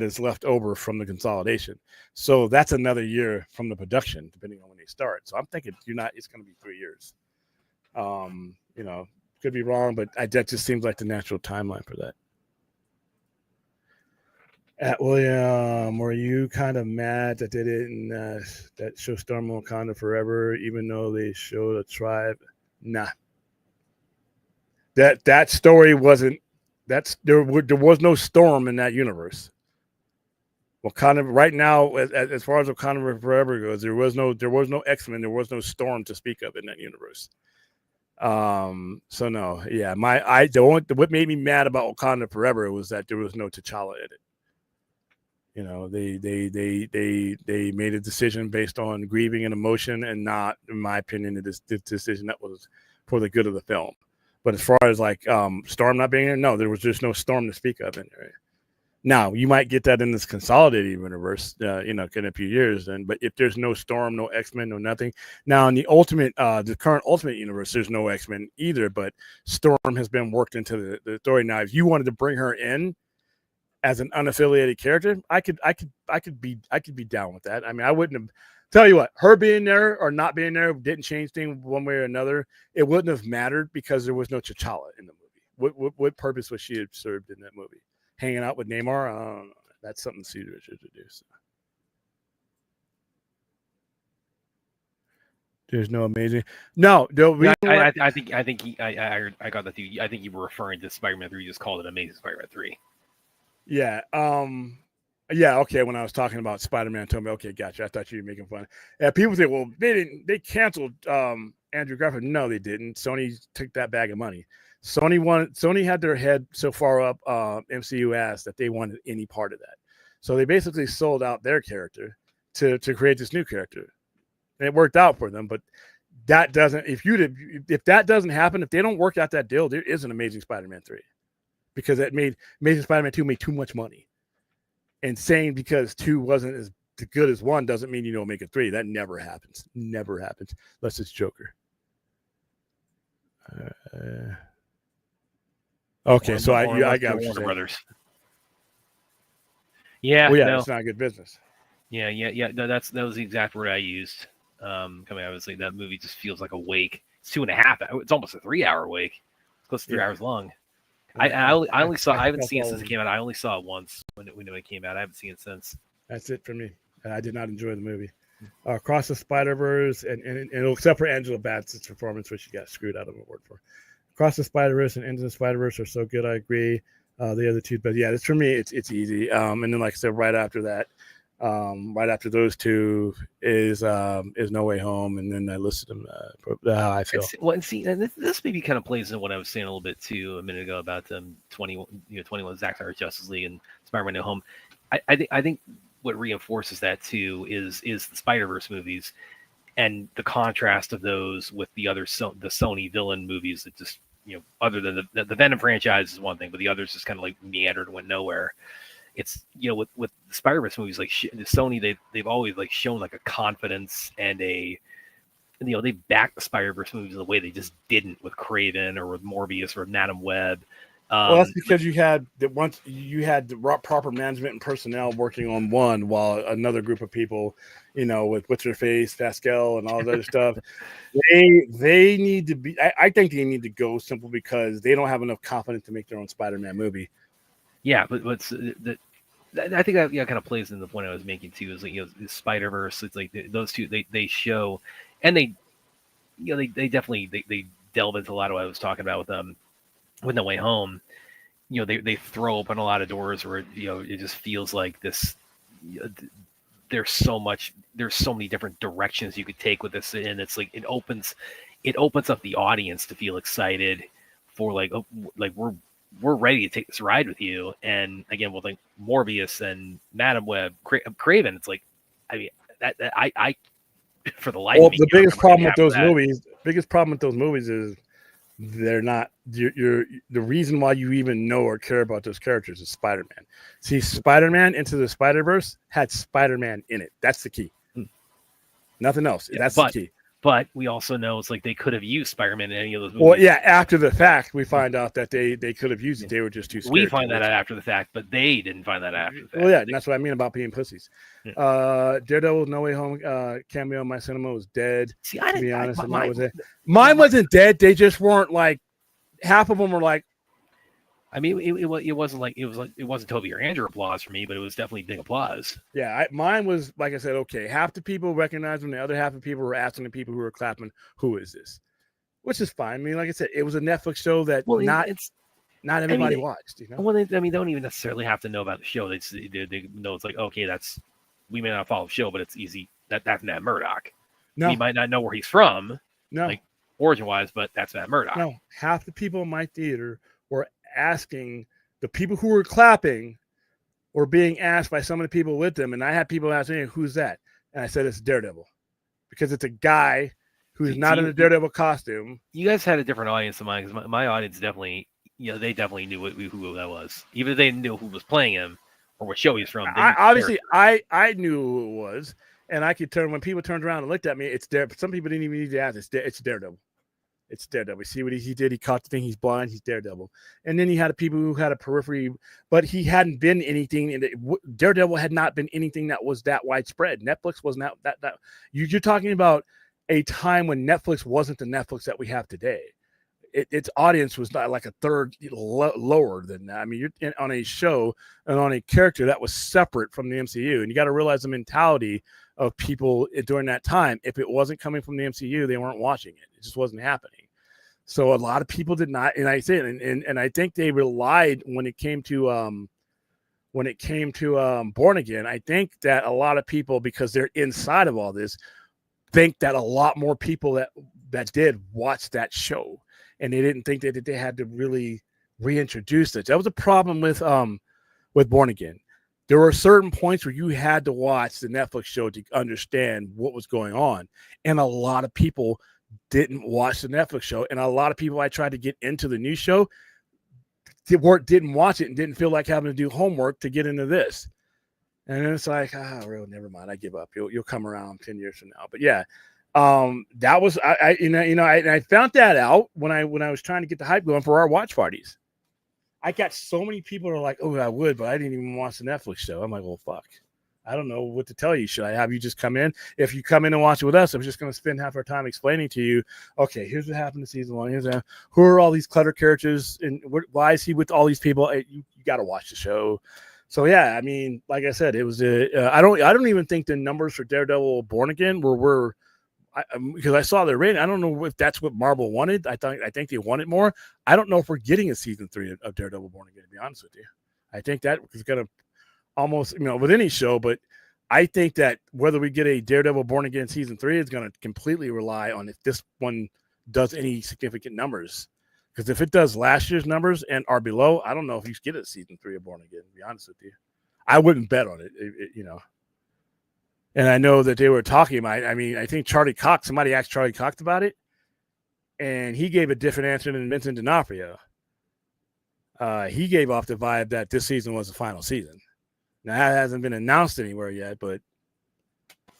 is left over from the consolidation. So that's another year from the production, depending on when they start. So I'm thinking it's going to be 3 years. Could be wrong, but that just seems like the natural timeline for that. At William, were you kind of mad that they didn't that show Storm Wakanda Forever, even though they showed a tribe? Nah. That story wasn't. There was no Storm in that universe. Wakanda right now, as far as Wakanda Forever goes, there was no X-Men, there was no Storm to speak of in that universe. So no, yeah, what made me mad about Wakanda Forever was that there was no T'Challa in it. They made a decision based on grieving and emotion, and not, in my opinion, this decision that was for the good of the film. But as far as like Storm not being there, no, there was just no Storm to speak of in there. Now you might get that in this consolidated universe, in a few years. Then, but if there's no Storm, no X-Men, no nothing. Now in the current Ultimate universe, there's no X-Men either. But Storm has been worked into the story. Now, if you wanted to bring her in as an unaffiliated character, I could be down with that. I mean, I wouldn't have. Tell you what, her being there or not being there didn't change things one way or another. It wouldn't have mattered because there was no T'Challa in the movie. What purpose was she served in that movie? Hanging out with Namor? I don't know. That's something Cedar should do. So. There's no amazing. No, I think I got that. I think you were referring to Spider-Man 3. You just called it Amazing Spider-Man 3. Yeah. Yeah. Okay. When I was talking about Spider-Man, told me, okay, gotcha. I thought you were making fun. Yeah. People say, well, they canceled Andrew Garfield. No, they didn't. Sony took that bag of money. Sony had their head so far up MCU ass that they wanted any part of that. So they basically sold out their character to create this new character. And it worked out for them, but that doesn't. If that doesn't happen, if they don't work out that deal, there is an Amazing Spider-Man 3. Because that made Amazing Spider-Man 2 made too much money. And saying because 2 wasn't as good as 1 doesn't mean you don't make a 3. That never happens. Never happens. Unless it's Joker. Okay, so I got Warner Brothers. Yeah. Well, yeah, it's not good business. Yeah. No, that was the exact word I used. Coming out, obviously, that movie just feels like a wake. It's 2.5. It's almost a 3-hour wake. It's close to 3 hours long. I haven't seen it since it came out. I only saw it once when it came out. I haven't seen it since. That's it for me. I did not enjoy the movie. Across the Spider-Verse, and except for Angela Bassett's performance, which she got screwed out of an award for. Across the Spider-Verse and Into the Spider-Verse are so good. I agree. The other two, but yeah, it's for me. It's easy. And then, like I said, right after that, right after those two is No Way Home, and then I listed them. How I feel. And this maybe kind of plays in what I was saying a little bit too a minute ago about 21 Zack Snyder's Justice League and Spider-Man No Home. I think what reinforces that too is the Spider-Verse movies and the contrast of those with the other the Sony villain movies that just other than the Venom franchise is one thing, but the others just kind of like meandered and went nowhere. It's with the Spider-Verse movies, like the Sony, they've always like shown like a confidence and they backed the Spider-Verse movies in a way they just didn't with Craven or with Morbius or Madam Web. Well, that's because you had the proper management and personnel working on one, while another group of people, with what's her face, Pascal, and all that other stuff, they need to be. I think they need to go simply because they don't have enough confidence to make their own Spider-Man movie. Yeah, but I think that kind of plays in the point I was making too. Is like the Spider-Verse. It's like those two they show, and they they definitely they delve into a lot of what I was talking about with No Way Home. They throw open a lot of doors where it just feels like this. There's so many different directions you could take with this, and it's like it opens up the audience to feel excited for like we're ready to take this ride with you. And again, with like Morbius and Madam Web, Craven, it's like, I mean, that I for the life of me, the biggest problem with those movies is they're not. You're the reason why you even know or care about those characters is Spider-Man. See, Spider-Man Into the Spider-Verse had Spider-Man in it. That's the key. Nothing else. Yeah, that's the key. But we also know it's like they could have used Spider-Man in any of those movies. Well, yeah, after the fact, we find out that they could have used it. They were just too scared. We find that out after the fact, but they didn't find that after the fact. Well, yeah, and that's what I mean about being pussies. Yeah. Daredevil No Way Home cameo in my cinema was dead. See, I didn't, to be honest, mine wasn't dead. They just weren't like, half of them were like, I mean, it wasn't Toby or Andrew applause for me, but it was definitely big applause. Yeah, mine was, like I said, okay. Half the people recognized them, the other half of people were asking the people who were clapping, "Who is this?" Which is fine. I mean, like I said, it was a Netflix show that not everybody watched. Well, they don't even necessarily have to know about the show. They know it's like, okay, we may not follow the show, but it's easy. That's Matt Murdock. No, we might not know where he's from, like origin wise, but that's Matt Murdock. No, half the people in my theater were asking the people who were clapping or being asked by some of the people with them, and I had people asking me, "Who's that?" And I said, "It's Daredevil," because it's a guy who's not in a Daredevil costume. You guys had a different audience than mine, because my audience definitely, they definitely knew who that was, even if they didn't know who was playing him or what show he's from. I knew who it was, and I could turn when people turned around and looked at me. It's there. Some people didn't even need to ask. It's Daredevil. It's Daredevil. See what he did? He caught the thing. He's blind. He's Daredevil. And then he had people who had a periphery, but he hadn't been anything. Daredevil had not been anything that was that widespread. Netflix wasn't that. You're talking about a time when Netflix wasn't the Netflix that we have today. Its audience was not like a third lower than that. I mean, you're on a show and on a character that was separate from the MCU, and you got to realize the mentality of people during that time. If it wasn't coming from the MCU, they weren't watching it. It just wasn't happening. So a lot of people did not, and I say, and I think they relied when it came to Born Again. I think that a lot of people, because they're inside of all this, think that a lot more people that did watch that show, and they didn't think that they had to really reintroduce it. That was a problem with Born Again. There were certain points where you had to watch the Netflix show to understand what was going on. And a lot of people didn't watch the Netflix show. And a lot of people I tried to get into the new show didn't watch it and didn't feel like having to do homework to get into this. And it's like, really, never mind. I give up. You'll come around 10 years from now. But yeah, that was, I found that out when I was trying to get the hype going for our watch parties. I got so many people who are like, "Oh, I would," but I didn't even watch the Netflix show. I'm like, "Well, fuck. I don't know what to tell you. Should I have you just come in? If you come in and watch it with us, I'm just going to spend half our time explaining to you, okay, here's what happened in season 1. Here's who are all these clutter characters, and why is he with all these people? You got to watch the show." So yeah, I mean, like I said, it was I don't even think the numbers for Daredevil Born Again were because I saw their rating. I don't know if that's what Marvel wanted. I think they wanted more. I don't know if we're getting a season 3 of Daredevil Born Again, to be honest with you. I think that is going to almost, with any show, but I think that whether we get a Daredevil Born Again season 3 is going to completely rely on if this one does any significant numbers. Because if it does last year's numbers and are below, I don't know if you get a season 3 of Born Again, to be honest with you. I wouldn't bet on it, And I know that they were talking about it. I mean, I think somebody asked Charlie Cox about it, and he gave a different answer than Vincent D'Onofrio. He gave off the vibe that this season was the final season. Now, that hasn't been announced anywhere yet, but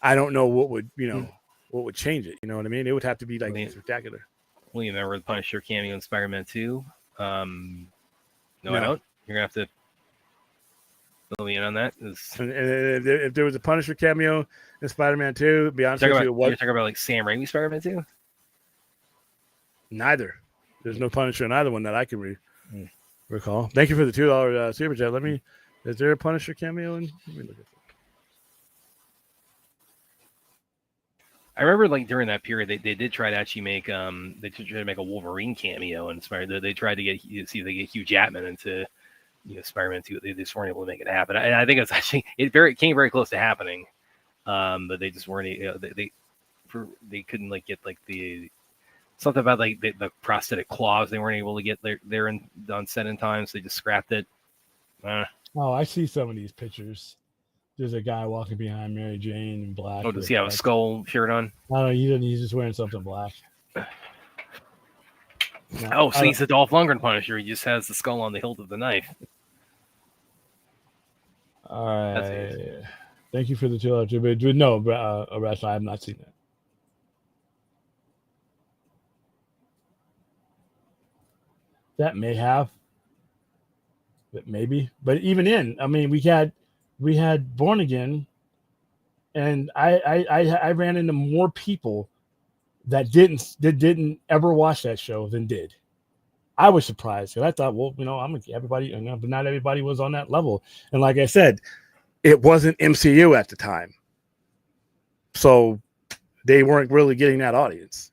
I don't know what would change it. You know what I mean? It would have to be like spectacular. Well, you remember the Punisher cameo in Spider-Man 2? No, I don't. You're going to have to fill me in on that. If there was a Punisher cameo in Spider-Man 2, be honest with you, you're talking about like Sam Raimi Spider-Man 2? Neither. There's no Punisher in either one that I can read. recall. Thank you for the $2 super chat. Is there a Punisher cameo? Let me look at that. I remember like during that period, they did try to actually make they tried to make a Wolverine cameo and they tried to get see if they get Hugh Jackman into Spider-Man 2. They just weren't able to make it happen. I think it's actually it came very close to happening, but they just weren't. They couldn't like get like the something about like the prosthetic claws. They weren't able to get there on set in time, so they just scrapped it. Oh, I see some of these pictures. There's a guy walking behind Mary Jane in black. Oh, does he have a skull shirt on? No, he doesn't. He's just wearing something black. No, so he's a Dolph Lundgren Punisher. He just has the skull on the hilt of the knife. All right. Thank you for the $2. But no, Arash, I have not seen that. That may have. But maybe. But even I mean, we had Born Again, and I ran into more people that didn't ever watch that show than did. I was surprised because I thought, well, everybody, but not everybody was on that level. And like I said, it wasn't MCU at the time, so they weren't really getting that audience.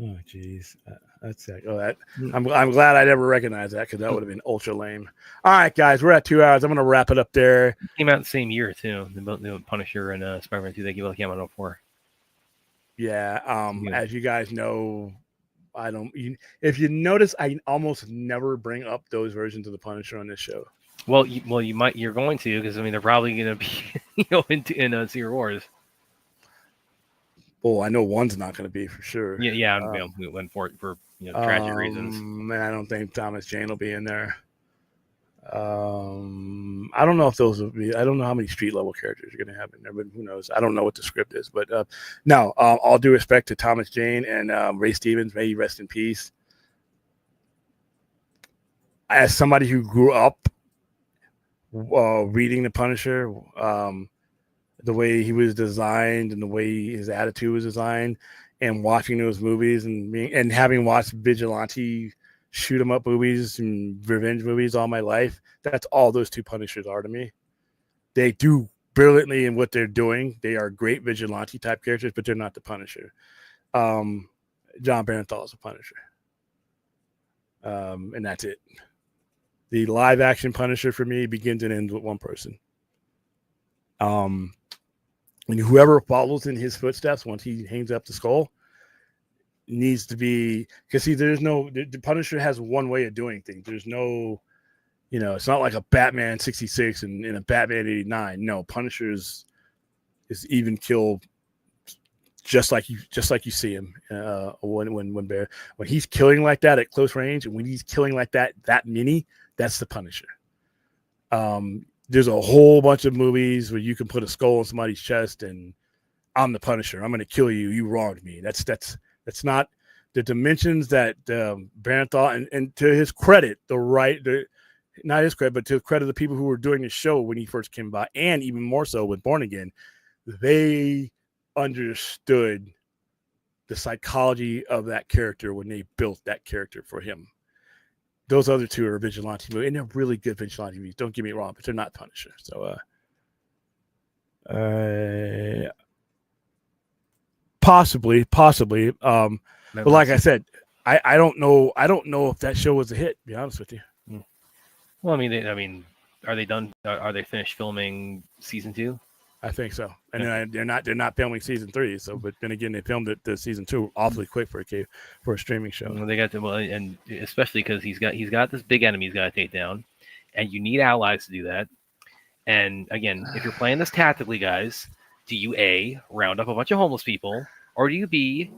Oh, jeez. That's that. Oh, that. I'm glad I never recognized that because that would have been ultra lame. All right, guys, we're at 2 hours. I'm going to wrap it up there. Came out the same year too. The Punisher and Spider-Man 2. They came out in 2004. Yeah. As you guys know, if you notice, I almost never bring up those versions of the Punisher on this show. Well, you might. You're going to because they're probably going to be in Secret Wars. Well, I know one's not going to be for sure. Yeah. We went for it for tragic reasons. And I don't think Thomas Jane will be in there. I don't know if those will be. I don't know how many street level characters you're going to have in there, but who knows? I don't know what the script is. But no, all due respect to Thomas Jane and Ray Stevens, may he rest in peace. As somebody who grew up reading The Punisher, the way he was designed and the way his attitude was designed, and watching those movies and having watched vigilante shoot 'em up movies and revenge movies all my life, that's all those two Punishers are to me. They do brilliantly in what they're doing. They are great vigilante type characters, but they're not the Punisher. John Bernthal is a Punisher. And that's it. The live action Punisher for me begins and ends with one person. And whoever follows in his footsteps once he hangs up the skull needs to be, because the Punisher has one way of doing things. There's no, it's not like a Batman 66 and a Batman 89. No, Punisher is even kill just like you see him when he's killing like that at close range, and when he's killing like that many, that's the Punisher. There's a whole bunch of movies where you can put a skull on somebody's chest and I'm the Punisher. I'm going to kill you. You wronged me. That's not the dimensions that Bernthal, and to his credit, not his credit, but to the credit of the people who were doing the show when he first came by, and even more so with Born Again, they understood the psychology of that character when they built that character for him. Those other two are vigilante movies, and they're really good vigilante movies. Don't get me wrong, but they're not Punisher. So, possibly. But like I said, I don't know. I don't know if that show was a hit. To be honest with you. Well, I mean, are they done? Are they finished filming season 2? I think so. And they're not filming season 3. So, but then again, they filmed the season 2 awfully quick for a streaming show. Well, they got to, and especially because he's got this big enemy he's got to take down, and you need allies to do that. And again, if you're playing this tactically, guys, do you A, round up a bunch of homeless people, or do you B,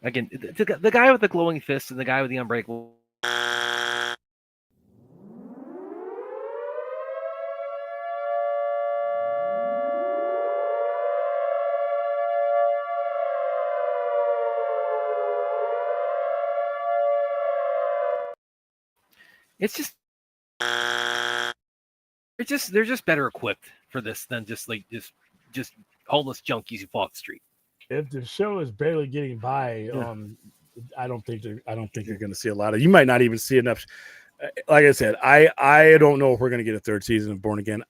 again, the guy with the glowing fist and the guy with the unbreakable. It's just they're just better equipped for this than just homeless junkies who walk the street. If the show is barely getting by, I don't think you're going to see a lot of. You might not even see enough. Like I said, I don't know if we're going to get a third season of Born Again.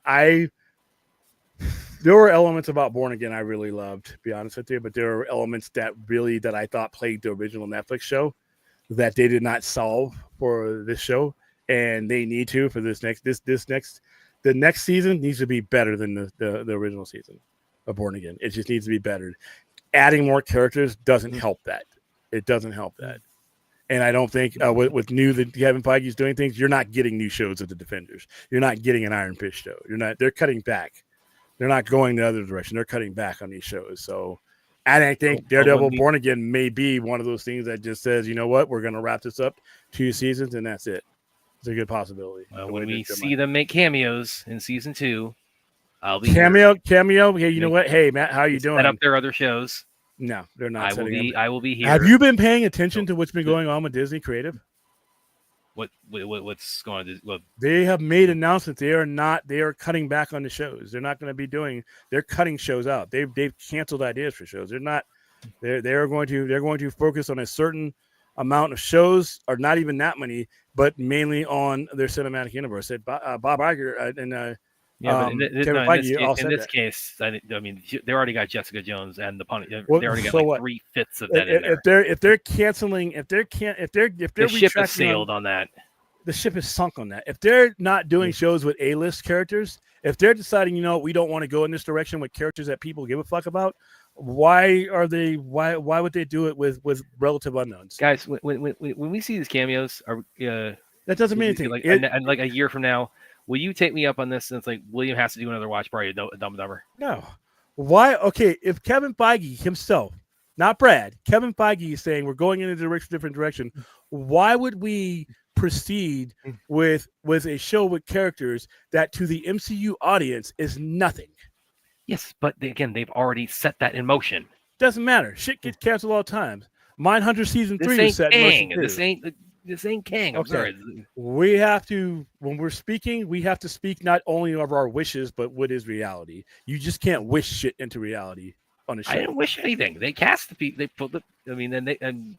There were elements about Born Again I really loved, to be honest with you, but there were elements that I thought plagued the original Netflix show that they did not solve for this show, and they need to for the next season needs to be better than the original season of Born Again. It just needs to be better. Adding more characters doesn't help that. It doesn't help that. And I don't think with new that Kevin Feige's doing things, you're not getting new shows of the Defenders. You're not getting an Iron Fist show. They're cutting back. They're not going the other direction. They're cutting back on these shows. So I think Daredevil Born Again may be one of those things that just says, you know what, we're going to wrap this up 2 seasons and that's it. It's a good possibility. Well, when we see them make cameos in season 2, I'll be cameo. Hey, you know what? Hey, Matt, how you doing? Set up their other shows. No, they're not. I will be here. Have you been paying attention to what's been going on with Disney Creative? What's going on? What? They have made announcements. They are cutting back on the shows. They're not going to be doing. They're cutting shows out. They've canceled ideas for shows. They're not. They're going to focus on a certain amount of shows, or not even that many, but mainly on their cinematic universe. Bob Iger and Kevin Feige in this case, I mean, they already got Jessica Jones and the Punisher. They already got 3/5 of that in there. If they're canceling, if the ship has sailed on that. The ship is sunk on that. If they're not doing shows with A-list characters, if they're deciding, we don't want to go in this direction with characters that people give a fuck about, why would they do it with relative unknowns? Guys, when we see these cameos, that doesn't mean anything. And like a year from now, will you take me up on this? And it's like William has to do another watch party, a Dumb and Dumber. No. Why? Okay, if Kevin Feige himself, not Brad, Kevin Feige is saying we're going in a different direction, why would we proceed with a show with characters that to the MCU audience is nothing? Yes, but again, they've already set that in motion. Doesn't matter. Shit gets canceled all the time. Mindhunter season 3 is set in motion. This ain't Kang. I'm sorry. We have to, when we're speaking, we have to speak not only of our wishes, but what is reality. You just can't wish shit into reality on a show. I didn't wish anything. They cast the people. They put and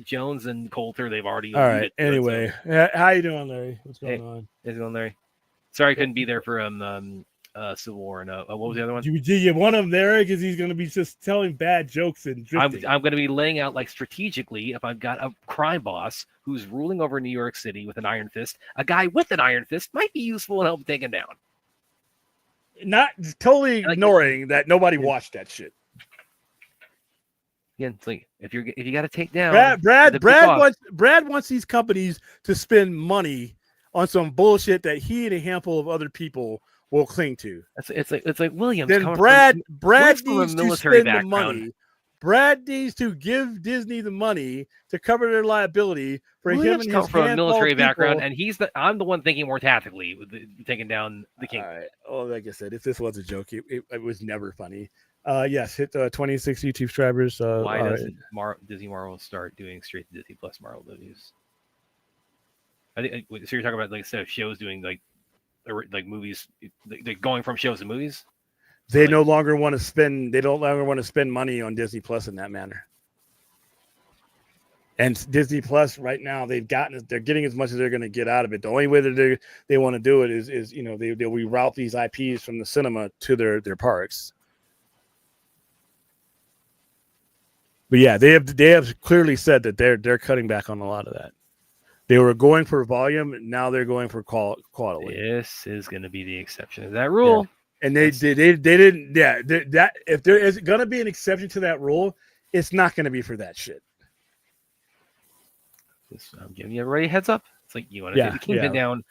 Jones and Coulter, they've already. All right. Anyway, how you doing, Larry? What's going on? How's it going, Larry? Sorry, I couldn't be there for Civil War and what was the other one? You want him there because he's going to be just telling bad jokes and drifting. I'm going to be laying out strategically if I've got a crime boss who's ruling over New York City with an iron fist. A guy with an iron fist might be useful and help take him down. Not totally ignoring that nobody watched that shit. Again, it's like if you got to take down Brad wants these companies to spend money on some bullshit that he and a handful of other people will cling to. It's like Williams. Then Brad needs to spend the money. Brad needs to give Disney the money to cover their liability for Williams him and comes his from a military background, and I'm the one thinking more tactically with taking down the king. All right. Oh, like I said, if this was a joke, it was never funny. Yes, hit 26 YouTube subscribers. Why doesn't Disney Marvel start doing straight to Disney Plus Marvel movies? I think so. You're talking about instead of shows doing movies, they're going from shows to movies. They no longer want to spend. They don't longer want to spend money on Disney Plus in that manner. And Disney Plus right now, they're getting as much as they're going to get out of it. The only way that they want to do it is they'll reroute these IPs from the cinema to their parks. But yeah, they have clearly said that they're cutting back on a lot of that. They were going for volume, now they're going for quality. This is going to be the exception to that rule. Yeah. And they didn't. Yeah, that if there is going to be an exception to that rule, it's not going to be for that shit. I'm giving you everybody a heads up. It's like you want to take the Kingpin down.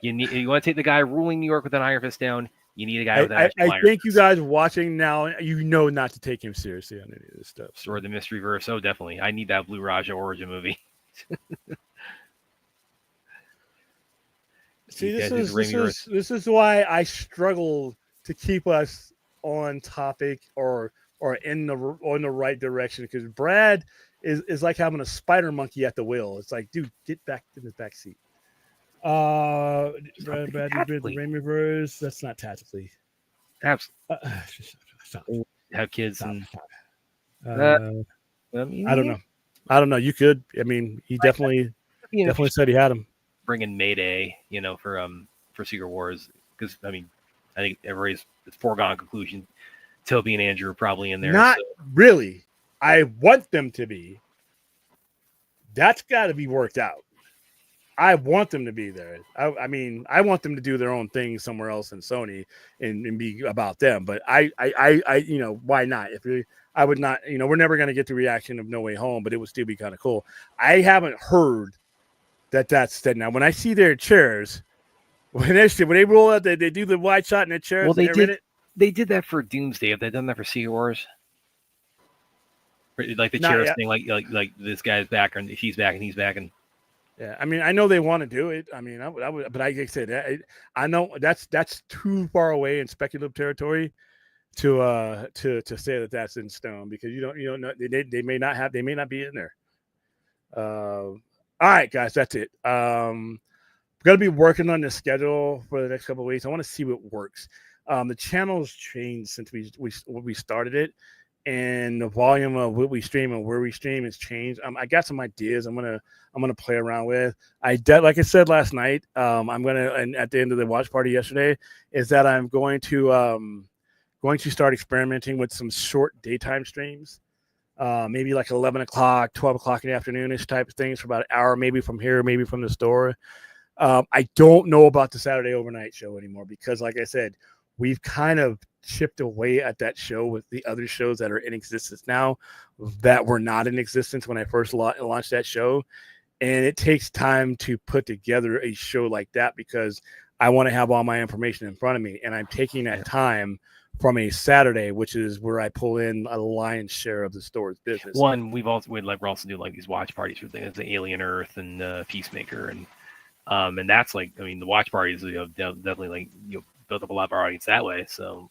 You want to take the guy ruling New York with an iron fist down. You need a guy with an actual I think you guys watching now, not to take him seriously on any of this stuff. Or the mystery verse. Oh, definitely. I need that Blue Raja origin movie. See, this is why I struggle to keep us on topic or on the right direction, because Brad is like having a spider monkey at the wheel. It's like, dude, get back in the back seat. The Rain Reverse. That's not tactically. Absolutely. Have kids and. I don't know. You could. I mean, he definitely said he had him. Bring in Mayday, for Secret Wars, because I think it's foregone conclusion. Toby and Andrew are probably in there. Not really. I want them to be. That's got to be worked out. I want them to be there. I mean, I want them to do their own thing somewhere else in Sony and be about them. But I, why not? I would not. We're never going to get the reaction of No Way Home, but it would still be kind of cool. I haven't heard that's that. Now, when I see their chairs, when they roll out, they do the wide shot in their chairs. Well, they did that for Doomsday. Have they done that for Secret Wars? Like the chairs thing, like this guy's back and she's back and he's back and. Yeah, I mean, I know they want to do it. I mean, I would, but like I said, I know that's too far away in speculative territory to say that's in stone, because you don't know, they may not be in there. All right, guys, that's it. We're gonna be working on the schedule for the next couple of weeks. I want to see what works. The channel's changed since we started it, and the volume of what we stream and where we stream has changed. I got some ideas I'm gonna play around with. Like I said last night, and at the end of the watch party yesterday, is that I'm going to start experimenting with some short daytime streams, maybe like 11 o'clock, 12 o'clock in the afternoonish type of things for about an hour, maybe from here, maybe from the store. I don't know about the Saturday overnight show anymore, because like I said, we've kind of chipped away at that show with the other shows that are in existence now that were not in existence when I first launched that show. And it takes time to put together a show like that, because I want to have all my information in front of me. And I'm taking that time from a Saturday, which is where I pull in a lion's share of the store's business. We're also do like these watch parties for things like Alien Earth and Peacemaker, and that's like, I mean, the watch parties definitely like built up a lot of our audience that way. So,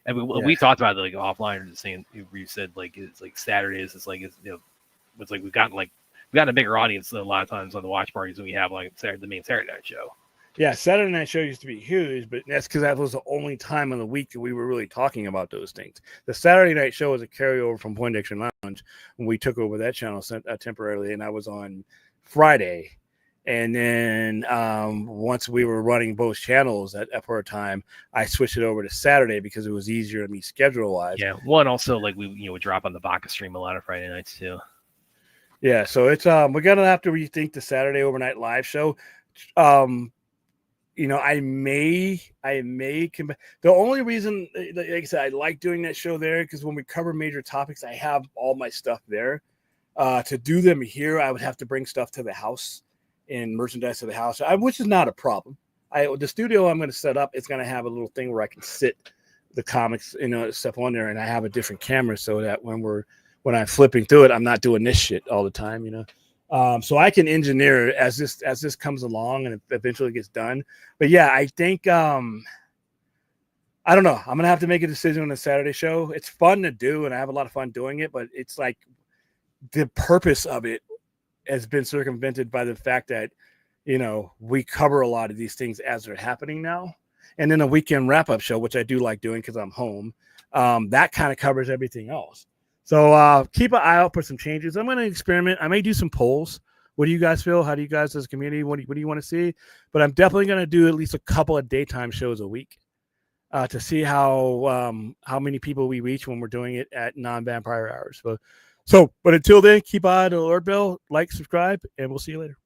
and we talked about it like offline, or just saying, you said like it's like Saturdays, it's like it's like we've gotten a bigger audience than a lot of times on the watch parties than we have like the main Saturday night show. Yeah, Saturday night show used to be huge, but that's because that was the only time of the week that we were really talking about those things. The Saturday night show was a carryover from Poindexter Lounge when we took over that channel temporarily, and I was on Friday. And then once we were running both channels for a time, I switched it over to Saturday because it was easier to me schedule-wise. Yeah, one also like we would drop on the Baka stream a lot of Friday nights too. Yeah, so it's we're gonna have to rethink the Saturday overnight live show. I may the only reason, like I said, I like doing that show there, because when we cover major topics, I have all my stuff there. To do them here, I would have to bring stuff to the house and merchandise to the house, which is not a problem. The studio I'm going to set up is going to have a little thing where I can sit the comics, stuff on there, and I have a different camera so that when I'm flipping through it, I'm not doing this shit all the time, so I can engineer as this comes along and it eventually gets done. But yeah, I think I don't know. I'm gonna have to make a decision on the Saturday show. It's fun to do, and I have a lot of fun doing it. But it's like the purpose of it has been circumvented by the fact that we cover a lot of these things as they're happening now, and then a weekend wrap-up show, which I do like doing because I'm home. That kind of covers everything else. So keep an eye out for some changes. I'm going to experiment. I may do some polls. What do you guys feel? How do you guys as a community, what do you want to see? But I'm definitely going to do at least a couple of daytime shows a week to see how many people we reach when we're doing it at non-vampire hours. But until then, keep an eye on the alert bell, like, subscribe, and we'll see you later.